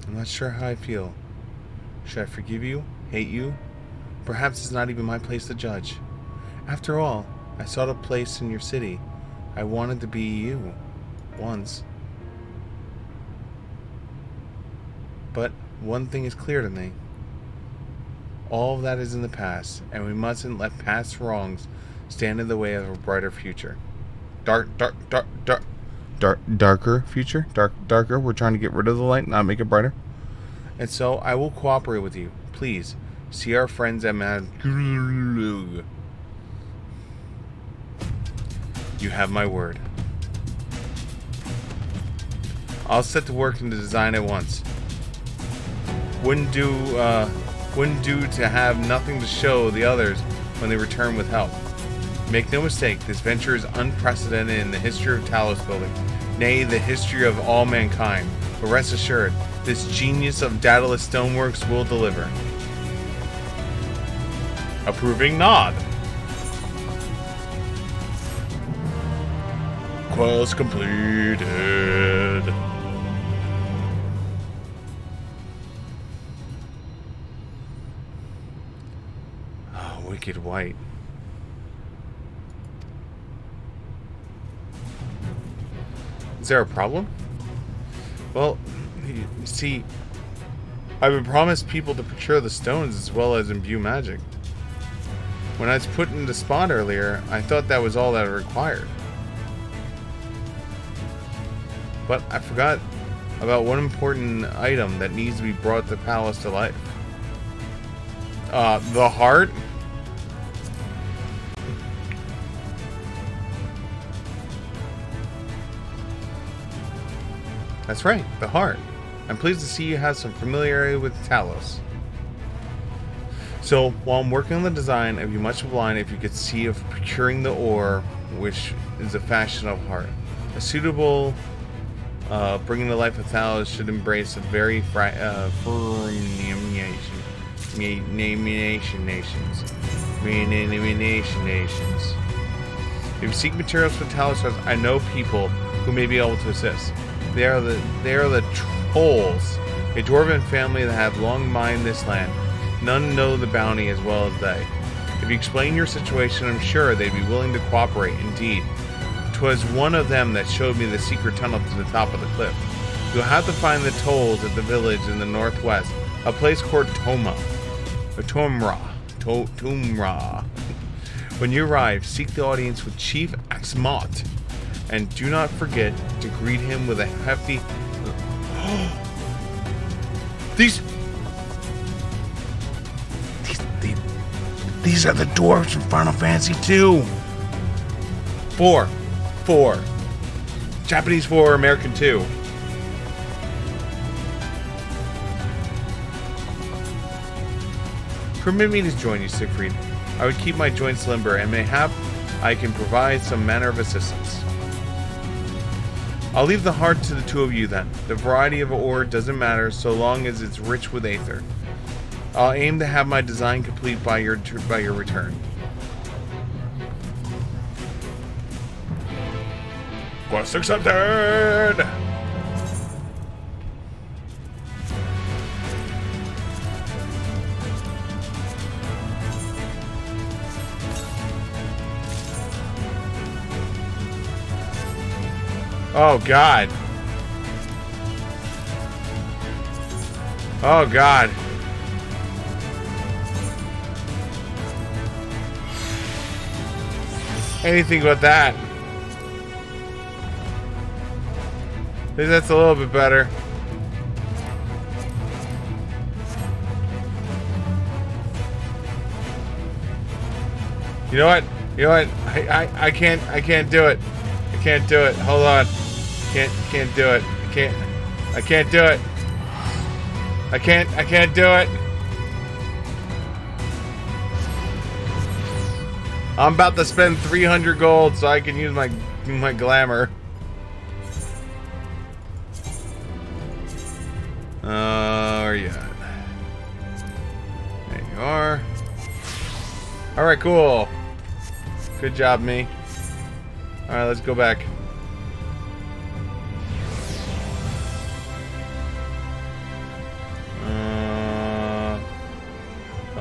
Speaker 3: I'm not sure how I feel. Should I forgive you? Hate you? Perhaps it's not even my place to judge. After all, I sought a place in your city. I wanted to be you. Once. But one thing is clear to me. All of that is in the past, and we mustn't let past wrongs stand in the way of a brighter future. Darker future? Darker? We're trying to get rid of the light, not make it brighter? And so, I will cooperate with you. Please, see our friends at Mount Gould. You have my word. I'll set to work and design at once. Wouldn't do to have nothing to show the others when they return with help. Make no mistake, this venture is unprecedented in the history of Talos building, nay, the history of all mankind. But rest assured, this genius of Daedalus Stoneworks will deliver. Approving nod. Quest completed. Oh, Wicked White. Is there a problem? Well, you see, I've been promised people to procure the stones as well as imbue magic. When I was put in the spot earlier, I thought that was all that it required. But I forgot about one important item that needs to be brought the palace to life. The heart? That's right, the heart. I'm pleased to see you have some familiarity with Talos. So, while I'm working on the design, I'd be much obliged if you could see of procuring the ore, which is a fashion of heart. A suitable bringing to life of Talos should embrace a very nations. If you seek materials for Talos, I know people who may be able to assist. They are the Trolls, a dwarven family that have long mined this land. None know the bounty as well as they. If you explain your situation, I'm sure they'd be willing to cooperate. Indeed, 'twas one of them that showed me the secret tunnel to the top of the cliff. You'll have to find the tolls at the village in the northwest, a place called Tomra. When you arrive, seek the audience with Chief Axmot. And do not forget to greet him with a hefty...
Speaker 1: These are the dwarves from Final Fantasy 2.
Speaker 3: 4. Japanese 4, American 2. Permit me to join you, Siegfried. I would keep my joints limber, and mayhap I can provide some manner of assistance. I'll leave the heart to the two of you then. The variety of ore doesn't matter so long as it's rich with aether. I'll aim to have my design complete by your return.
Speaker 1: Quest accepted!
Speaker 3: Oh God. Oh God. Anything but that. I think that's a little bit better. You know what? I can't do it. I can't do it. Hold on. Can't do it. I can't do it. I can't do it. I'm about to spend 300 gold so I can use my glamour. Where you at? There you are. Alright, cool. Good job, me. Alright, let's go back.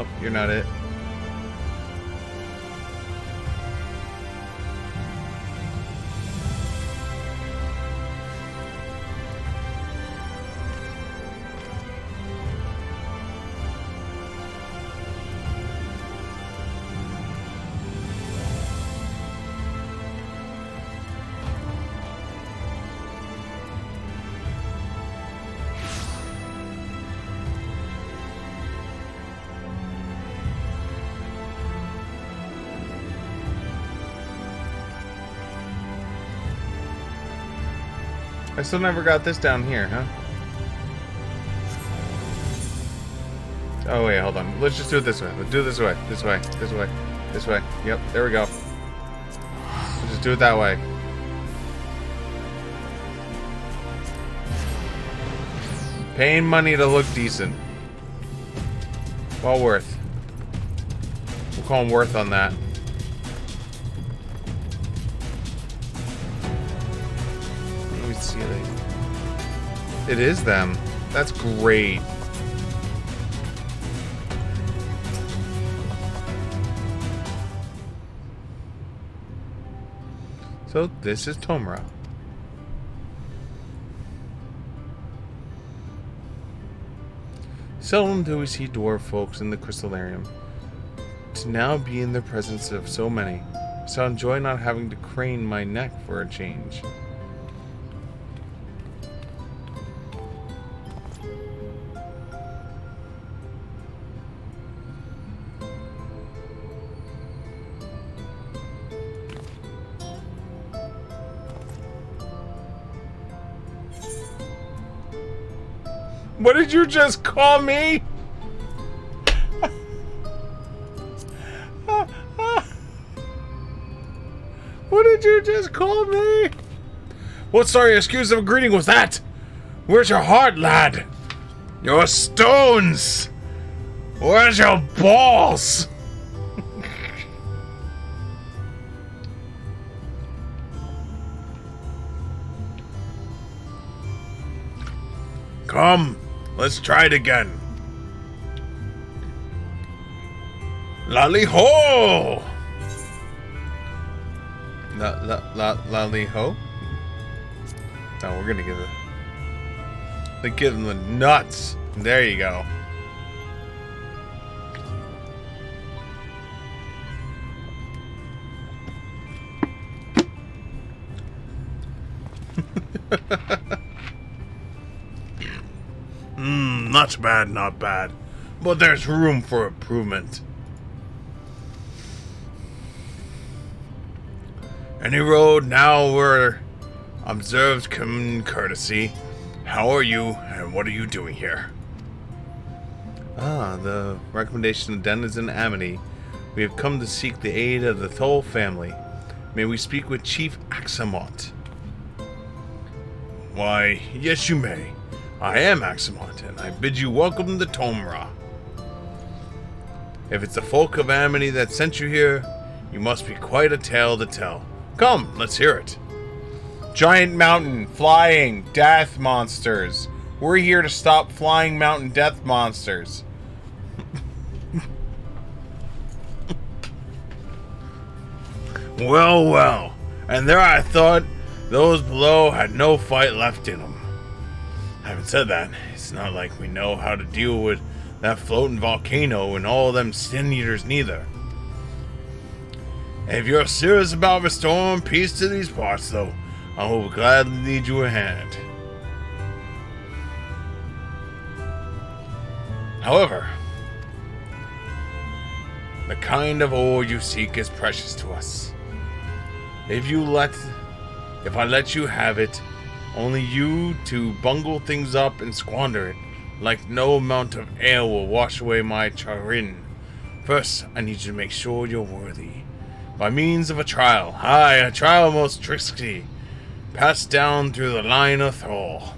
Speaker 3: Oh, you're not it. I still never got this down here, huh? Oh wait, hold on. Let's just do it this way. Let's do it this way. This way. This way. This way. Yep, there we go. Let's just do it that way. Paying money to look decent. Well worth. We'll call him worth on that. See it is them. That's great. So this is Tomra. Seldom do we see dwarf folks in the crystallarium. To now be in the presence of so many, so I enjoy not having to crane my neck for a change. What did you just call me? What did you just call me? What sorry excuse of a greeting was that? Where's your heart, lad? Your stones! Where's your balls? Come, let's try it again. Lally ho! Lally ho? No, we're gonna give it. They give them the nuts. There you go. Not bad, not bad. But there's room for improvement. Any road now where observed courtesy. How are you, and what are you doing here? The recommendation of Denizen Amity. We have come to seek the aid of the Thol family. May we speak with Chief Axamont? Why, yes you may. I am Axamont, and I bid you welcome to Tomra. If it's the folk of Amity that sent you here, you must be quite a tale to tell. Come, let's hear it. Giant mountain, flying, death monsters. We're here to stop flying mountain death monsters. Well, well. And there I thought those below had no fight left in them. Having said that, it's not like we know how to deal with that floating volcano and all them sin eaters neither. If you're serious about restoring peace to these parts, though, I will gladly lead you a hand. However, the kind of ore you seek is precious to us. If I let you have it, only you to bungle things up and squander it, like no amount of ale will wash away my chagrin. First, I need you to make sure you're worthy. By means of a trial, aye, a trial most tricksy, passed down through the line of Thol.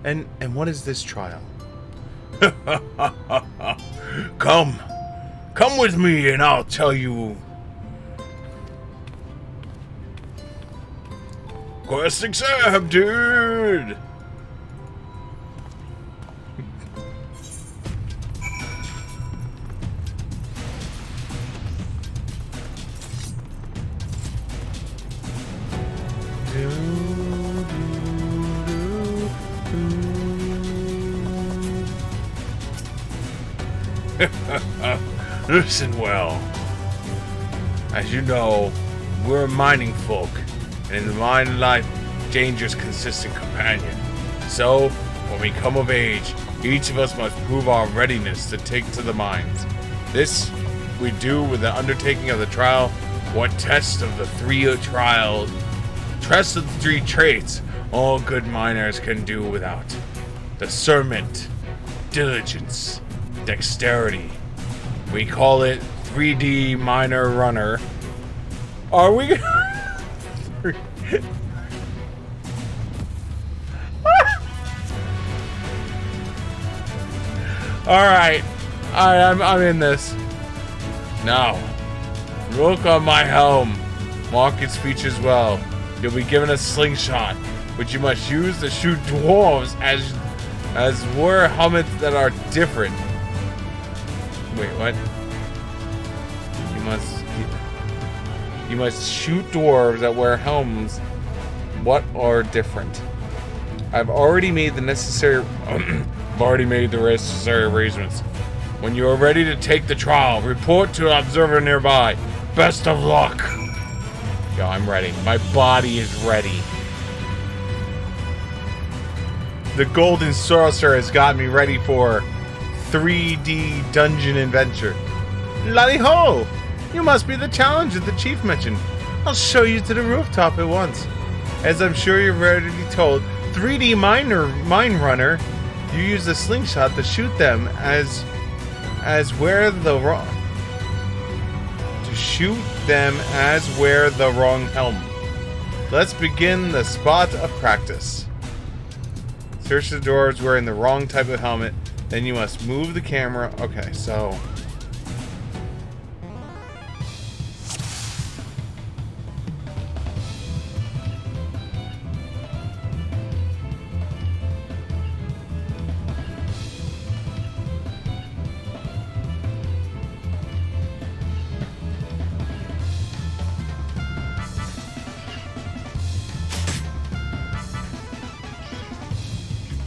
Speaker 3: And what is this trial? Come with me and I'll tell you. Quest accepted! Listen well. As you know, we're a mining folk, and in the mine life, danger's consistent companion. So, when we come of age, each of us must prove our readiness to take to the mines. This we do with the undertaking of the trial, what test of the three traits all good miners can do without. Discernment, diligence, dexterity. We call it 3D Miner Runner. Are we? Alright, I'm in this. Now, look on my helm. Mark its features well. You'll be given a slingshot, which you must use to shoot dwarves as wear helmets that are different. Wait, what? You must shoot dwarves that wear helms. What are different? I've already made the necessary arrangements. When you are ready to take the trial, report to an observer nearby. Best of luck. Yo, I'm ready. My body is ready. The Golden Sorcerer has got me ready for 3D dungeon adventure. Lally-ho! You must be the challenger the chief mentioned. I'll show you to the rooftop at once. As I'm sure you've already told, 3D Mine Runner, you use a slingshot to shoot them as wear the wrong helm. Let's begin the spot of practice. Search the dwarves wearing the wrong type of helmet. Then you must move the camera. Okay, so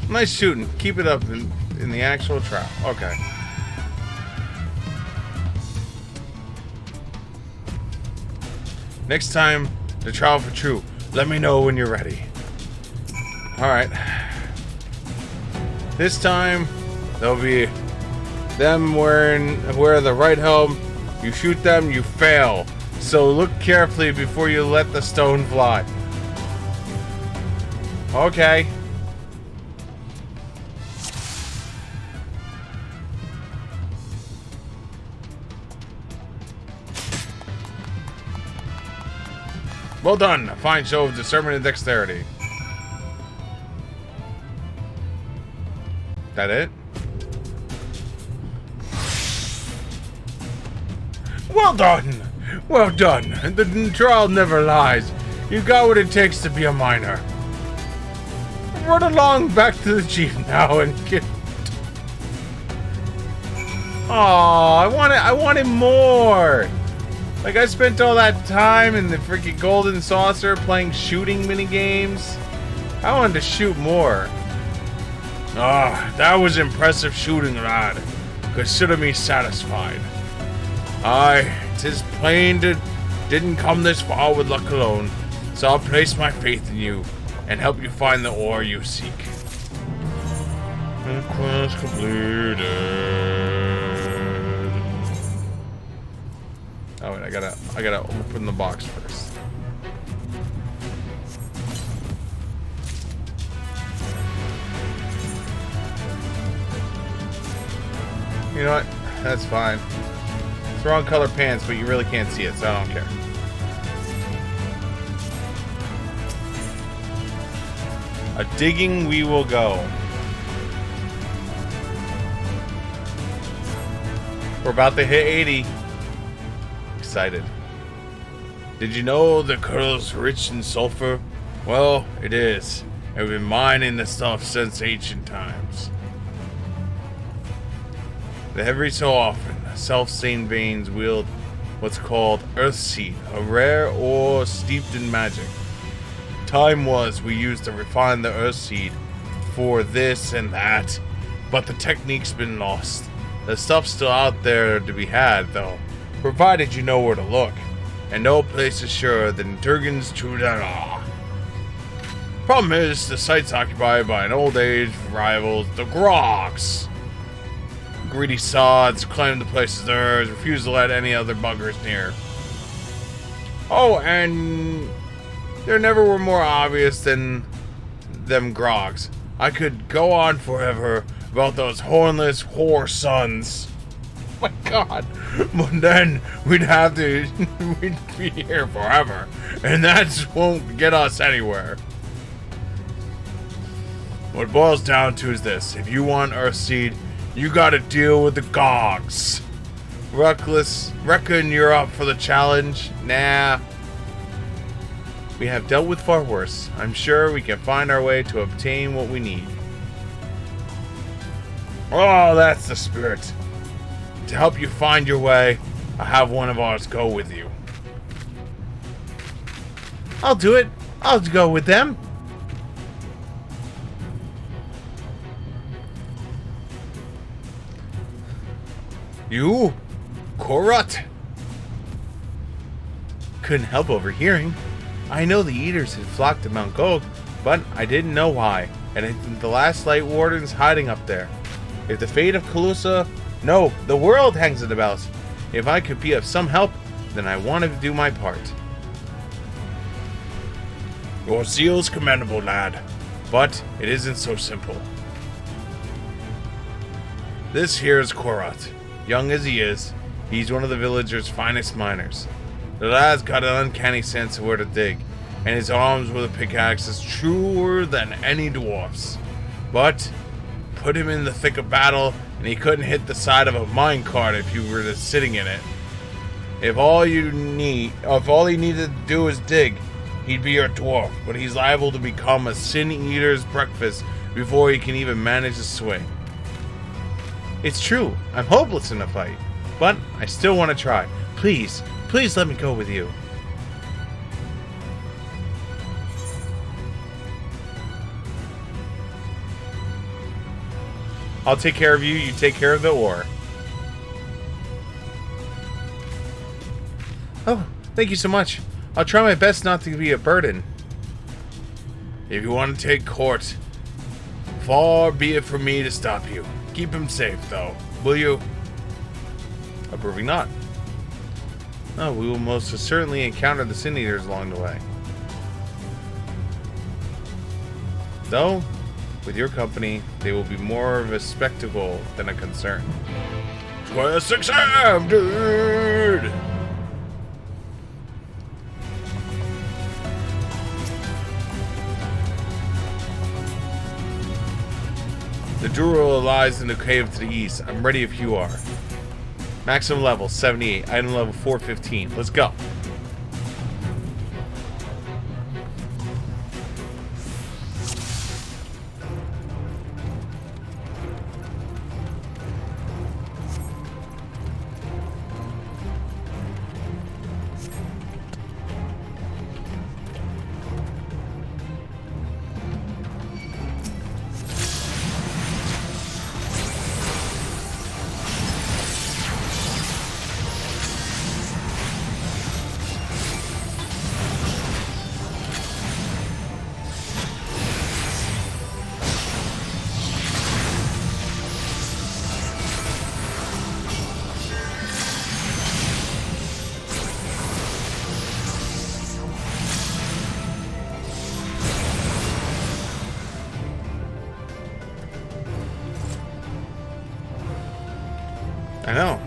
Speaker 3: nice shooting. Keep it up in the actual trial. Okay. Next time, the trial for true. Let me know when you're ready. Alright. This time, they'll be them wearing the right helm. You shoot them, you fail. So look carefully before you let the stone fly. Okay. Well done. A fine show of discernment and dexterity. That it? Well done! Well done. The trial never lies. You got what it takes to be a miner. Run along back to the chief now and get... Aw, I wanted more! Like, I spent all that time in the freaking Golden Saucer playing shooting minigames. I wanted to shoot more. Ah, that was impressive shooting, lad. Consider me satisfied. Aye, 'tis plain didn't come this far with luck alone, so I'll place my faith in you and help you find the ore you seek. Quest completed. Oh wait, I gotta open the box first. You know what? That's fine. It's wrong color pants, but you really can't see it, so I don't care. A digging we will go. We're about to hit 80. Excited. Did you know the Kurl's rich in sulfur? Well, it is. I've been mining the stuff since ancient times. Every so often, self-same veins wield what's called Earthseed, a rare ore steeped in magic. Time was we used to refine the Earthseed for this and that, but the technique's been lost. The stuff's still out there to be had, though, provided you know where to look, and no place is surer than Durgan's Trudala. Problem is, the site's occupied by an old age rival, the Grogs. Greedy sods claim the place is theirs, refuse to let any other buggers near. Oh, and there never were more obvious than them Grogs. I could go on forever about those hornless whore sons. Oh my god. But then we'd be here forever, and that won't get us anywhere. What it boils down to is this: if you want Earthseed, you gotta deal with the Gogs. Reckless, reckon you're up for the challenge? Nah. We have dealt with far worse. I'm sure we can find our way to obtain what we need. Oh, that's the spirit. To help you find your way, I'll have one of ours go with you. I'll do it. I'll go with them. You? Korut? Couldn't help overhearing. I know the Eaters had flocked to Mount Gog, but I didn't know why, and I think the last Light Warden's hiding up there. If the fate of Calusa, no, the world hangs in the balance. If I could be of some help, then I want to do my part. Your zeal's commendable, lad, but it isn't so simple. This here's Korut. Young as he is, he's one of the villager's finest miners. The lad's got an uncanny sense of where to dig, and his arms with a pickaxe is truer than any dwarf's. But put him in the thick of battle, and he couldn't hit the side of a minecart if you were just sitting in it. If all he needed to do is dig, he'd be your dwarf, but he's liable to become a sin eater's breakfast before he can even manage to swing. It's true, I'm hopeless in a fight, but I still want to try. Please, please let me go with you. I'll take care of you, you take care of the ore. Oh, thank you so much. I'll try my best not to be a burden. If you want to take court, Far be it from me to stop you. Keep him safe, though. Will you? Approving not. Oh, we will most certainly encounter the Sin Eaters along the way. Though, with your company, they will be more of a spectacle than a concern. Square 6M, dude! The Druid lies in the cave to the east. I'm ready if you are. Maximum level 78. Item level 415. Let's go. I know.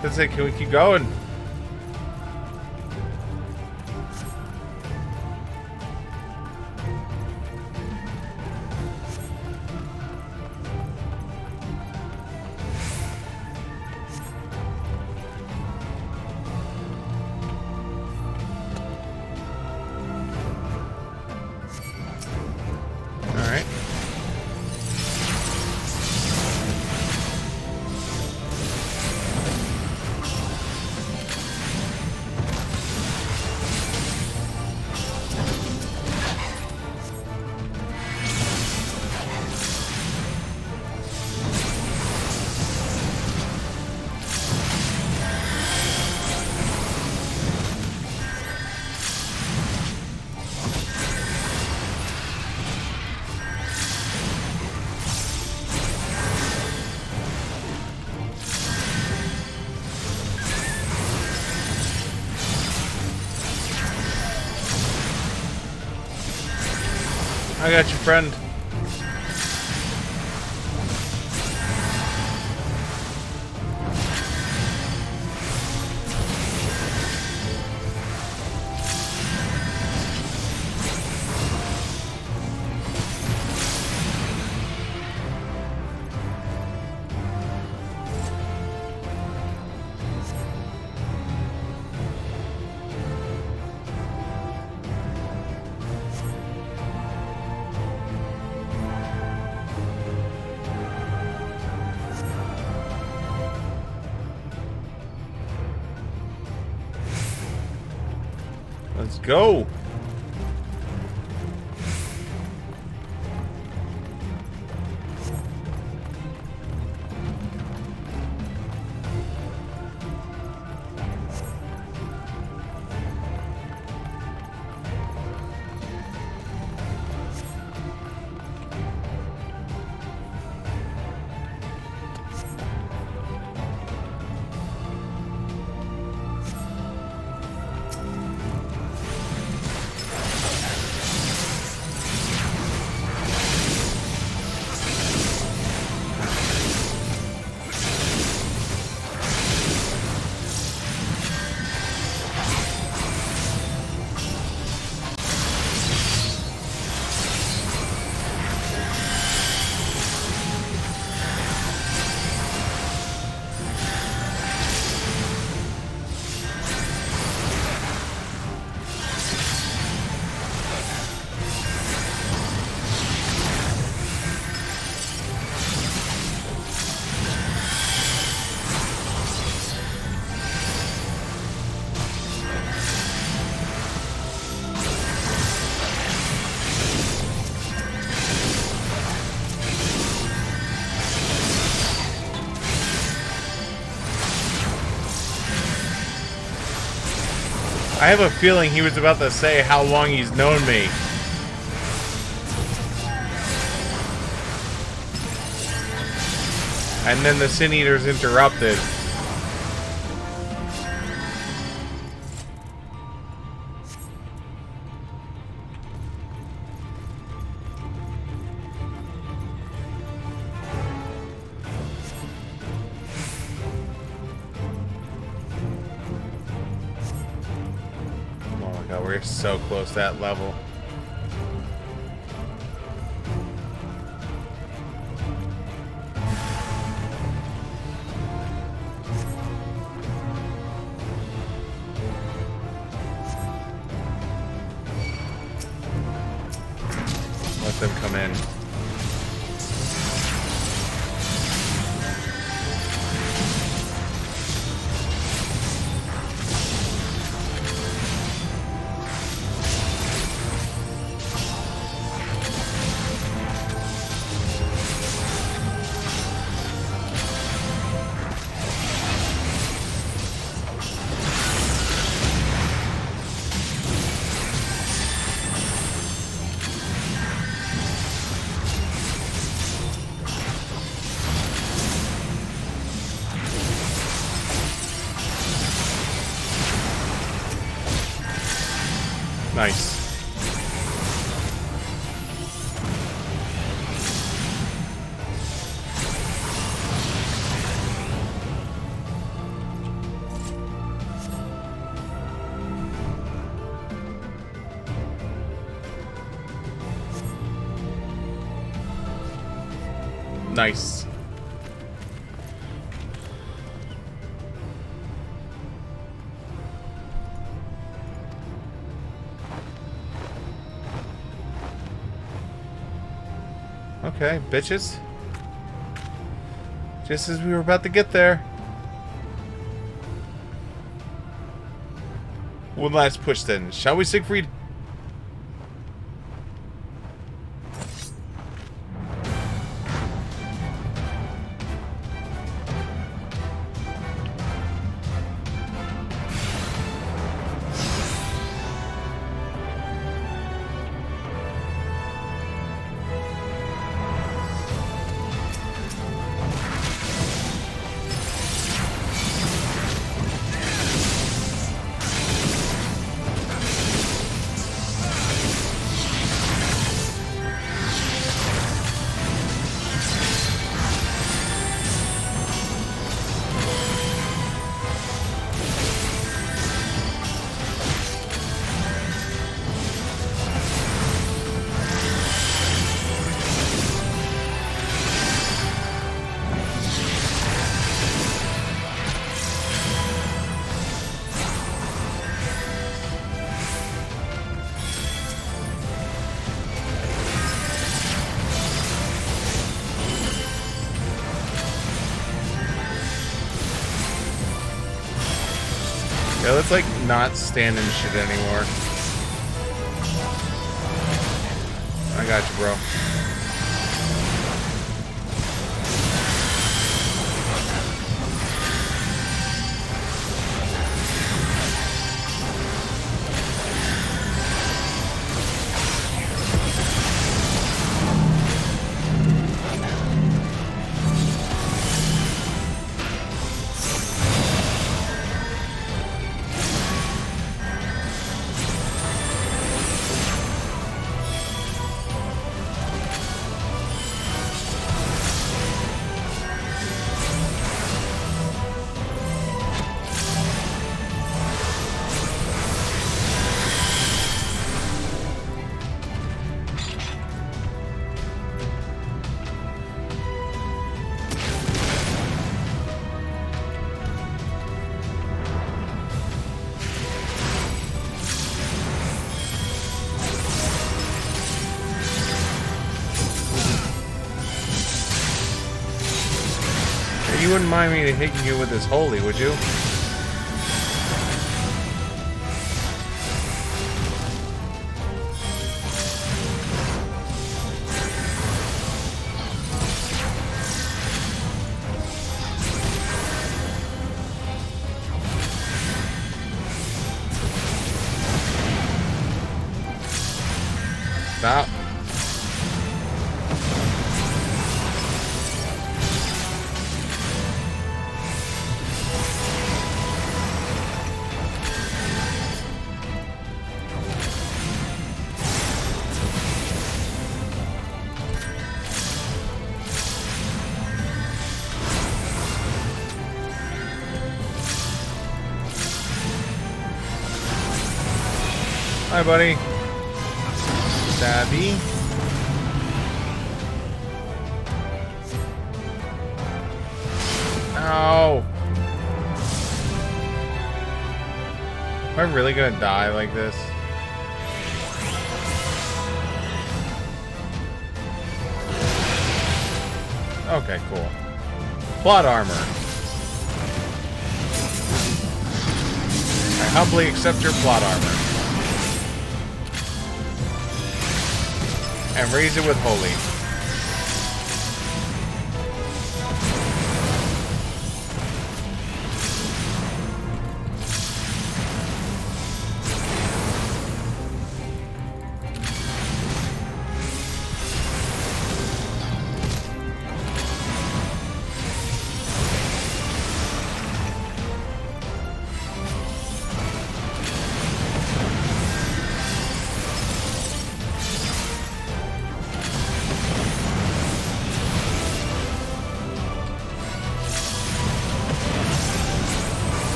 Speaker 3: That's it. Can we keep going? I got you, friend. Let's go. I have a feeling he was about to say how long he's known me. And then the Sin Eaters interrupted. Oh my god, we're so close to that level. Let them come in. Nice. Nice. Okay, bitches. Just as we were about to get there. One last push then. Shall we, Siegfried? Yeah, let's like not stand in shit anymore. I got you, bro. You wouldn't mind me hitting you with this holy, would you? Stop. Hi, buddy. Stabby. Ow. Am I really gonna die like this? Okay, cool. Plot armor. I humbly accept your plot armor. And raise it with holy.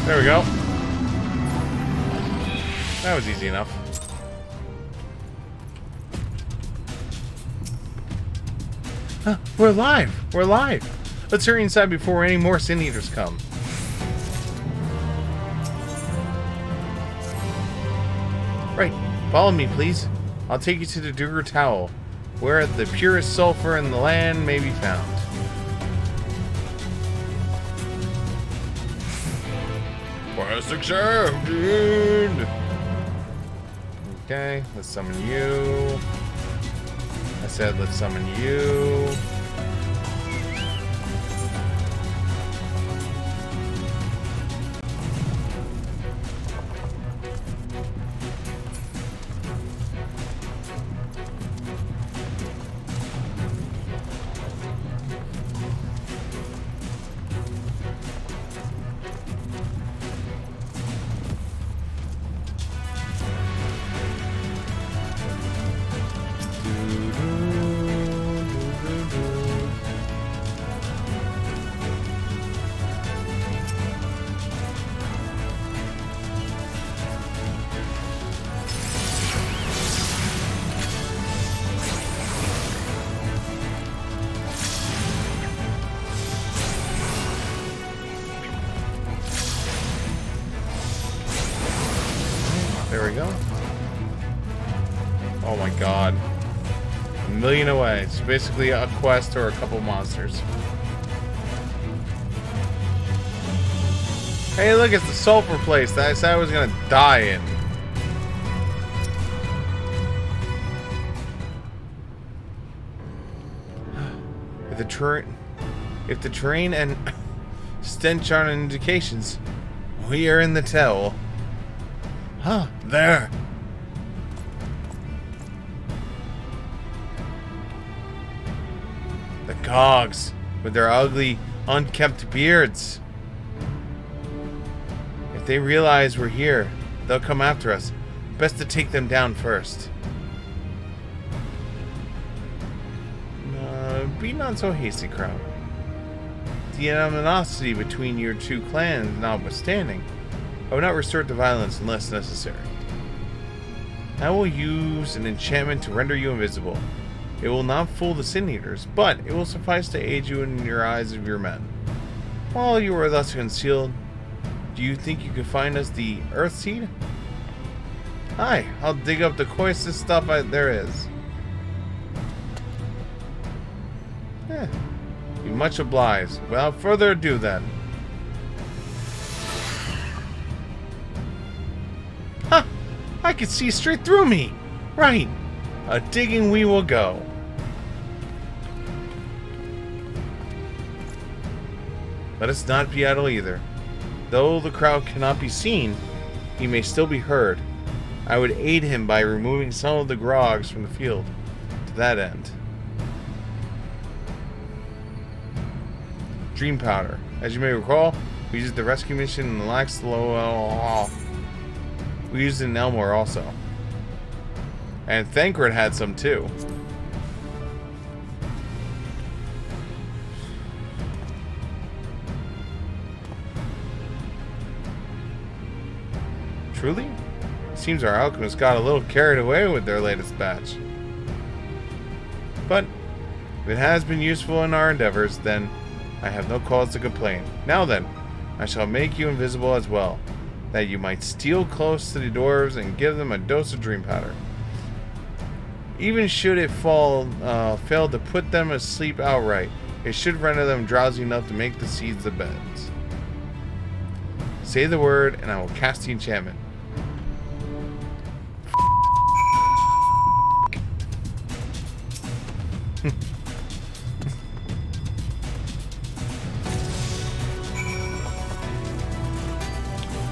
Speaker 3: There we go. That was easy enough. Huh, we're alive! We're alive! Let's hurry inside before any more Sin Eaters come. Right, follow me, please. I'll take you to the Duger Towel, where the purest sulfur in the land may be found. Quest accepted! Okay, let's summon you. I said let's summon you. There we go. Oh my god. A million away. It's basically a quest or a couple monsters. Hey, look, it's the sulfur place that I said I was gonna die in. If the terrain and stench aren't indications, we are in the tell. Huh, there. The cogs with their ugly, unkempt beards. If they realize we're here, they'll come after us. Best to take them down first. Be not so hasty, crowd. The animosity between your two clans notwithstanding, I will not resort to violence unless necessary. I will use an enchantment to render you invisible. It will not fool the Sin Eaters, but it will suffice to aid you in your eyes of your men. While you were thus concealed, do you think you could find us the Earth Seed? Aye, I'll dig up the coarsest stuff there is. You much obliged. Without further ado then. Huh! I can see straight through me! Right! A digging we will go. Let us not be idle either. Though the crowd cannot be seen, he may still be heard. I would aid him by removing some of the grogs from the field. To that end. Dream powder. As you may recall, we used the rescue mission in the Lax Low. We used it in Elmore also. And Thancred had some too. Truly? Seems our alchemists got a little carried away with their latest batch. But if it has been useful in our endeavors, then I have no cause to complain. Now then, I shall make you invisible as well, that you might steal close to the dwarves and give them a dose of dream powder. Even should it fail to put them asleep outright, it should render them drowsy enough to make the seeds the beds. Say the word, and I will cast the enchantment.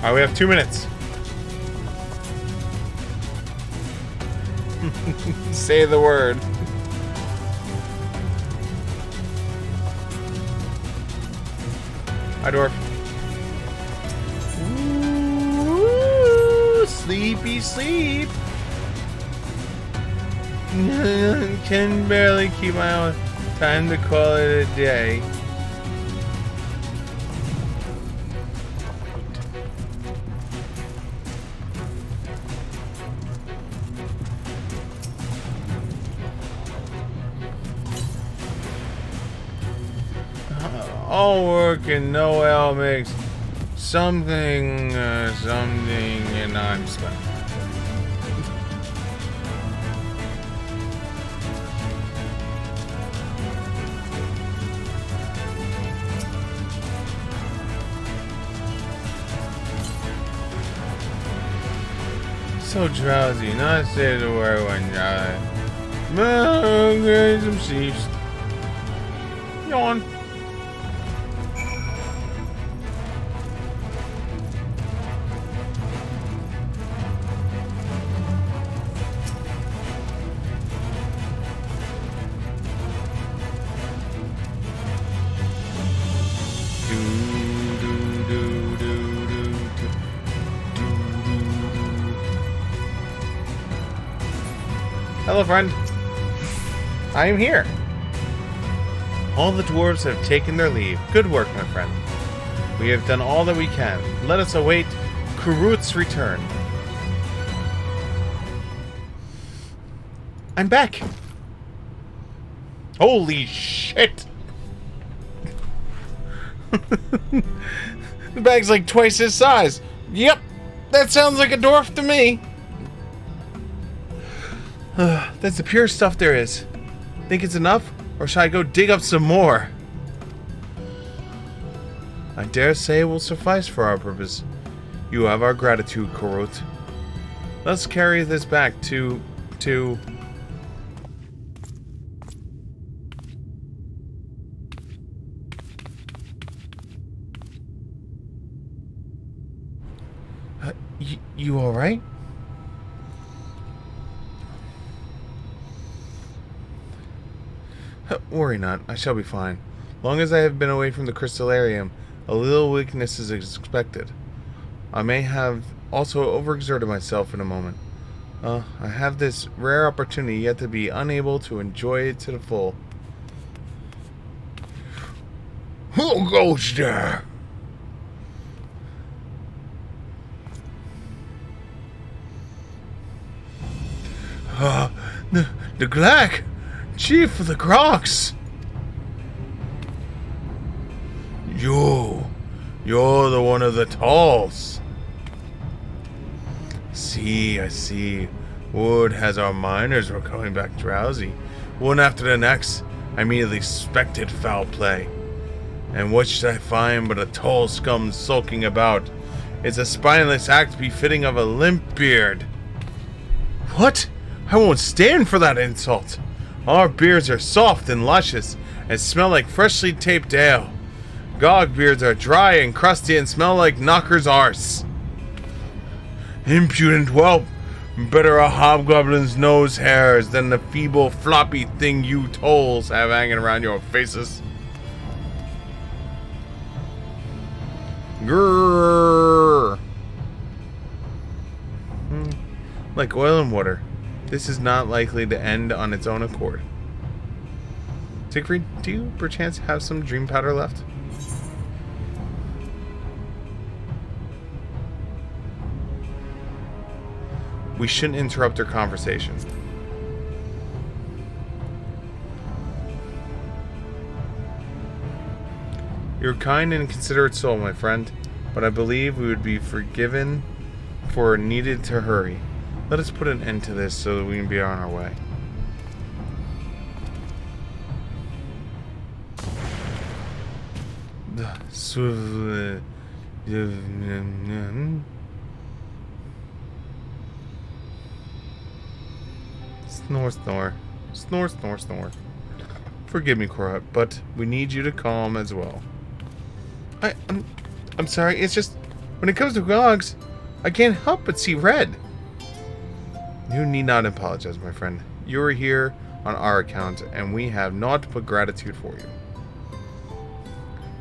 Speaker 3: Alright, we have 2 minutes. Say the word. Hi, dwarf. Ooh, sleepy sleep. Can barely keep my own. Time to call it a day. All work and no ale makes something, and I'm spent. So drowsy, not say the word when you're some sheeps. Yawn. Hello, friend. I am here. All the dwarves have taken their leave. Good work, my friend. We have done all that we can. Let us await Kurut's return. I'm back. Holy shit. The bag's like twice his size. Yep, that sounds like a dwarf to me. That's the purest stuff there is. Think it's enough? Or should I go dig up some more? I dare say it will suffice for our purpose. You have our gratitude, Kurut. Let's carry this back to... You alright? Worry not, I shall be fine. Long as I have been away from the crystallarium, a little weakness is expected. I may have also overexerted myself in a moment. I have this rare opportunity yet to be unable to enjoy it to the full. Who goes there? The Glack! Chief of the Crocs! You're the one of the Talos. I see. Word has our miners were coming back drowsy. One after the next, I immediately suspected foul play. And what should I find but a tall scum sulking about? It's a spineless act befitting of a limp beard. What? I won't stand for that insult. Our beards are soft and luscious and smell like freshly taped ale. Gog beards are dry and crusty and smell like knocker's arse. Impudent whelp! Better a hobgoblin's nose hairs than the feeble floppy thing you tolls have hanging around your faces. Grrr. Like oil and water, this is not likely to end on its own accord. Siegfried, do you perchance have some dream powder left? We shouldn't interrupt their conversation. You're a kind and considerate soul, my friend, but I believe we would be forgiven for needed to hurry. Let us put an end to this so that we can be on our way. Snore, snore. Snore, snore, snore. Forgive me, Korat, but we need you to calm as well. I'm sorry, it's just, when it comes to Gogs, I can't help but see red. You need not apologize, my friend. You are here on our account, and we have naught but gratitude for you.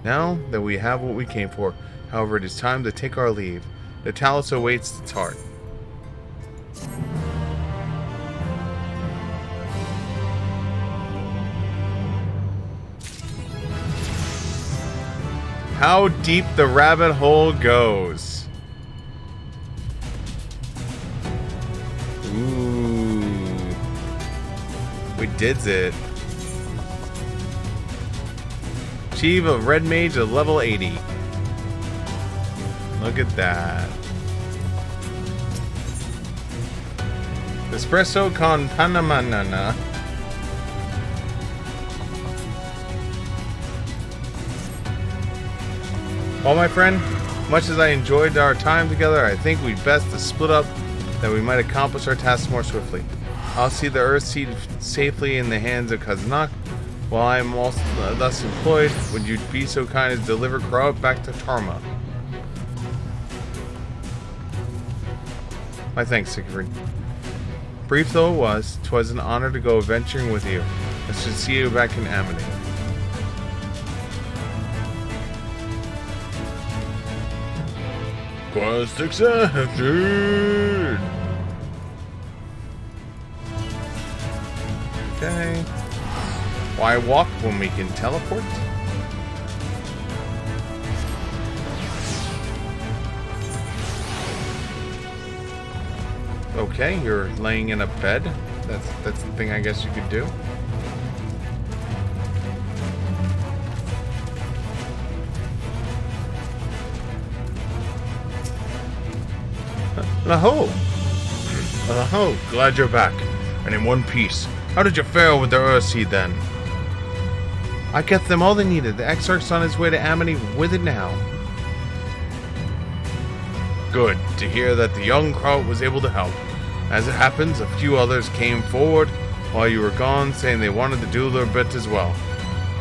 Speaker 3: Now that we have what we came for, however, it is time to take our leave. The Talos awaits its heart. How deep the rabbit hole goes. Ooh. We did it. Achieve a red mage of level 80. Look at that. Espresso con panamanana. Well, my friend, much as I enjoyed our time together, I think we'd best to split up that we might accomplish our tasks more swiftly. I'll see the Earth Seed safely in the hands of Kaznak. While I am also thus employed, would you be so kind as deliver Kraut back to Tarma? My thanks, Siegfried. Brief though it was, 'twas an honor to go adventuring with you. I should see you back in Amity. Quest accepted! Okay. Why walk when we can teleport? Okay, you're laying in a bed. That's the thing I guess you could do. Laho! Laho, glad you're back. And in one piece. How did you fare with the Urseed then? I get them all they needed. The Exarch's on his way to Amity with it now. Good to hear that the young Kraut was able to help. As it happens, a few others came forward while you were gone, saying they wanted to do their bit as well.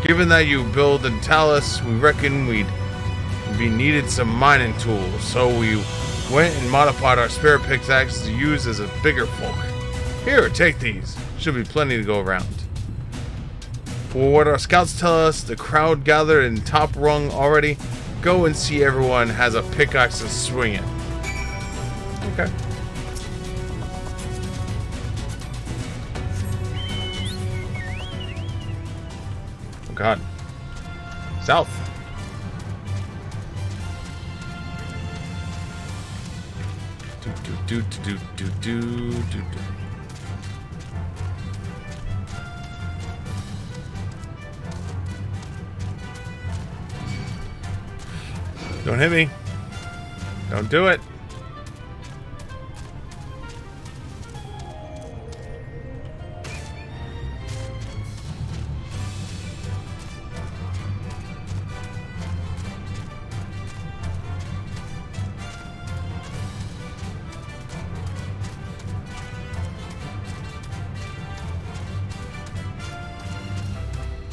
Speaker 3: Given that you build in Talos, we reckon we'd be needed some mining tools, so we went and modified our spirit pickaxes to use as a bigger folk. Here, take these. Should be plenty to go around. For what our scouts tell us, the crowd gathered in top rung already. Go and see everyone has a pickaxe to swing it. Okay. Oh God. South. Do. Don't hit me. Don't do it.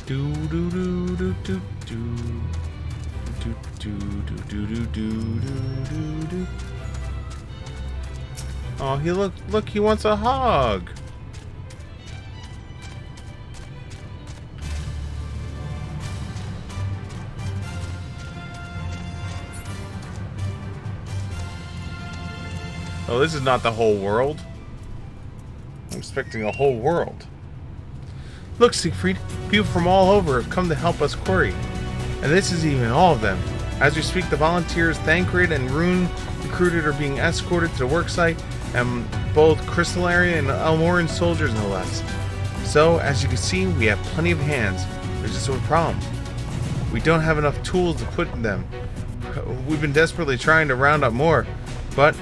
Speaker 3: Do do do do do do. Do, do, do, do, do, do, do, do. Oh, look, he wants a hug. Oh, this is not the whole world. I'm expecting a whole world. Look, Siegfried, people from all over have come to help us quarry. And this is even all of them. As we speak, the volunteers Thancred and Rune recruited are being escorted to the worksite, and both Crystallarian and Elmoran soldiers no less. So, as you can see, we have plenty of hands. There's just one problem. We don't have enough tools to put in them. We've been desperately trying to round up more, but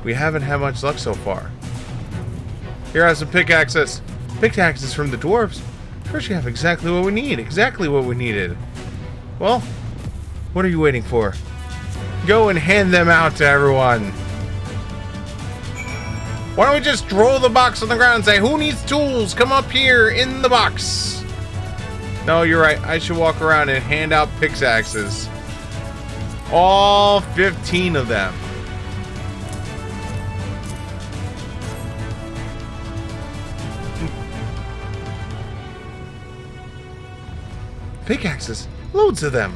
Speaker 3: we haven't had much luck so far. Here are some pickaxes. Pickaxes from the dwarves? First, you have exactly what we need. Exactly what we needed. Well, what are you waiting for? Go and hand them out to everyone. Why don't we just roll the box on the ground and say, who needs tools? Come up here in the box. No, you're right. I should walk around and hand out pickaxes. All 15 of them. Pickaxes. Loads of them.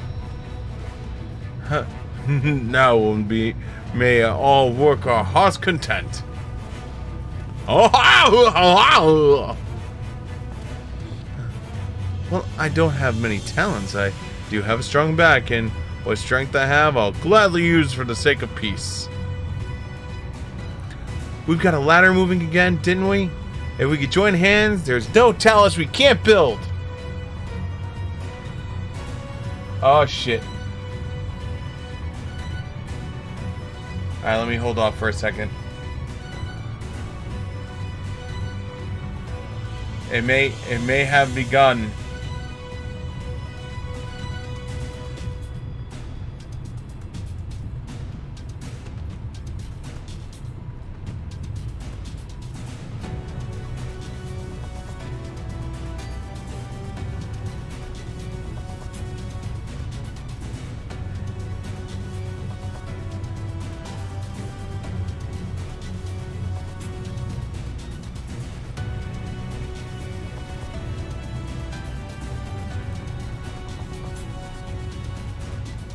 Speaker 3: Now may all work our heart's content. Well, I don't have many talents. I do have a strong back, and what strength I have, I'll gladly use for the sake of peace. We've got a ladder moving again, didn't we? If we could join hands, there's no Talos we can't build. Oh, shit. Alright, let me hold off for a second. It may have begun.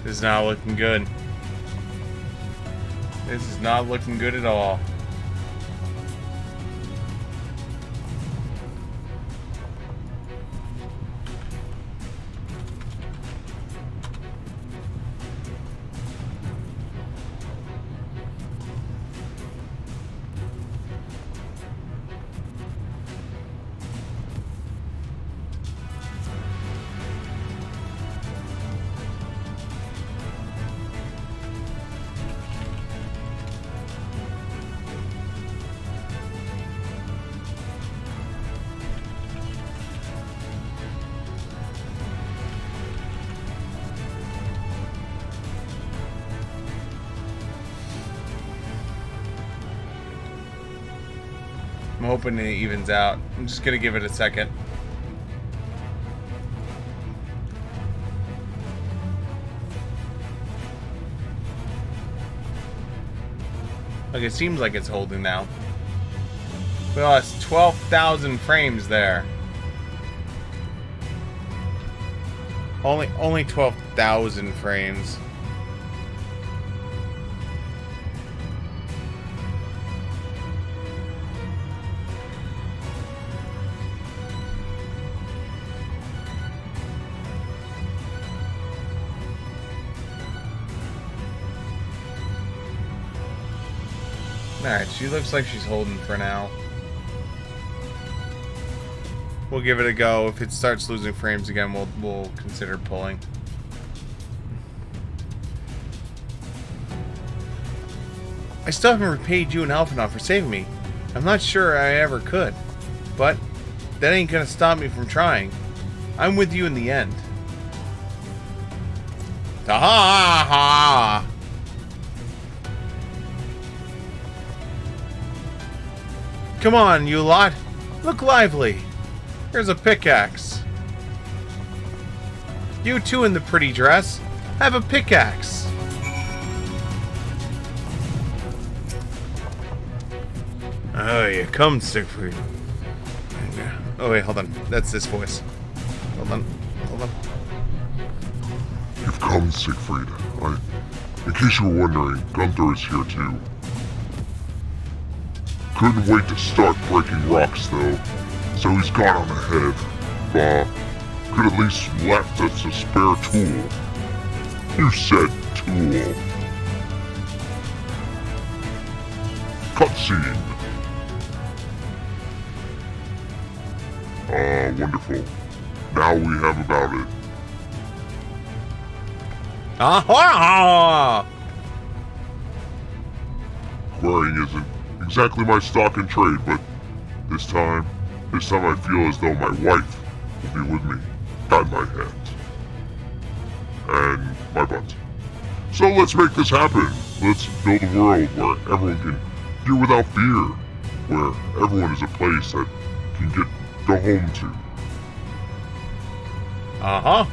Speaker 3: This is not looking good. This is not looking good at all. I'm hoping it evens out. I'm just gonna give it a second. Like, it seems like it's holding now. We lost 12,000 frames there. Only 12,000 frames. Alright, she looks like she's holding for now. We'll give it a go. If it starts losing frames again, we'll consider pulling. I still haven't repaid you and Alphinaud for saving me. I'm not sure I ever could. But that ain't gonna stop me from trying. I'm with you in the end. Ta-ha-ha! Come on, you lot. Look lively. Here's a pickaxe. You too in the pretty dress. Have a pickaxe. Oh, you come, Siegfried. Oh, wait, hold on. That's this voice. Hold on. Hold on.
Speaker 1: You've come, Siegfried. In case you were wondering, Gunther is here too. Couldn't wait to start breaking rocks, though. So he's gone on ahead. Could at least left us a spare tool. You said tool. Cutscene. Wonderful. Now we have about it.
Speaker 3: Aha!
Speaker 1: Quarrying isn't exactly my stock in trade, but this time I feel as though my wife will be with me, guide my hand, and my butt. So let's make this happen. Let's build a world where everyone can hear without fear, where everyone is a place that can go home to.
Speaker 3: Uh-huh.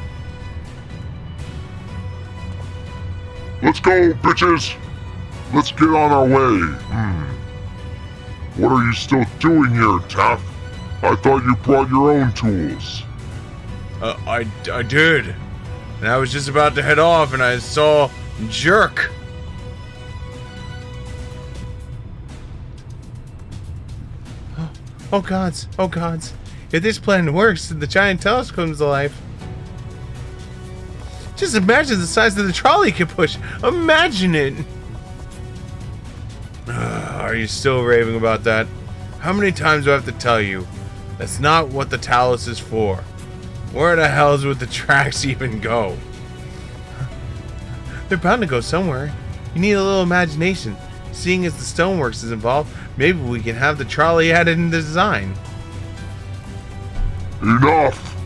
Speaker 1: Let's go, bitches! Let's get on our way. What are you still doing here, Taff? I thought you brought your own tools.
Speaker 3: I did. And I was just about to head off and I saw Jerk. Oh gods, oh gods. If this plan works and the giant Talos comes to life. Just imagine the size of the trolley it can push. Imagine it. Are you still raving about that? How many times do I have to tell you? That's not what the Talos is for. Where the hell would the tracks even go? They're bound to go somewhere. You need a little imagination. Seeing as the stoneworks is involved, maybe we can have the trolley added in the design.
Speaker 1: Enough!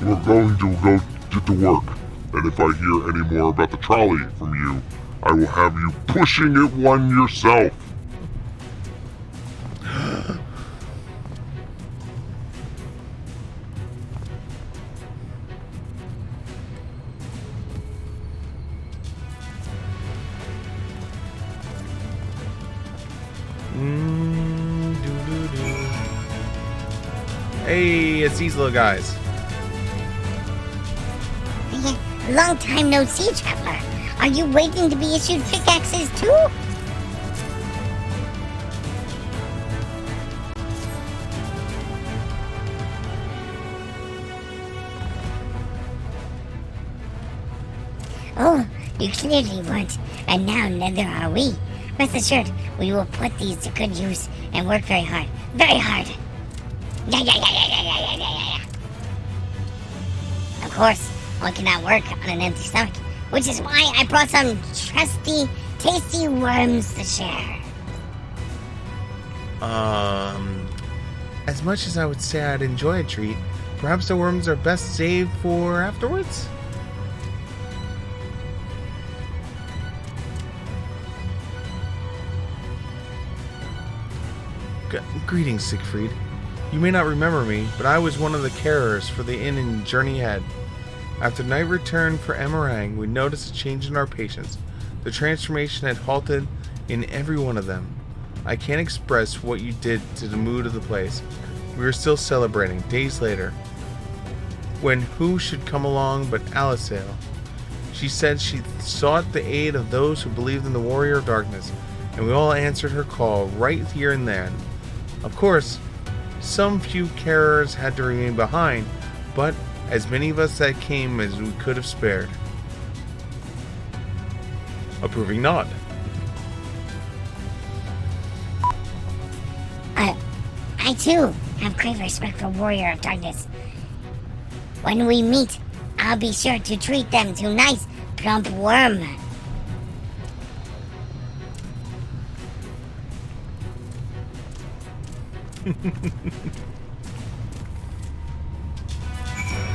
Speaker 1: We're going to go get to work. And if I hear any more about the trolley from you, I will have you pushing it one yourself.
Speaker 3: Hey, it's these little guys.
Speaker 2: Long time no see, traveler. Are you waiting to be issued pickaxes too? Oh, you clearly weren't, and now neither are we. Rest assured, we will put these to good use and work very hard. Very hard. Yeah. Of course, one cannot work on an empty stomach, which is why I brought some trusty, tasty worms to share.
Speaker 3: As much as I would say I'd enjoy a treat, perhaps the worms are best saved for afterwards? Greetings, Siegfried. You may not remember me, but I was one of the carers for the inn in Journey Head. After night return for Emerang, we noticed a change in our patients. The transformation had halted in every one of them. I can't express what you did to the mood of the place. We were still celebrating, days later, when who should come along but Alisail. She said she sought the aid of those who believed in the Warrior of Darkness, and we all answered her call right here and then. Of course, some few carers had to remain behind, but as many of us that came as we could have spared. Approving nod.
Speaker 2: I too have great respect for Warrior of Darkness. When we meet, I'll be sure to treat them to nice, plump worm.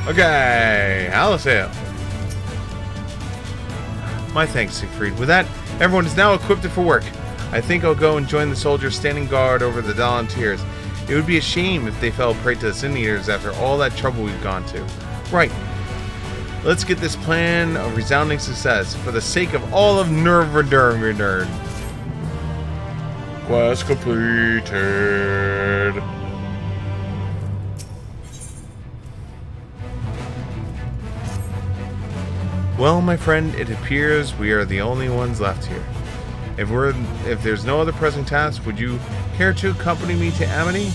Speaker 3: Okay, Alisail. My thanks, Siegfried. With that, everyone is now equipped for work. I think I'll go and join the soldiers standing guard over the volunteers. It would be a shame if they fell prey to the Sin Eaters after all that trouble we've gone to. Right. Let's get this plan a resounding success for the sake of all of Nervadurgadurd. Quest completed. Well, my friend, it appears we are the only ones left here. If there's no other pressing task, would you care to accompany me to Amity?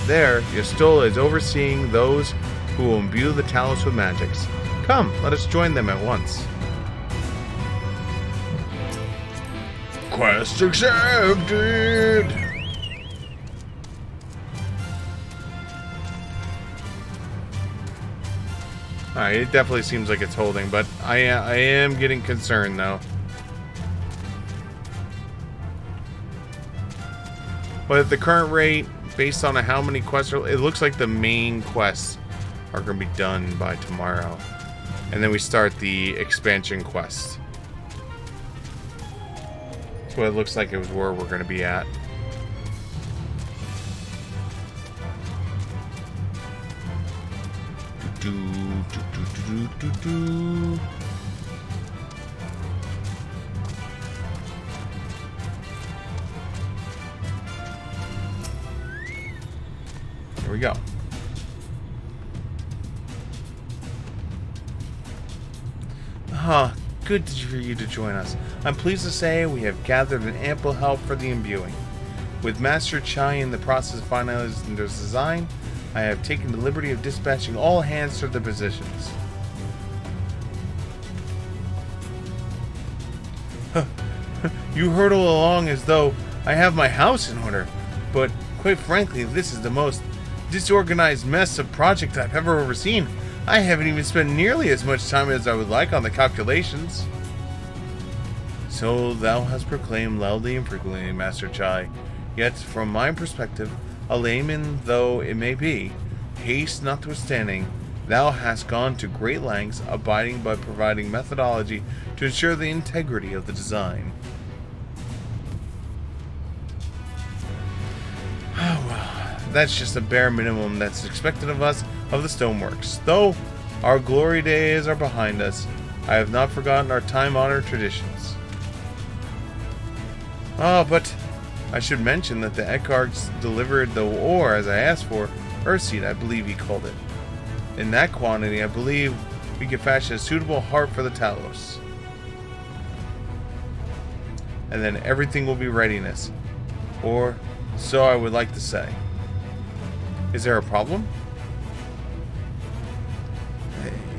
Speaker 3: There, Ystola is overseeing those who will imbue the Talos with magics. Come, let us join them at once. Quest accepted! Alright, it definitely seems like it's holding, but I am getting concerned though. But at the current rate, based on how many quests are, it looks like the main quests are going to be done by tomorrow. And then we start the expansion quest. That's what it looks like it was where we're going to be at. Here we go. Good for you to join us. I'm pleased to say we have gathered an ample help for the imbuing. With Master Chai in the process of finalizing their design, I have taken the liberty of dispatching all hands to their positions. You hurtle along as though I have my house in order, but quite frankly, this is the most disorganized mess of project I've ever overseen. I haven't even spent nearly as much time as I would like on the calculations. So thou hast proclaimed loudly and frequently, Master Chai. Yet, from my perspective, a layman though it may be, haste notwithstanding, thou hast gone to great lengths, abiding by providing methodology to ensure the integrity of the design. Oh well, that's just a bare minimum that's expected of us of the stoneworks. Though our glory days are behind us, I have not forgotten our time-honored traditions. But I should mention that the Ekarts delivered the ore as I asked for, Earthseed, I believe he called it. In that quantity, I believe we can fashion a suitable heart for the Talos. And then everything will be readiness. Or, so I would like to say. Is there a problem?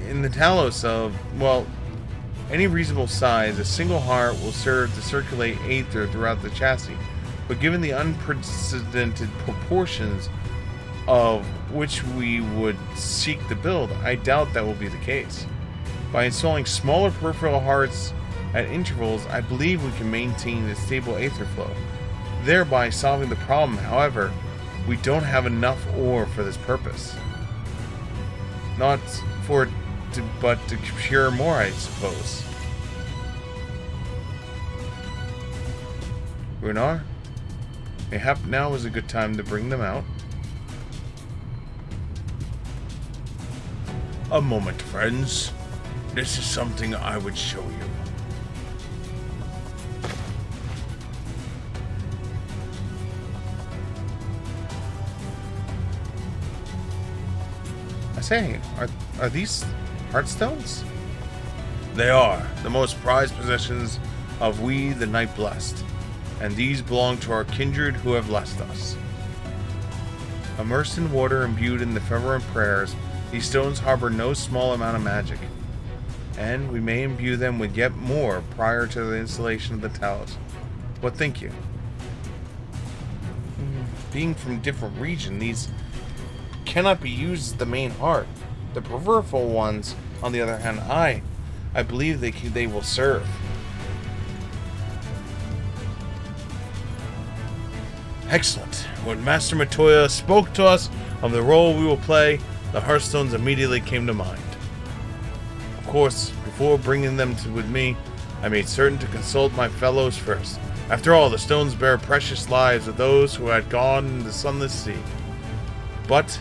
Speaker 3: In the Talos of, well, any reasonable size, a single heart will serve to circulate aether throughout the chassis. But given the unprecedented proportions of which we would seek to build, I doubt that will be the case. By installing smaller peripheral hearts at intervals, I believe we can maintain a stable aether flow, thereby solving the problem. However, we don't have enough ore for this purpose. Not for but to procure more, I suppose. Runar, mayhap now is a good time to bring them out. A moment, friends. This is something I would show you. I say, are these Heartstones? They are the most prized possessions of we, the Night Blessed, and these belong to our kindred who have blessed us. Immersed in water, imbued in the fervent prayers, these stones harbor no small amount of magic, and we may imbue them with yet more prior to the installation of the Talos. What think you? Being from different region, these cannot be used as the main heart. The peripheral ones, on the other hand, I believe they will serve. Excellent. When Master Matoya spoke to us of the role we will play, the Hearthstones immediately came to mind. Of course, before bringing them with me, I made certain to consult my fellows first. After all, the stones bear precious lives of those who had gone in the Sunless Sea. But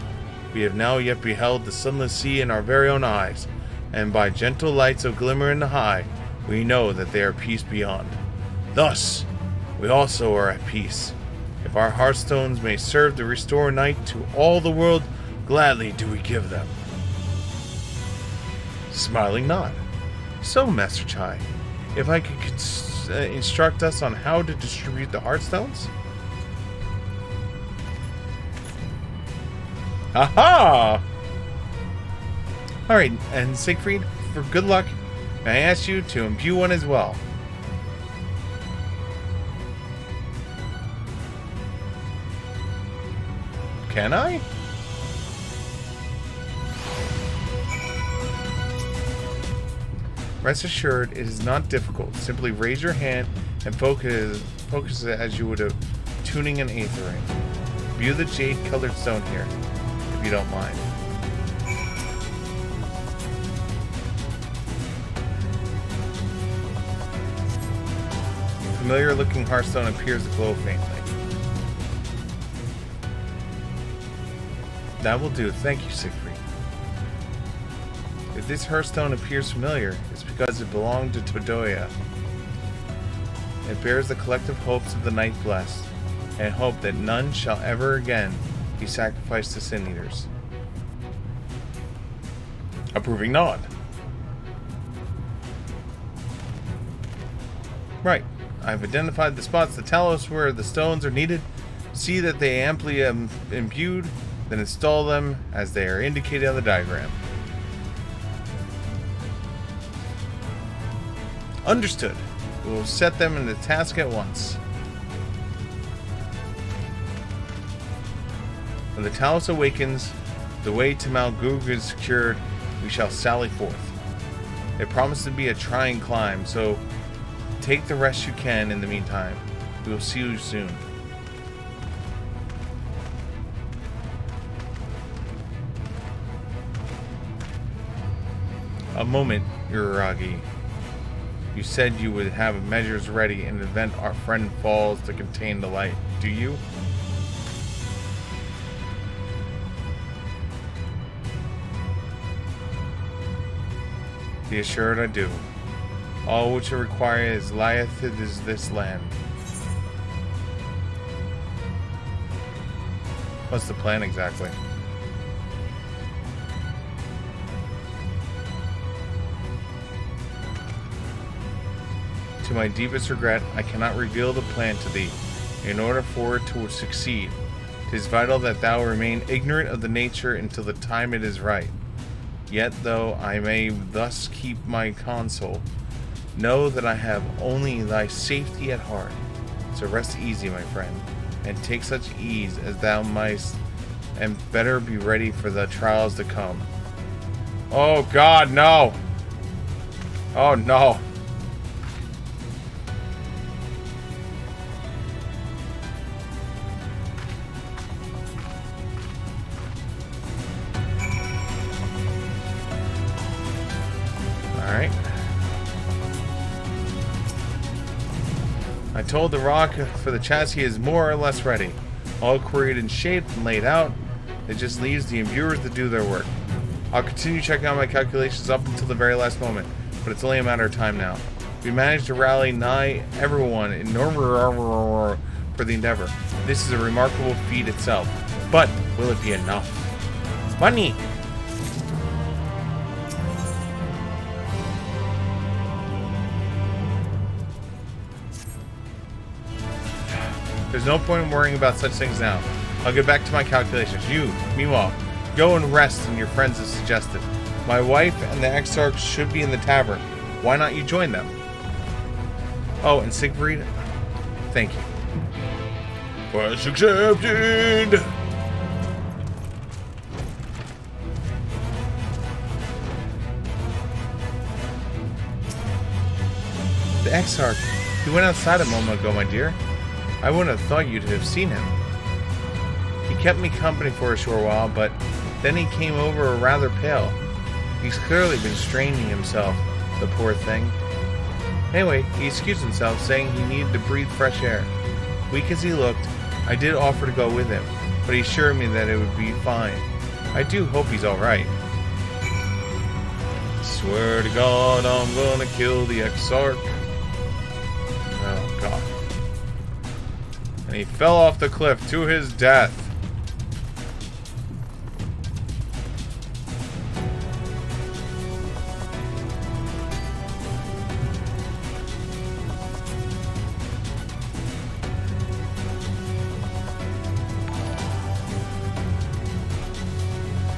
Speaker 3: we have now yet beheld the Sunless Sea in our very own eyes, and by gentle lights of glimmer in the high, we know that they are peace beyond. Thus, we also are at peace. If our Hearthstones may serve to restore night to all the world, gladly do we give them. Smiling nod. So, Master Chai, if I could instruct us on how to distribute the Hearthstones? Aha! Alright, and Siegfried, for good luck, may I ask you to imbue one as well? Can I? Rest assured, it is not difficult. Simply raise your hand and focus it as you would have tuning an aether ring. View the jade-colored stone here, if you don't mind. Familiar-looking hearthstone appears to glow faintly. That will do. Thank you, Siegfried. If this hearthstone appears familiar, it's because it belonged to Todoya. It bears the collective hopes of the Night Blessed, and hope that none shall ever again be sacrificed to Sin Eaters. Approving nod. Right. I've identified the spots that tell us where the stones are needed. See that they amply imbued, then install them as they are indicated on the diagram. Understood. We will set them in the task at once. When the Talos awakens, the way to Mount Goog is secured, we shall sally forth. It promises to be a trying climb, so take the rest you can in the meantime. We will see you soon. A moment, Uraragi. You said you would have measures ready in the event our friend falls to contain the light. Do you? Be assured I do. All which I require is lieth is this land. What's the plan exactly? To my deepest regret, I cannot reveal the plan to thee. In order for it to succeed, 'tis vital that thou remain ignorant of the nature until the time it is right. Yet, though I may thus keep my counsel, know that I have only thy safety at heart. So rest easy, my friend, and take such ease as thou mightst, and better be ready for the trials to come. Oh God, no! Oh no! Alright. I told the rock for the chassis is more or less ready. All quarried and shaped and laid out. It just leaves the imbuers to do their work. I'll continue checking out my calculations up until the very last moment, but it's only a matter of time now. We managed to rally nigh everyone in for the endeavor. This is a remarkable feat itself. But will it be enough? Money! There's no point in worrying about such things now. I'll get back to my calculations. You, meanwhile, go and rest in your friends as suggested. My wife and the Exarchs should be in the tavern. Why not you join them? Oh, and Siegfried, thank you. Quest accepted! The Exarch, he went outside a moment ago, my dear. I wouldn't have thought you'd have seen him. He kept me company for a short while, but then he came over rather pale. He's clearly been straining himself, the poor thing. Anyway, he excused himself, saying he needed to breathe fresh air. Weak as he looked, I did offer to go with him, but he assured me that it would be fine. I do hope he's alright. Swear to God, I'm gonna kill the Exarch. Oh, God. And he fell off the cliff to his death.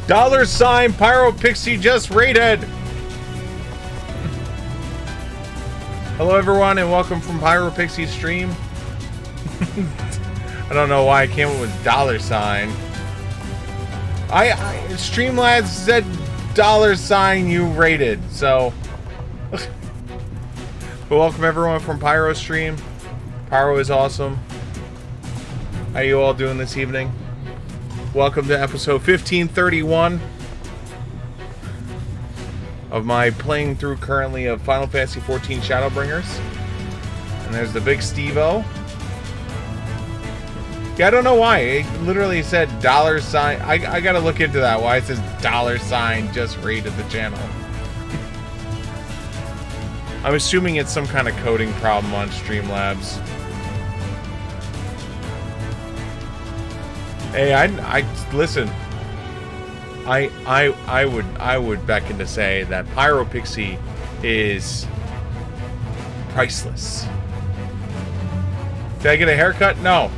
Speaker 3: $! Pyro Pixie just raided! Hello everyone and welcome from Pyro Pixie stream. I don't know why I came up with $. Streamlabs said $! You raided, so but welcome everyone from Pyro stream. Pyro is awesome. How you all doing this evening? Welcome to episode 1531 of my playing through currently of Final Fantasy XIV Shadowbringers. And there's the big Steve-O. Yeah, I don't know why. It literally said $. I gotta look into that. Why it says $! Just raided the channel. I'm assuming it's some kind of coding problem on Streamlabs. Hey, I listen. I would beckon to say that Pyro Pixie is priceless. Did I get a haircut? No.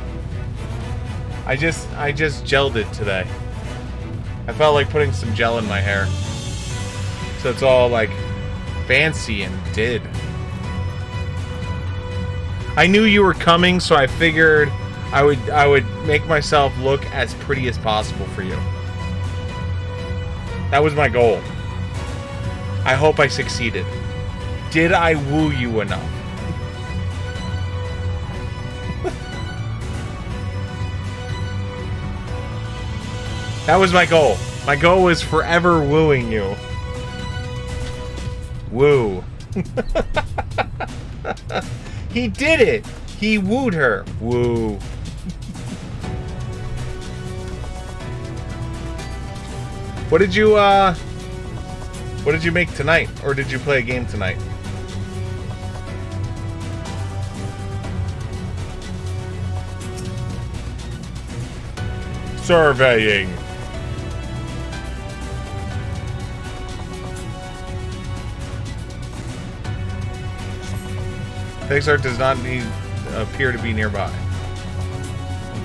Speaker 3: I just gelled it today. I felt like putting some gel in my hair, so it's all like fancy and did. I knew you were coming, so I figured I would make myself look as pretty as possible for you. That was my goal. I hope I succeeded. Did I woo you enough? That was my goal. My goal was forever wooing you. Woo. He did it. He wooed her. Woo. What did you make tonight? Or did you play a game tonight? Surveying. Exarch does not appear to be nearby.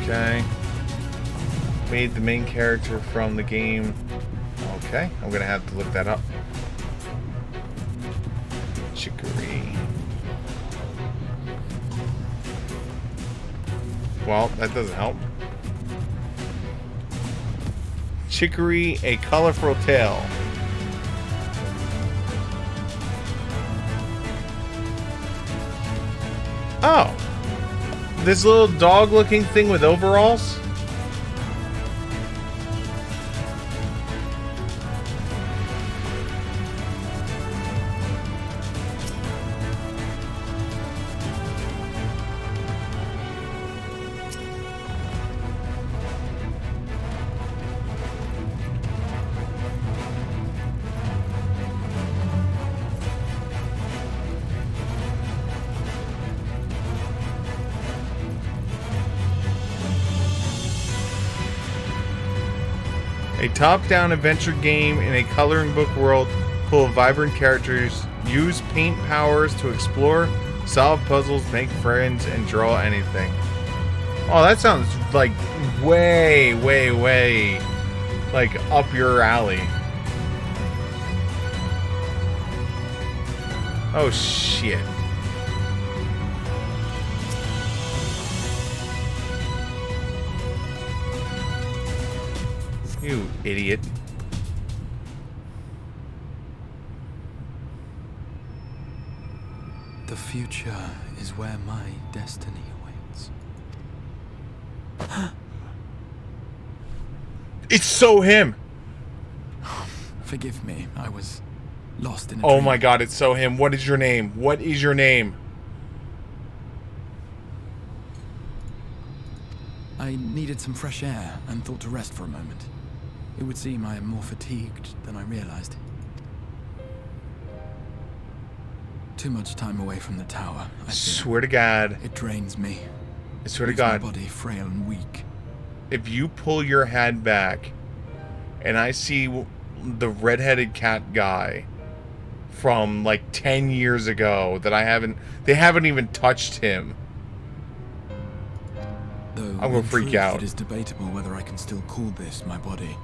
Speaker 3: Okay. Made the main character from the game. Okay, I'm gonna have to look that up. Chicory. Well, that doesn't help. Chicory, a colorful tale. Oh, this little dog-looking thing with overalls? A top-down adventure game in a coloring book world full of vibrant characters. Use paint powers to explore, solve puzzles, make friends, and draw anything. Oh, that sounds like way, way, way like up your alley. Oh, shit. You idiot.
Speaker 5: The future is where my destiny awaits.
Speaker 3: It's so him.
Speaker 5: Forgive me, I was lost in a
Speaker 3: Oh
Speaker 5: dream.
Speaker 3: my god, it's so him. What is your name? What is your name?
Speaker 5: I needed some fresh air and thought to rest for a moment. It would seem I am more fatigued than I realized. Too much time away from the tower. I
Speaker 3: swear to God.
Speaker 5: It drains me.
Speaker 3: I swear to
Speaker 5: Leaves
Speaker 3: God.
Speaker 5: My body frail and weak.
Speaker 3: If you pull your head back and I see the redheaded cat guy from like 10 years ago that they haven't even touched him.
Speaker 5: Though
Speaker 3: I'm gonna
Speaker 5: in
Speaker 3: freak
Speaker 5: truth,
Speaker 3: out.
Speaker 5: It is debatable whether I can still call this my body.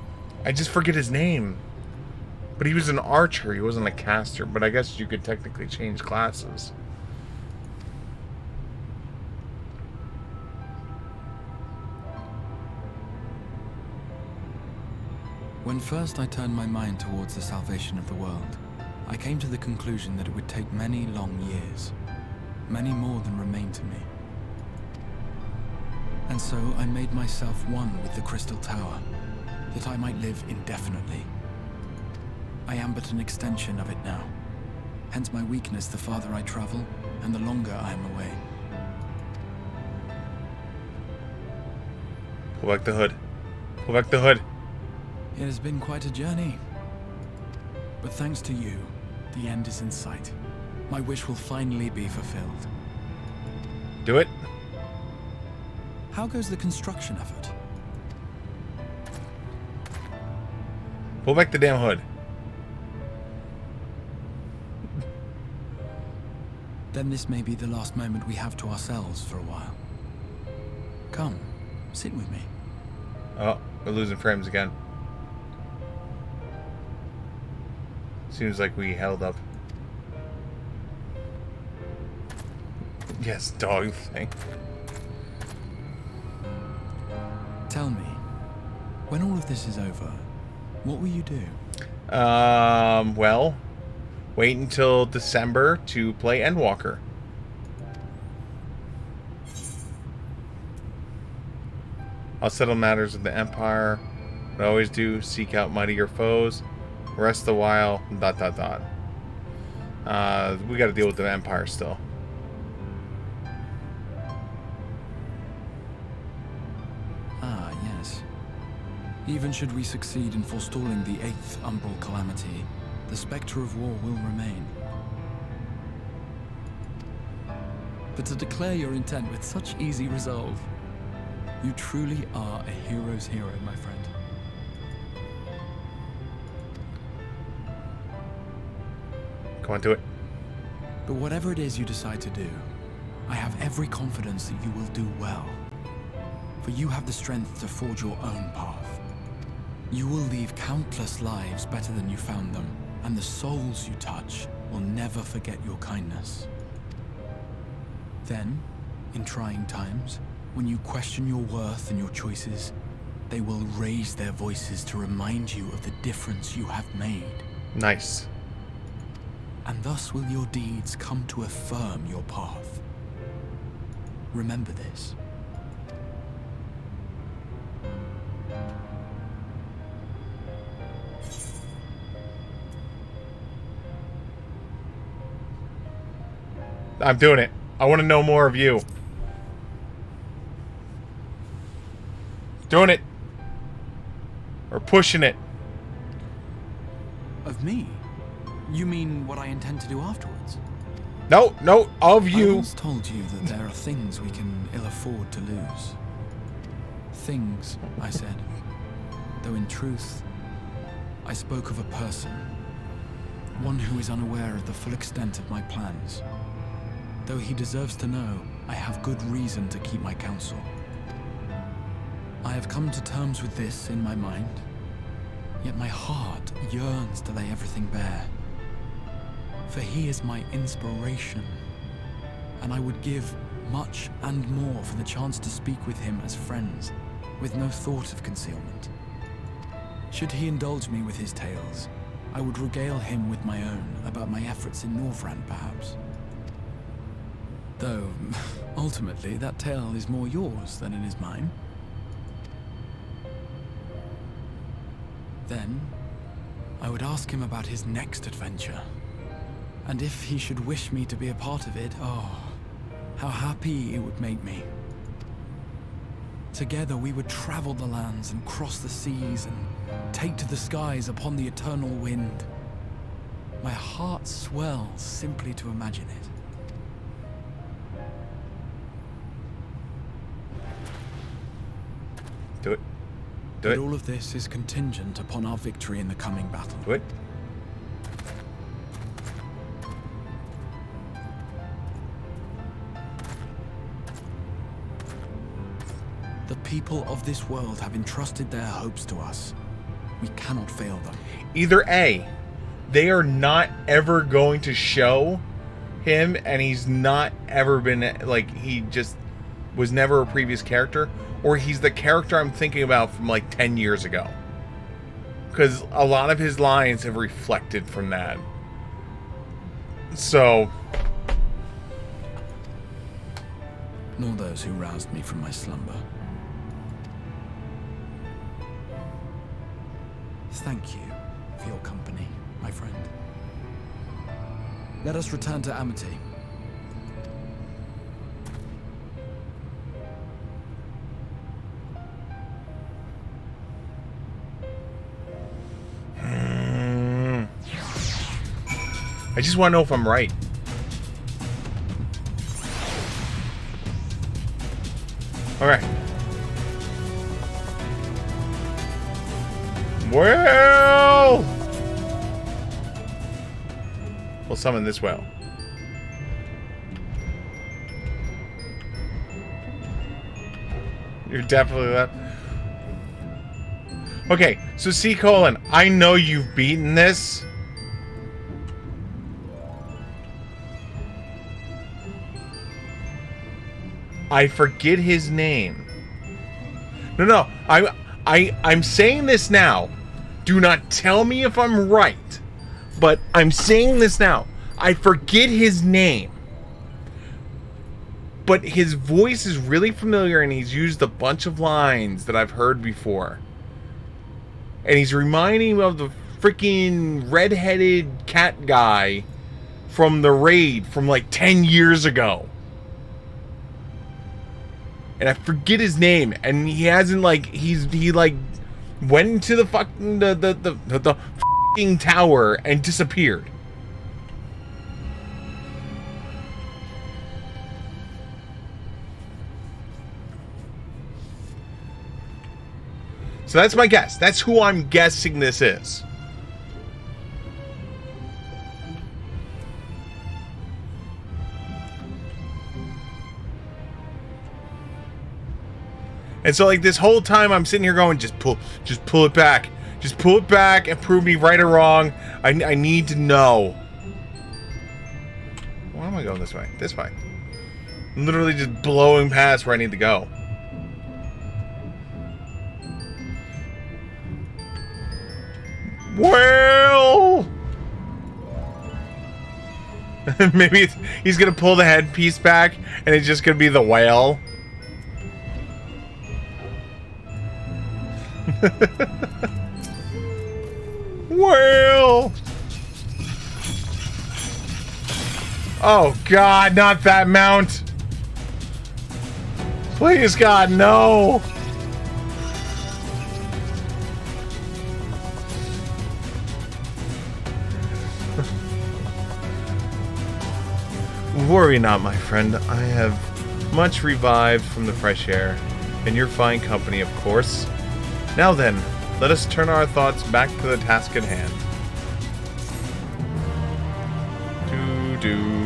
Speaker 3: I just forget his name. But he was an archer, he wasn't a caster, but I guess you could technically change classes.
Speaker 5: When first I turned my mind towards the salvation of the world, I came to the conclusion that it would take many long years, many more than remain to me. And so I made myself one with the Crystal Tower, that I might live indefinitely. I am but an extension of it now, hence my weakness the farther I travel, and the longer I am away.
Speaker 3: Pull back the hood. Pull back the hood.
Speaker 5: It has been quite a journey. But thanks to you, the end is in sight. My wish will finally be fulfilled.
Speaker 3: Do it.
Speaker 5: How goes the construction effort?
Speaker 3: Pull back the damn hood.
Speaker 5: Then this may be the last moment we have to ourselves for a while. Come, sit with me.
Speaker 3: Oh, we're losing frames again. Seems like we held up. Yes, dog thing.
Speaker 5: Tell me, when all of this is over, what will you do?
Speaker 3: Well, wait until December to play Endwalker. I'll settle matters with the Empire. What I always do, seek out mightier foes. Rest a while, ... We gotta deal with the Empire still.
Speaker 5: Ah, yes. Even should we succeed in forestalling the 8th Umbral Calamity, the spectre of war will remain. But to declare your intent with such easy resolve, you truly are a hero's hero, my friend.
Speaker 3: Come on, do it.
Speaker 5: But whatever it is you decide to do, I have every confidence that you will do well. For you have the strength to forge your own path. You will leave countless lives better than you found them, and the souls you touch will never forget your kindness. Then, in trying times, when you question your worth and your choices, they will raise their voices to remind you of the difference you have made.
Speaker 3: Nice.
Speaker 5: And thus will your deeds come to affirm your path. Remember this.
Speaker 3: I'm doing it. I want to know more of you. Doing it. Or pushing it.
Speaker 5: Of me? You mean what I intend to do afterwards?
Speaker 3: No, of you.
Speaker 5: I once told you that there are things we can ill afford to lose. Things, I said. Though in truth, I spoke of a person. One who is unaware of the full extent of my plans. Though he deserves to know, I have good reason to keep my counsel. I have come to terms with this in my mind, yet my heart yearns to lay everything bare. For he is my inspiration, and I would give much and more for the chance to speak with him as friends, with no thought of concealment. Should he indulge me with his tales, I would regale him with my own about my efforts in Northrend, perhaps. Though, ultimately, that tale is more yours than it is mine. Then, I would ask him about his next adventure. And if he should wish me to be a part of it, oh, how happy it would make me. Together we would travel the lands and cross the seas and take to the skies upon the eternal wind. My heart swells simply to imagine it.
Speaker 3: Do it. Do
Speaker 5: but
Speaker 3: it.
Speaker 5: all of this is contingent upon our victory in the coming battle.
Speaker 3: Do it.
Speaker 5: The people of this world have entrusted their hopes to us. We cannot fail them.
Speaker 3: Either A, they are not ever going to show him, and he's not ever been, like, he just was never a previous character, or he's the character I'm thinking about from like 10 years ago. Because a lot of his lines have reflected from that. So...
Speaker 5: nor those who roused me from my slumber. Thank you for your company, my friend. Let us return to Amity.
Speaker 3: I just want to know if I'm right. Alright. Well, we'll summon this whale. You're definitely left. Okay, so C: I know you've beaten this. I forget his name. No, I'm saying this now. Do not tell me if I'm right, but I'm saying this now. I forget his name, but his voice is really familiar, and he's used a bunch of lines that I've heard before. And he's reminding me of the freaking red-headed cat guy from the raid from like 10 years ago. And I forget his name, and he hasn't, like, he like went into the fucking the fucking tower and disappeared. So that's my guess. That's who I'm guessing this is. And so, like, this whole time I'm sitting here going, just pull it back. Just pull it back and prove me right or wrong. I need to know. Why am I going this way? This way. I'm literally just blowing past where I need to go. Well... maybe he's going to pull the headpiece back and it's just going to be the whale. Well, oh God, not that mount. Please, God, no. Worry not, my friend. I have much revived from the fresh air, and your fine company, of course. Now then, let us turn our thoughts back to the task at hand. Do.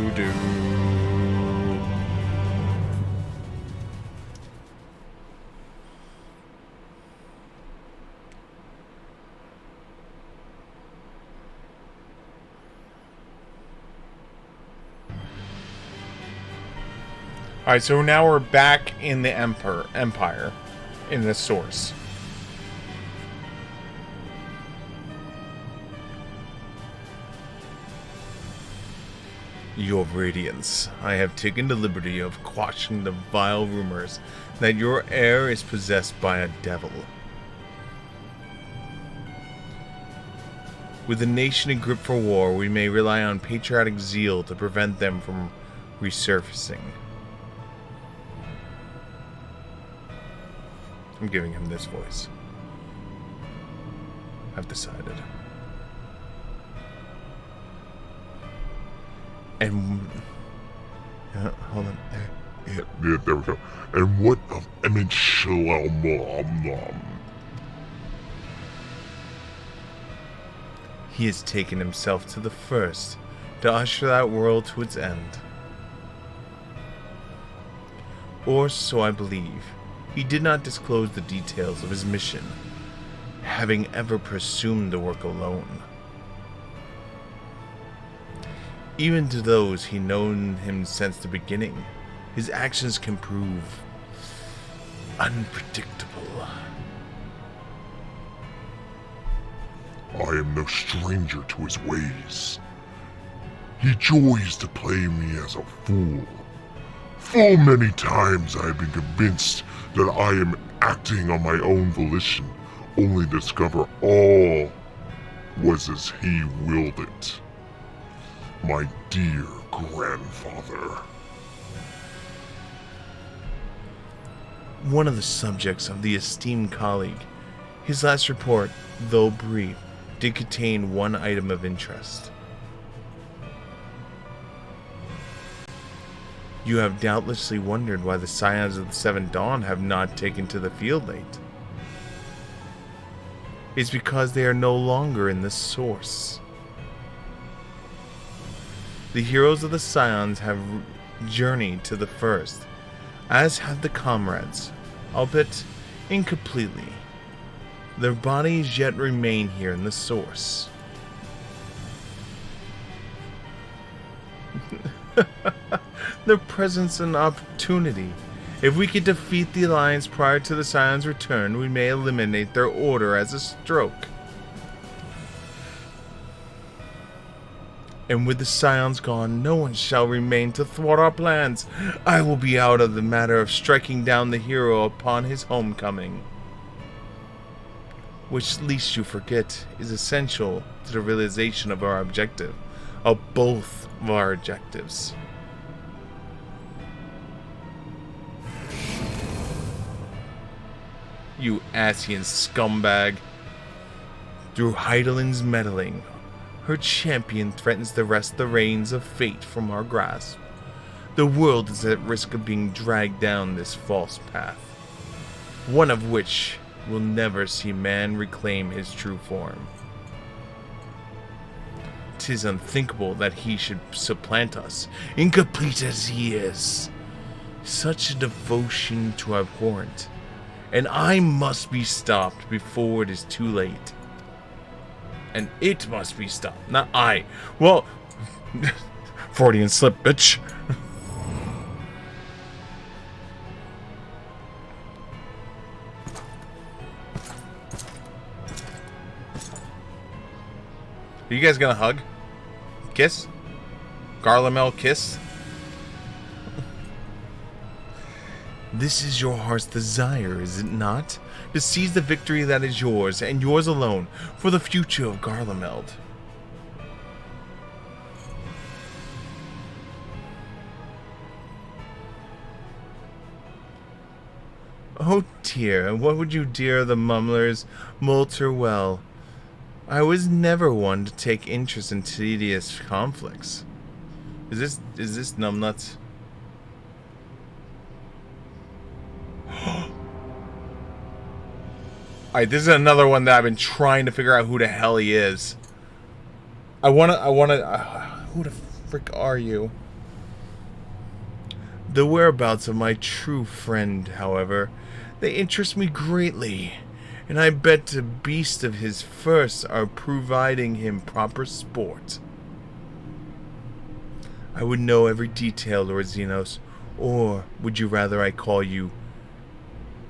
Speaker 3: Alright, so now we're back in the Empire, in the source. Your Radiance, I have taken the liberty of quashing the vile rumors that your heir is possessed by a devil. With the nation in grip for war, we may rely on patriotic zeal to prevent them from resurfacing. I'm giving him this voice. I've decided. And hold on.
Speaker 1: Yeah, there we go. And what of Emmett Shalom?
Speaker 3: He has taken himself to the first to usher that world to its end. Or so I believe. He did not disclose the details of his mission, having ever presumed to work alone. Even to those he known him since the beginning, his actions can prove unpredictable.
Speaker 1: I am no stranger to his ways. He joys to play me as a fool. Full many times I have been convinced that I am acting on my own volition, only to discover all was as he willed it. My dear grandfather.
Speaker 3: One of the subjects of the esteemed colleague, his last report, though brief, did contain one item of interest. You have doubtlessly wondered why the Scions of the Seventh Dawn have not taken to the field late. It's because they are no longer in the source. The heroes of the Scions have journeyed to the first, as have the comrades, albeit incompletely. Their bodies yet remain here in the source. Their presence and opportunity. If we could defeat the Alliance prior to the Scion's return, we may eliminate their order as a stroke. And with the Scions gone, no one shall remain to thwart our plans. I will be out of the matter of striking down the hero upon his homecoming. Which, least you forget, is essential to the realization of our objective. Of both of our objectives. You Asian scumbag. Through Heidelin's meddling, her champion threatens to wrest the reins of fate from our grasp. The world is at risk of being dragged down this false path, one of which will never see man reclaim his true form. 'Tis unthinkable that he should supplant us, incomplete as he is. Such a devotion to abhorrent, and I must be stopped before it is too late. And it must be stopped, not I. Well, Freudian slip, bitch. Are you guys gonna hug? Kiss? Garlemel kiss? This is your heart's desire, is it not? To seize the victory that is yours, and yours alone, for the future of Garlemeld. Oh dear, what would you dear the mumblers, Molter well? I was never one to take interest in tedious conflicts. Is this numbnuts? Alright, this is another one that I've been trying to figure out who the hell he is. I wanna, who the frick are you? The whereabouts of my true friend, however, they interest me greatly, and I bet the beast of his first are providing him proper sport. I would know every detail, Lord Xenos, or would you rather I call you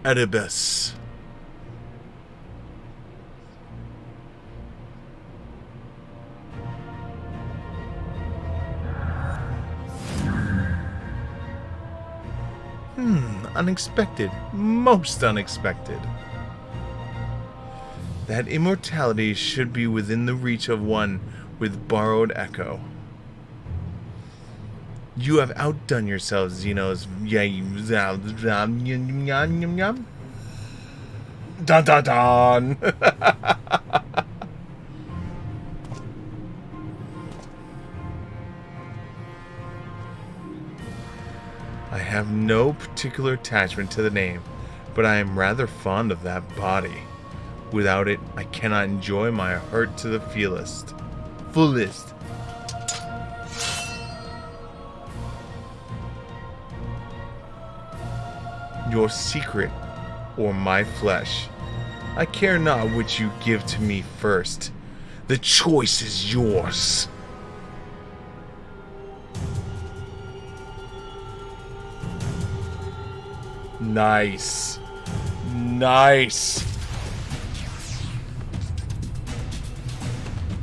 Speaker 3: Oedipus? Unexpected. Most unexpected. that immortality should be within the reach of one with borrowed echo. You have outdone yourselves, Xenos. Dun dun dun! I have no particular attachment to the name, but I am rather fond of that body. Without it, I cannot enjoy my heart to the fullest. Your secret, or my flesh. I care not which you give to me first. The choice is yours. Nice. Nice.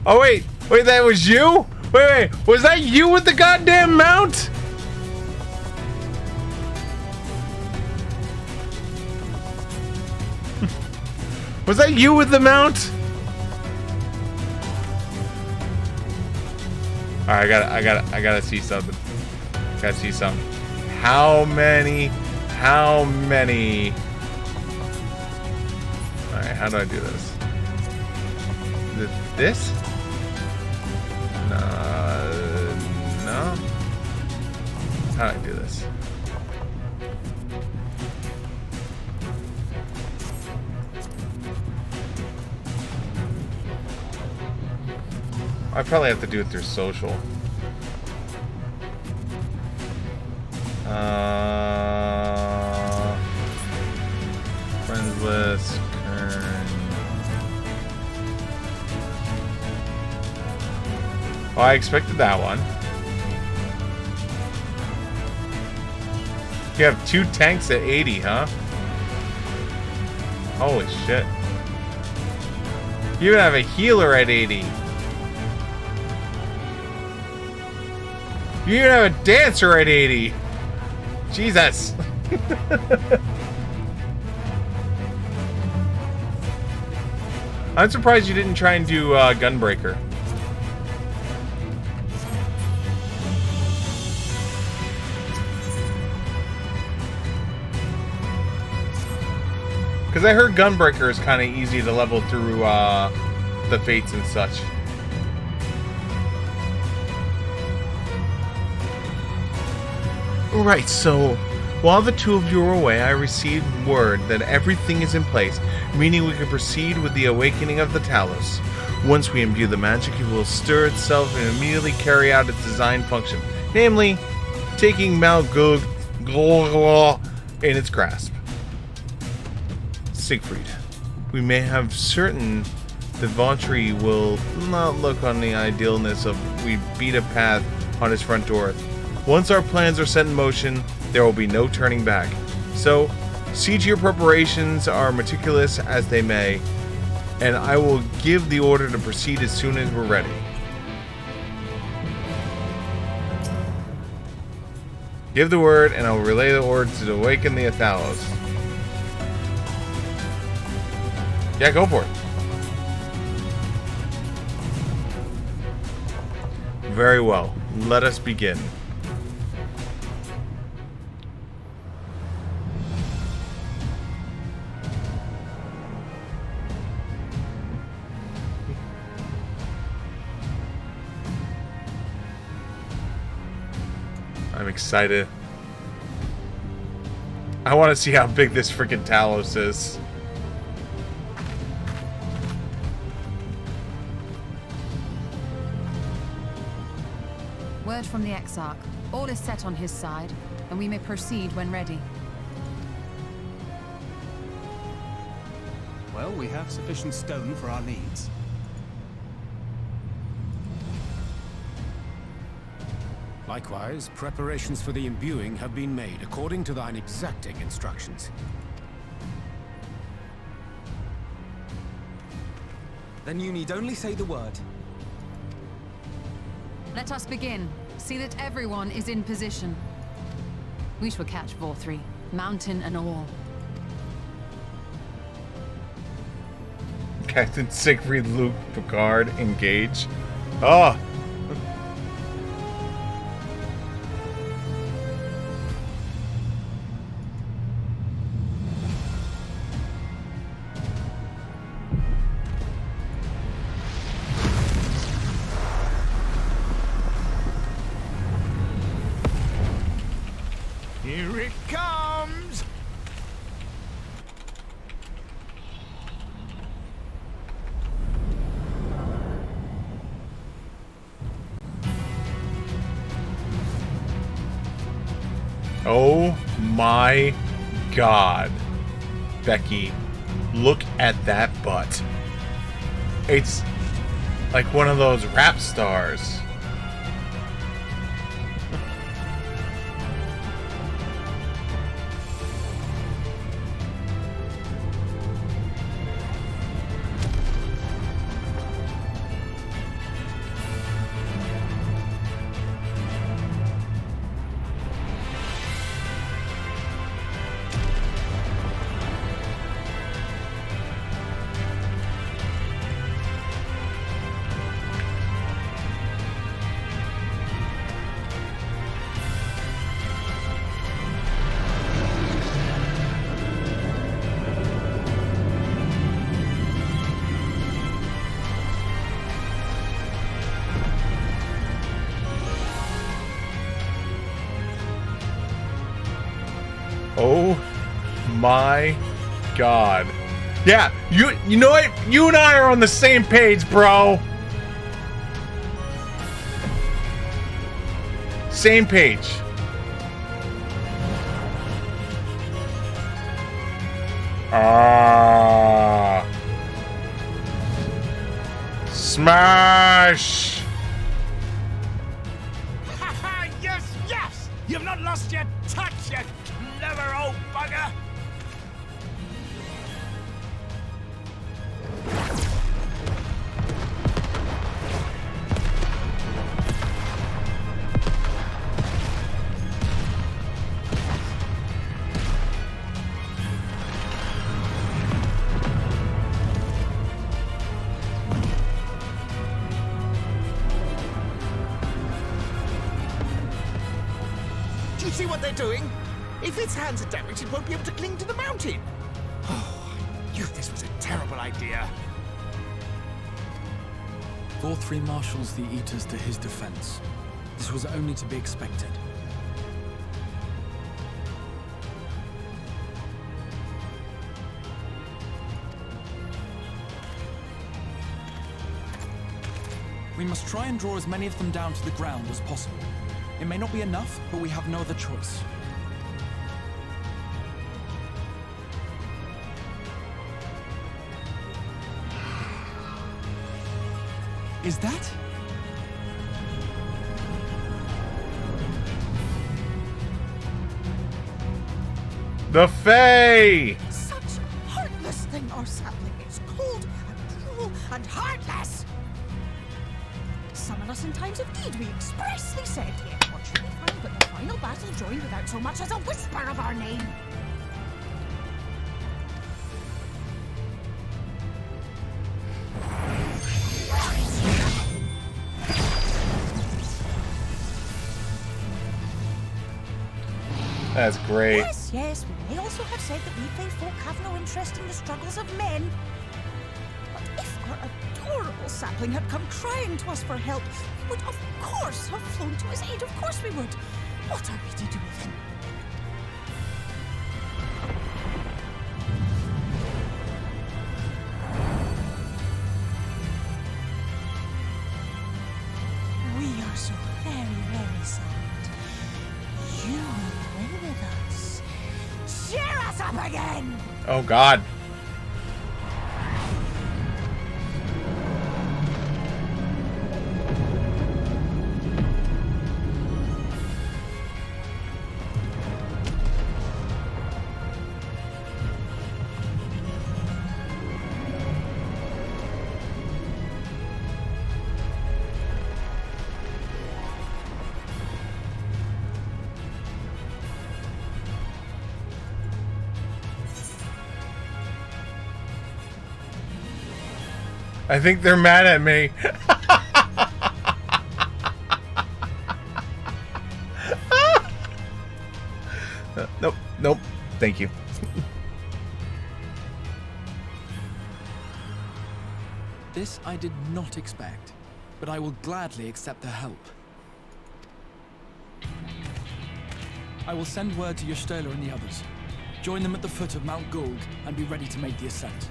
Speaker 3: Oh, wait. Wait, that was you? Wait. Was that you with the goddamn mount? Was that you with the mount? Alright, I gotta see something. Gotta see something. How many? Alright, how do I do this? This? No. How do I do this? I probably have to do it through social. Friends list, Kern. Oh, I expected that one. You have 2 tanks at 80, huh? Holy shit. You even have a healer at 80. You even have a dancer at 80. Jesus. I'm surprised you didn't try and do Gunbreaker. Because I heard Gunbreaker is kind of easy to level through the fates and such. Right, so while the two of you were away, I received word that everything is in place, meaning we can proceed with the awakening of the Talos. Once we imbue the magic, it will stir itself and immediately carry out its design function, namely, taking Mount Gulg in its grasp. Siegfried, we may have certain that Valtteri will not look on the idealness of we beat a path on his front door. Once our plans are set in motion, there will be no turning back. So, see to your preparations are meticulous as they may, and I will give the order to proceed as soon as we're ready. Give the word, and I will relay the order to awaken the Talos. Yeah, go for it. Very well. Let us begin. I'm excited. I want to see how big this freaking Talos is.
Speaker 9: Word from the Exarch. All is set on his side, and we may proceed when ready.
Speaker 8: Well, we have sufficient stone for our needs.
Speaker 11: Likewise, preparations for the imbuing have been made according to thine exacting instructions.
Speaker 7: Then you need only say the word.
Speaker 9: Let us begin. See that everyone is in position. We shall catch Valtteri, mountain and all.
Speaker 3: Captain Siegfried, Luke, Picard, engage. Oh!
Speaker 19: Here it comes!
Speaker 3: Oh my god. Becky, look at that butt. It's like one of those rap stars. Oh my god. Yeah, you know what? You and I are on the same page, bro. Same page. Ah. Smash.
Speaker 19: Yes, yes! You've not lost your touch, you clever old bugger! Do you see what they're doing? If its hands are damaged, it won't be able to cling to the mountain. Oh, I knew this was a terrible idea.
Speaker 5: Thor marshals the Eaters to his defense. This was only to be expected. We must try and draw as many of them down to the ground as possible. It may not be enough, but we have no other choice. Is that?
Speaker 3: The Fae!
Speaker 18: Such heartless thing, our sapling. It's cold and cruel and heartless. Summon us in times of need, we expressly said. Yet what should we find but the final battle joined without so much as a whisper of our name?
Speaker 3: That's great.
Speaker 18: Yes, yes, we may also have said that we Fae folk have no interest in the struggles of men. But if our adorable sapling had come crying to us for help, we would of course have flown to his aid. Of course we would. What are we to do with him? We are so very, very sad. You will win with us. Cheer us up again!
Speaker 3: Oh god. I think they're mad at me. Nope, nope. Thank you.
Speaker 5: This I did not expect, but I will gladly accept their help. I will send word to Y'shtola and the others. Join them at the foot of Mount Gulg and be ready to make the ascent.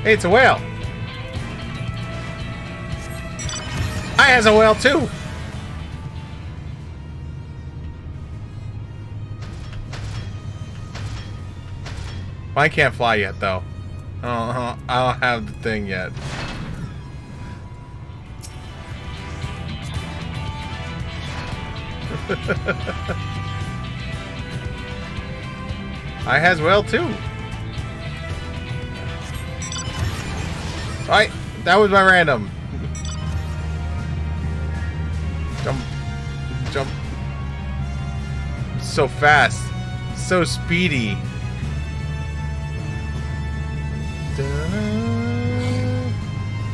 Speaker 3: Hey, it's a whale. I has a whale too. I can't fly yet, though. I don't have the thing yet. I has whale too. Right, that was my random. Jump, jump. So fast, so speedy.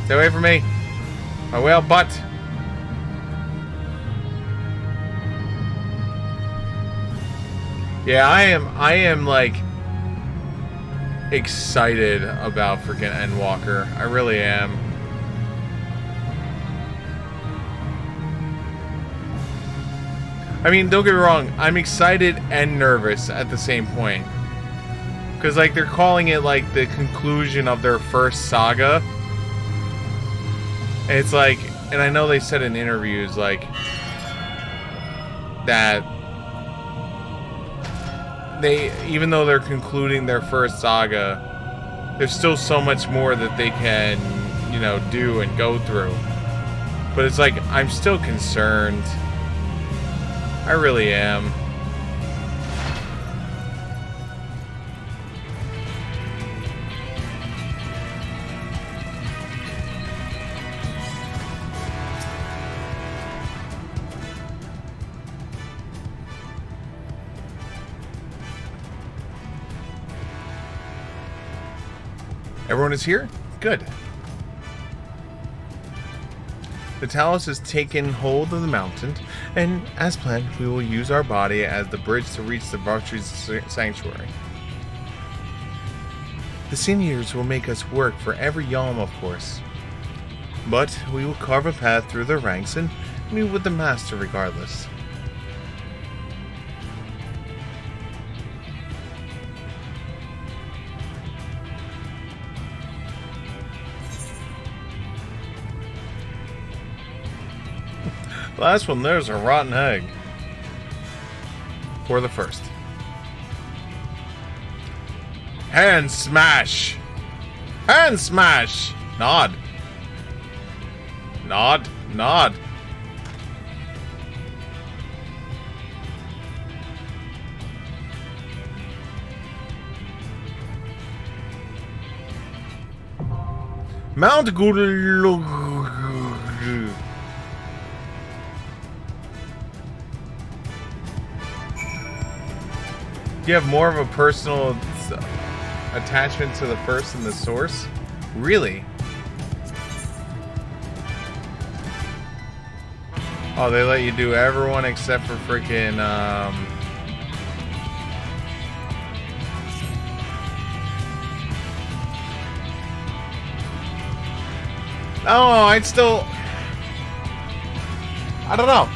Speaker 3: Stay away from me, my whale butt. Yeah, I am like excited about freaking Endwalker. I really am. I mean, don't get me wrong, I'm excited and nervous at the same point. Because, like, they're calling it, like, the conclusion of their first saga. And it's like, and I know they said in interviews, like, that they, even though they're concluding their first saga, there's still so much more that they can, you know, do and go through. But it's like, I'm still concerned. I really am. Everyone is here? Good. The Talos has taken hold of the mountain, and as planned, we will use our body as the bridge to reach the Valkyrie's sanctuary. The Sin-Eaters will make us work for every yalm, of course. But we will carve a path through their ranks and meet with the Master regardless. Last one, there's a rotten egg. For the first. Hand smash! Hand smash! Nod. Nod. Nod. Mount Gulg. Do you have more of a personal attachment to the first than the source? Really? Oh, they let you do everyone except for freaking, Oh, I'd still... I don't know.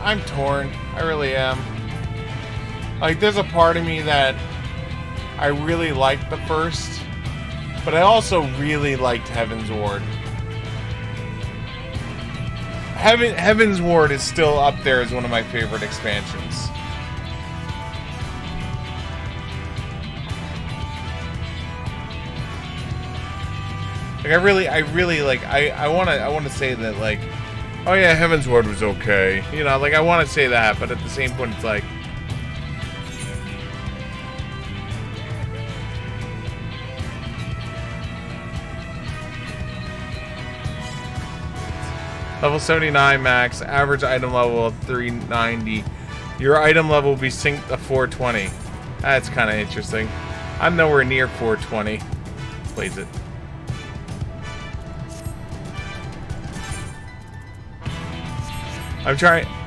Speaker 3: I'm torn. I really am. Like, there's a part of me that I really liked the first, but I also really liked Heaven's Ward. Heaven's Ward is still up there as one of my favorite expansions. Like, I really, like, I wanna say that, like, oh yeah, Heaven's Ward was okay. You know, like, I wanna say that, but at the same point, it's like, level 79 max, average item level of 390. Your item level will be synced to 420. That's kind of interesting. I'm nowhere near 420. Plays it.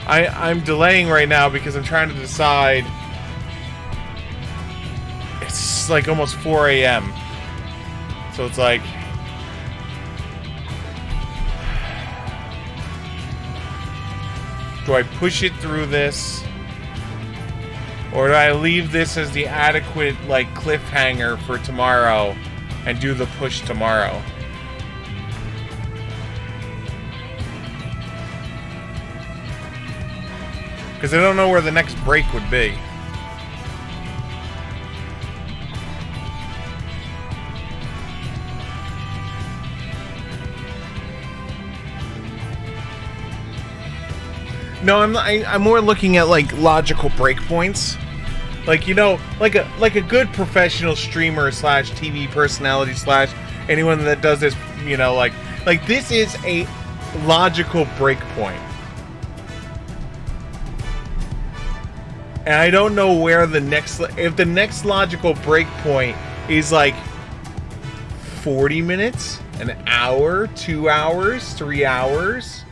Speaker 3: I'm delaying right now because I'm trying to decide. It's like almost 4 a.m. So it's like, do I push it through this? Or do I leave this as the adequate, like, cliffhanger for tomorrow and do the push tomorrow? Because I don't know where the next break would be. No, I'm more looking at, like, logical breakpoints. Like, you know, like a good professional streamer / TV personality / anyone that does this, you know, like this is a logical breakpoint. And I don't know where the next, if the next logical breakpoint is like 40 minutes, an hour, 2 hours, 3 hours.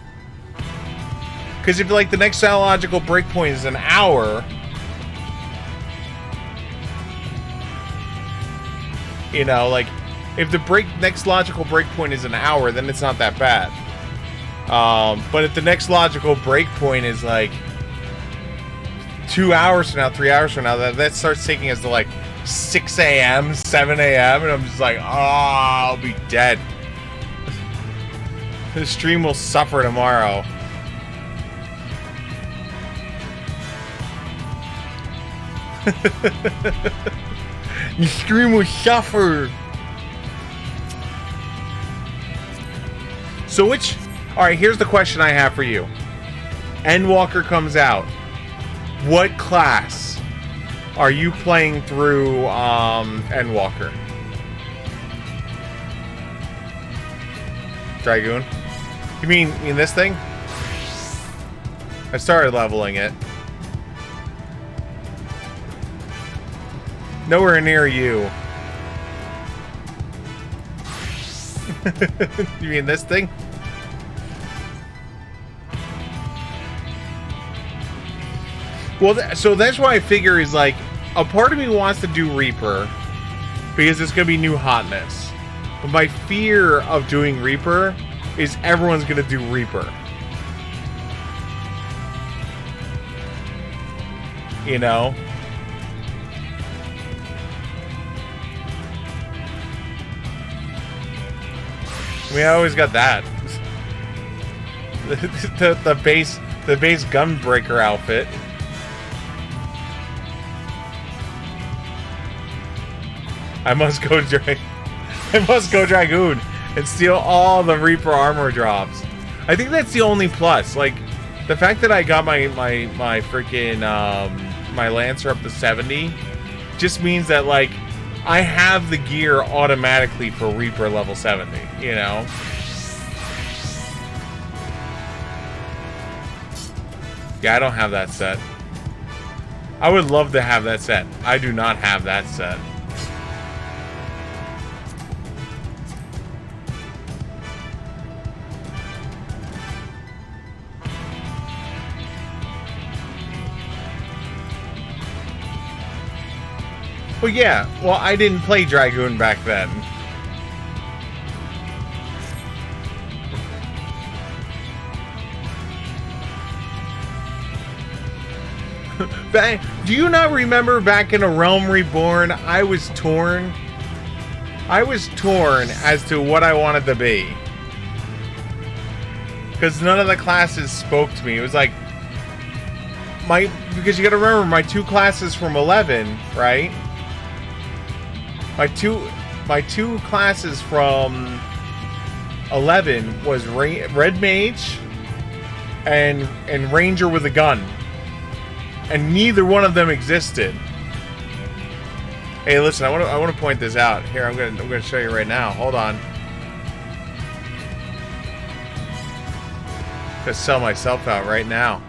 Speaker 3: Because if, like, the next logical breakpoint is an hour, you know, like, if the next logical breakpoint is an hour, then it's not that bad. But if the next logical breakpoint is, like, 2 hours from now, 3 hours from now, that starts taking us to, like, 6 a.m., 7 a.m., and I'm just like, oh, I'll be dead. The stream will suffer tomorrow. The stream will suffer. So which... Alright, here's the question I have for you. Endwalker comes out. What class are you playing through Endwalker? Dragoon? You mean this thing? I started leveling it. Nowhere near you. You mean this thing? Well, so that's why I figure is like, a part of me wants to do Reaper because it's going to be new hotness. But my fear of doing Reaper is everyone's going to do Reaper. You know? I mean, I always got that. the base gunbreaker outfit. I must go Dragoon and steal all the Reaper armor drops. I think that's the only plus. Like, the fact that I got my freaking my Lancer up to 70 just means that, like, I have the gear automatically for Reaper level 70, you know? Yeah, I don't have that set. I would love to have that set. I do not have that set. Well, yeah. Well, I didn't play Dragoon back then. Do you not remember back in A Realm Reborn, I was torn? I was torn as to what I wanted to be. Because none of the classes spoke to me. It was like... Because you gotta remember, my two classes from 11, right? My two classes from 11 was Red Mage and Ranger with a gun. And neither one of them existed. Hey, listen, I want to point this out. Here, I'm gonna show you right now. Hold on. I'm gonna sell myself out right now.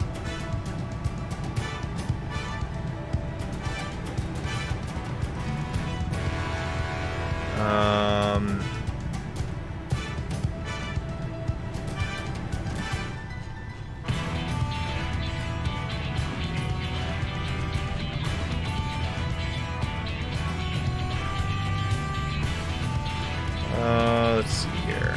Speaker 3: Let's see here.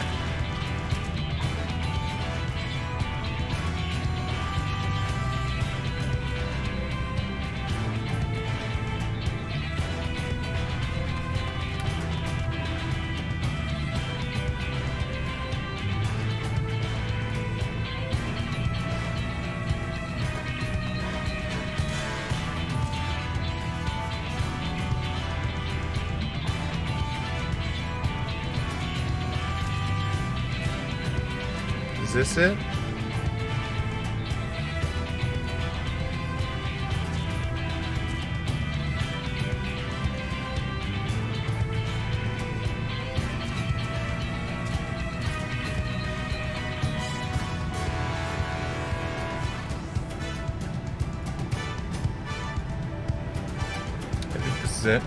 Speaker 3: Is this it? I think this is it.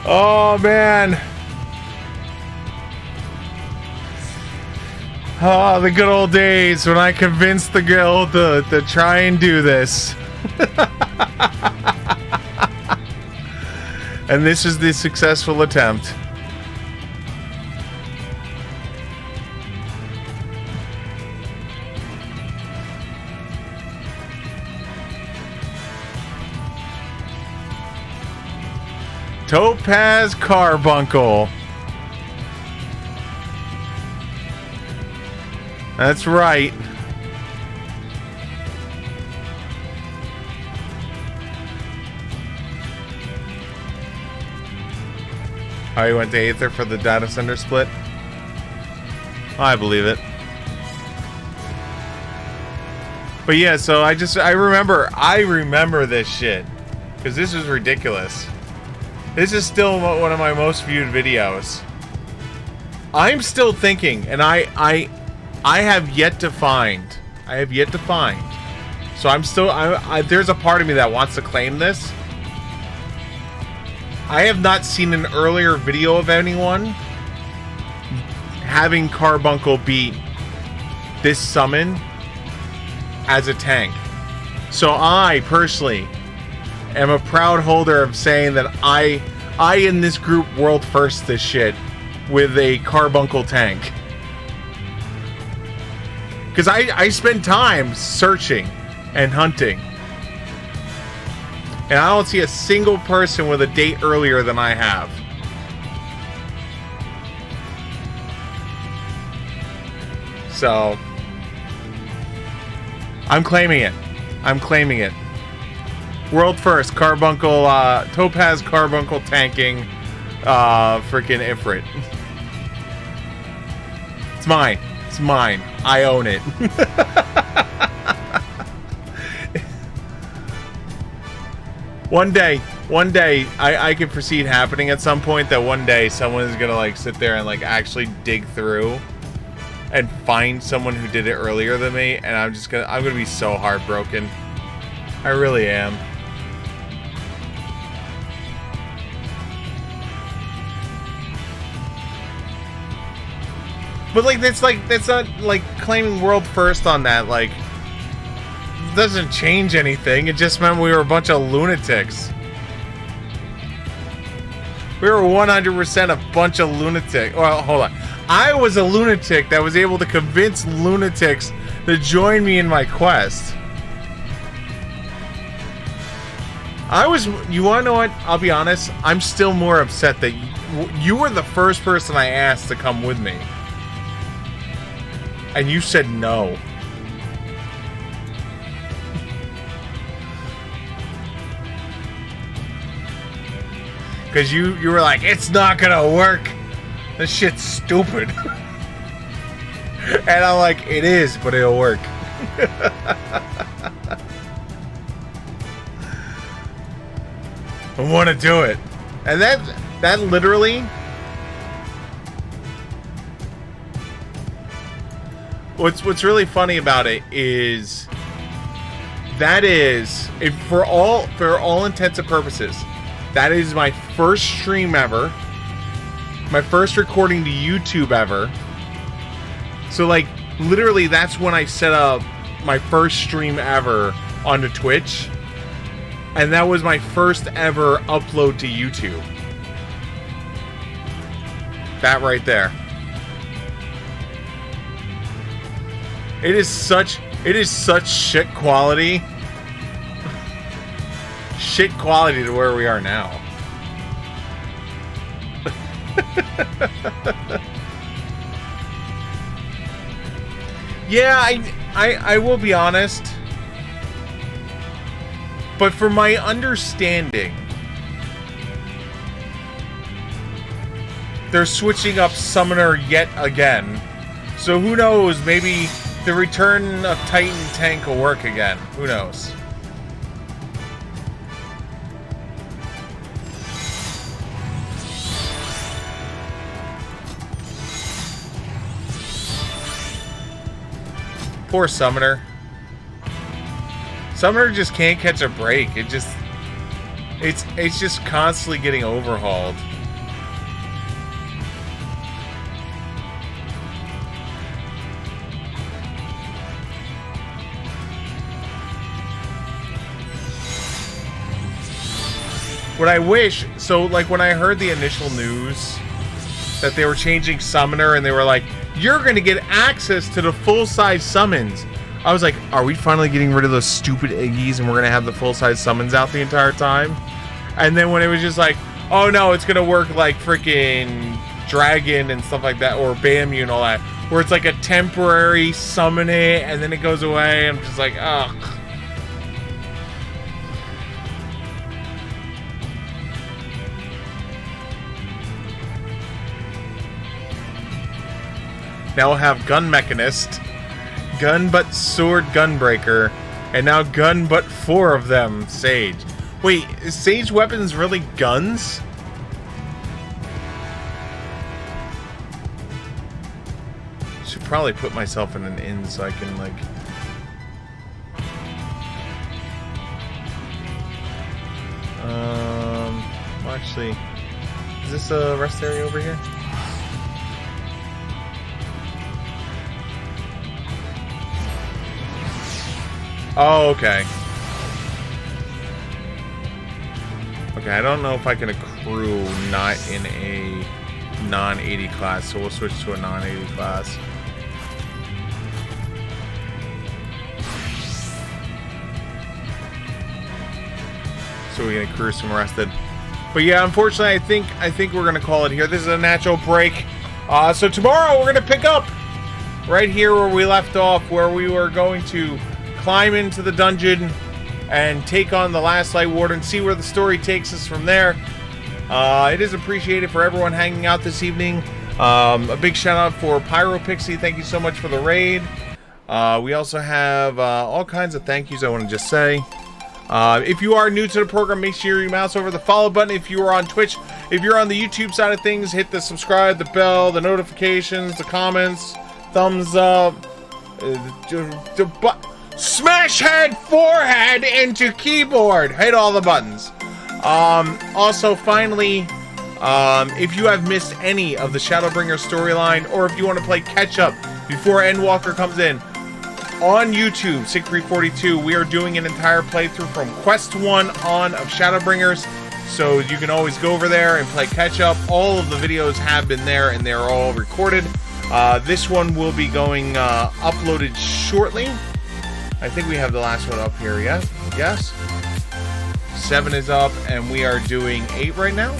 Speaker 3: Oh man. Oh, the good old days when I convinced the guild to try and do this. And this is the successful attempt. Topaz Carbuncle. That's right. Oh, you went to Aether for the data center split? I believe it. But yeah, so I remember this shit. Because this is ridiculous. This is still one of my most viewed videos. I'm still thinking, and I have yet to find. So I'm still, there's a part of me that wants to claim this. I have not seen an earlier video of anyone having Carbuncle beat this summon as a tank. So I, personally, am a proud holder of saying that I in this group world first this shit with a Carbuncle tank. Because I spend time searching and hunting. And I don't see a single person with a date earlier than I have. So, I'm claiming it. World first, Carbuncle, Topaz Carbuncle tanking, freaking Ifrit. It's mine. I own it. One day, I can foresee it happening at some point that one day someone is gonna like sit there and like actually dig through and find someone who did it earlier than me, and I'm gonna be so heartbroken. I really am. But that's not like claiming world first on that, like, doesn't change anything. It just meant we were a bunch of lunatics. We were 100% a bunch of lunatics. Well, hold on. I was a lunatic that was able to convince lunatics to join me in my quest. You wanna know what? I'll be honest. I'm still more upset that you were the first person I asked to come with me. And you said no. Because you were like, it's not gonna work. This shit's stupid. And I'm like, it is, but it'll work. I want to do it. And that literally... What's really funny about it is... That is, for all intents and purposes, that is my first stream ever. My first recording to YouTube ever. So, like, literally, that's when I set up my first stream ever onto Twitch. And that was my first ever upload to YouTube. That right there. It is such shit quality. Shit quality to where we are now. Yeah, I will be honest. But from my understanding, they're switching up Summoner yet again. So who knows, maybe the return of Titan Tank will work again. Who knows? Poor Summoner. Summoner just can't catch a break. It's just constantly getting overhauled. What I wish, so like when I heard the initial news that they were changing Summoner and they were like, you're gonna get access to the full-size summons. I was like, are we finally getting rid of those stupid Iggies and we're gonna have the full-size summons out the entire time? And then when it was just like, oh no, it's gonna work like freaking Dragon and stuff like that, or Balmung and all that, where it's like a temporary summon it and then it goes away, I'm just like, ugh. Now we'll have Gun Mechanist, Gun Butt Sword Gunbreaker, and now Gun Butt 4 of them, Sage. Wait, is Sage weapons really guns? Should probably put myself in an inn so I can, like... Well, actually, is this a rest area over here? Oh, okay. Okay, I don't know if I can accrue not in a non-80 class, so we'll switch to a non-80 class. So we can accrue some rested. But yeah, unfortunately, I think we're gonna call it here. This is a natural break. So tomorrow we're gonna pick up right here where we left off, where we were going to climb into the dungeon and take on the last Light Warden, see where the story takes us from there. It is appreciated for everyone hanging out this evening. A big shout out for Pyro Pixie, thank you so much for the raid. We also have all kinds of thank yous I want to just say. If you are new to the program, make sure you mouse over the follow button. If you are on Twitch, if you're on the YouTube side of things, hit the subscribe, the bell, the notifications, the comments, thumbs up, smash head, forehead into keyboard. Hit all the buttons. Also, finally, if you have missed any of the Shadowbringers storyline, or if you want to play catch-up before Endwalker comes in, on YouTube, Siegfried42, we are doing an entire playthrough from Quest 1 on of Shadowbringers, so you can always go over there and play catch-up. All of the videos have been there, and they're all recorded. This one will be going uploaded shortly. I think we have the last one up here, yeah? Yes? 7 is up, and we are doing 8 right now?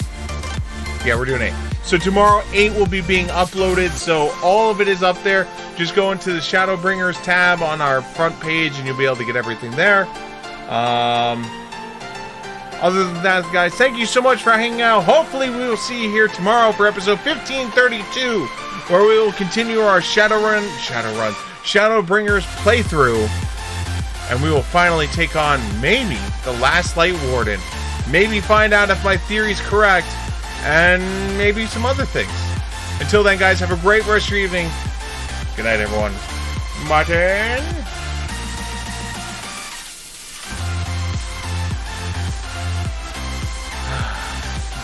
Speaker 3: Yeah, we're doing 8. So tomorrow 8 will be being uploaded, so all of it is up there. Just go into the Shadowbringers tab on our front page and you'll be able to get everything there. Other than that, guys, thank you so much for hanging out. Hopefully we will see you here tomorrow for episode 1532, where we will continue our Shadowbringers playthrough, and we will finally take on maybe the last Light Warden. Maybe find out if my theory's correct, and maybe some other things. Until then, guys, have a great rest of your evening. Good night, everyone. Martin?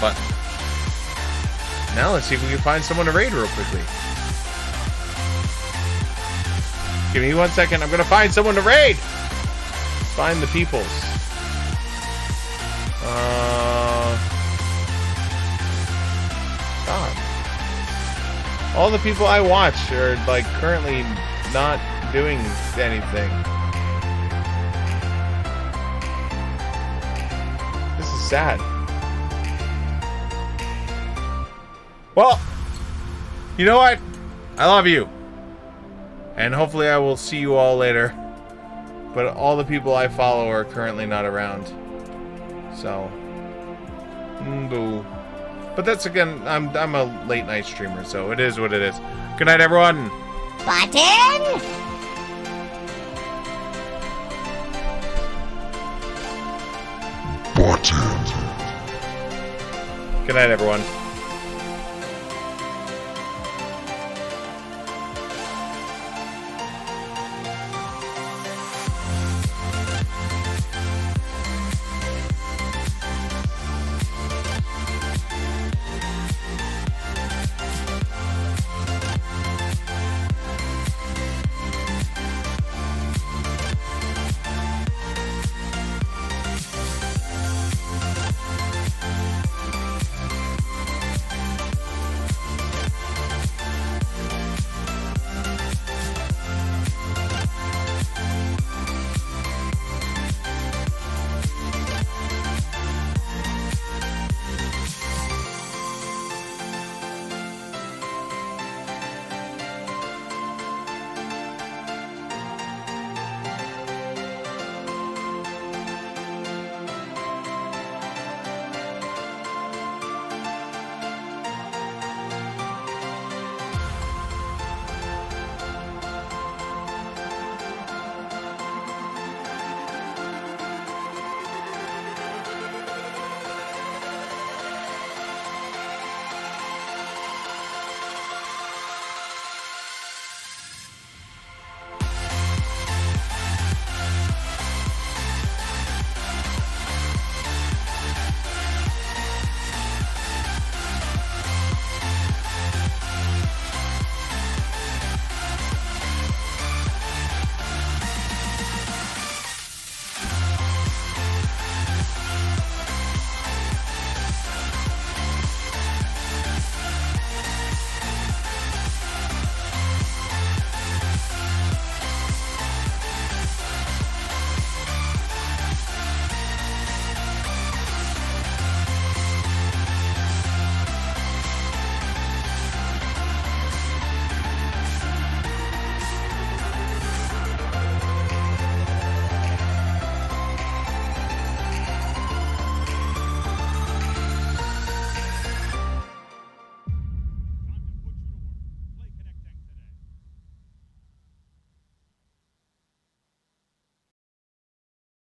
Speaker 3: But now let's see if we can find someone to raid real quickly. Give me 1 second. I'm going to find someone to raid. Find the peoples. God. All the people I watch are like currently not doing anything. This is sad. Well, you know what? I love you. And hopefully I will see you all later. But all the people I follow are currently not around. So, boo. But that's, again, I'm a late night streamer, so it is what it is. Good night, everyone.
Speaker 2: Button?
Speaker 3: Good night, everyone.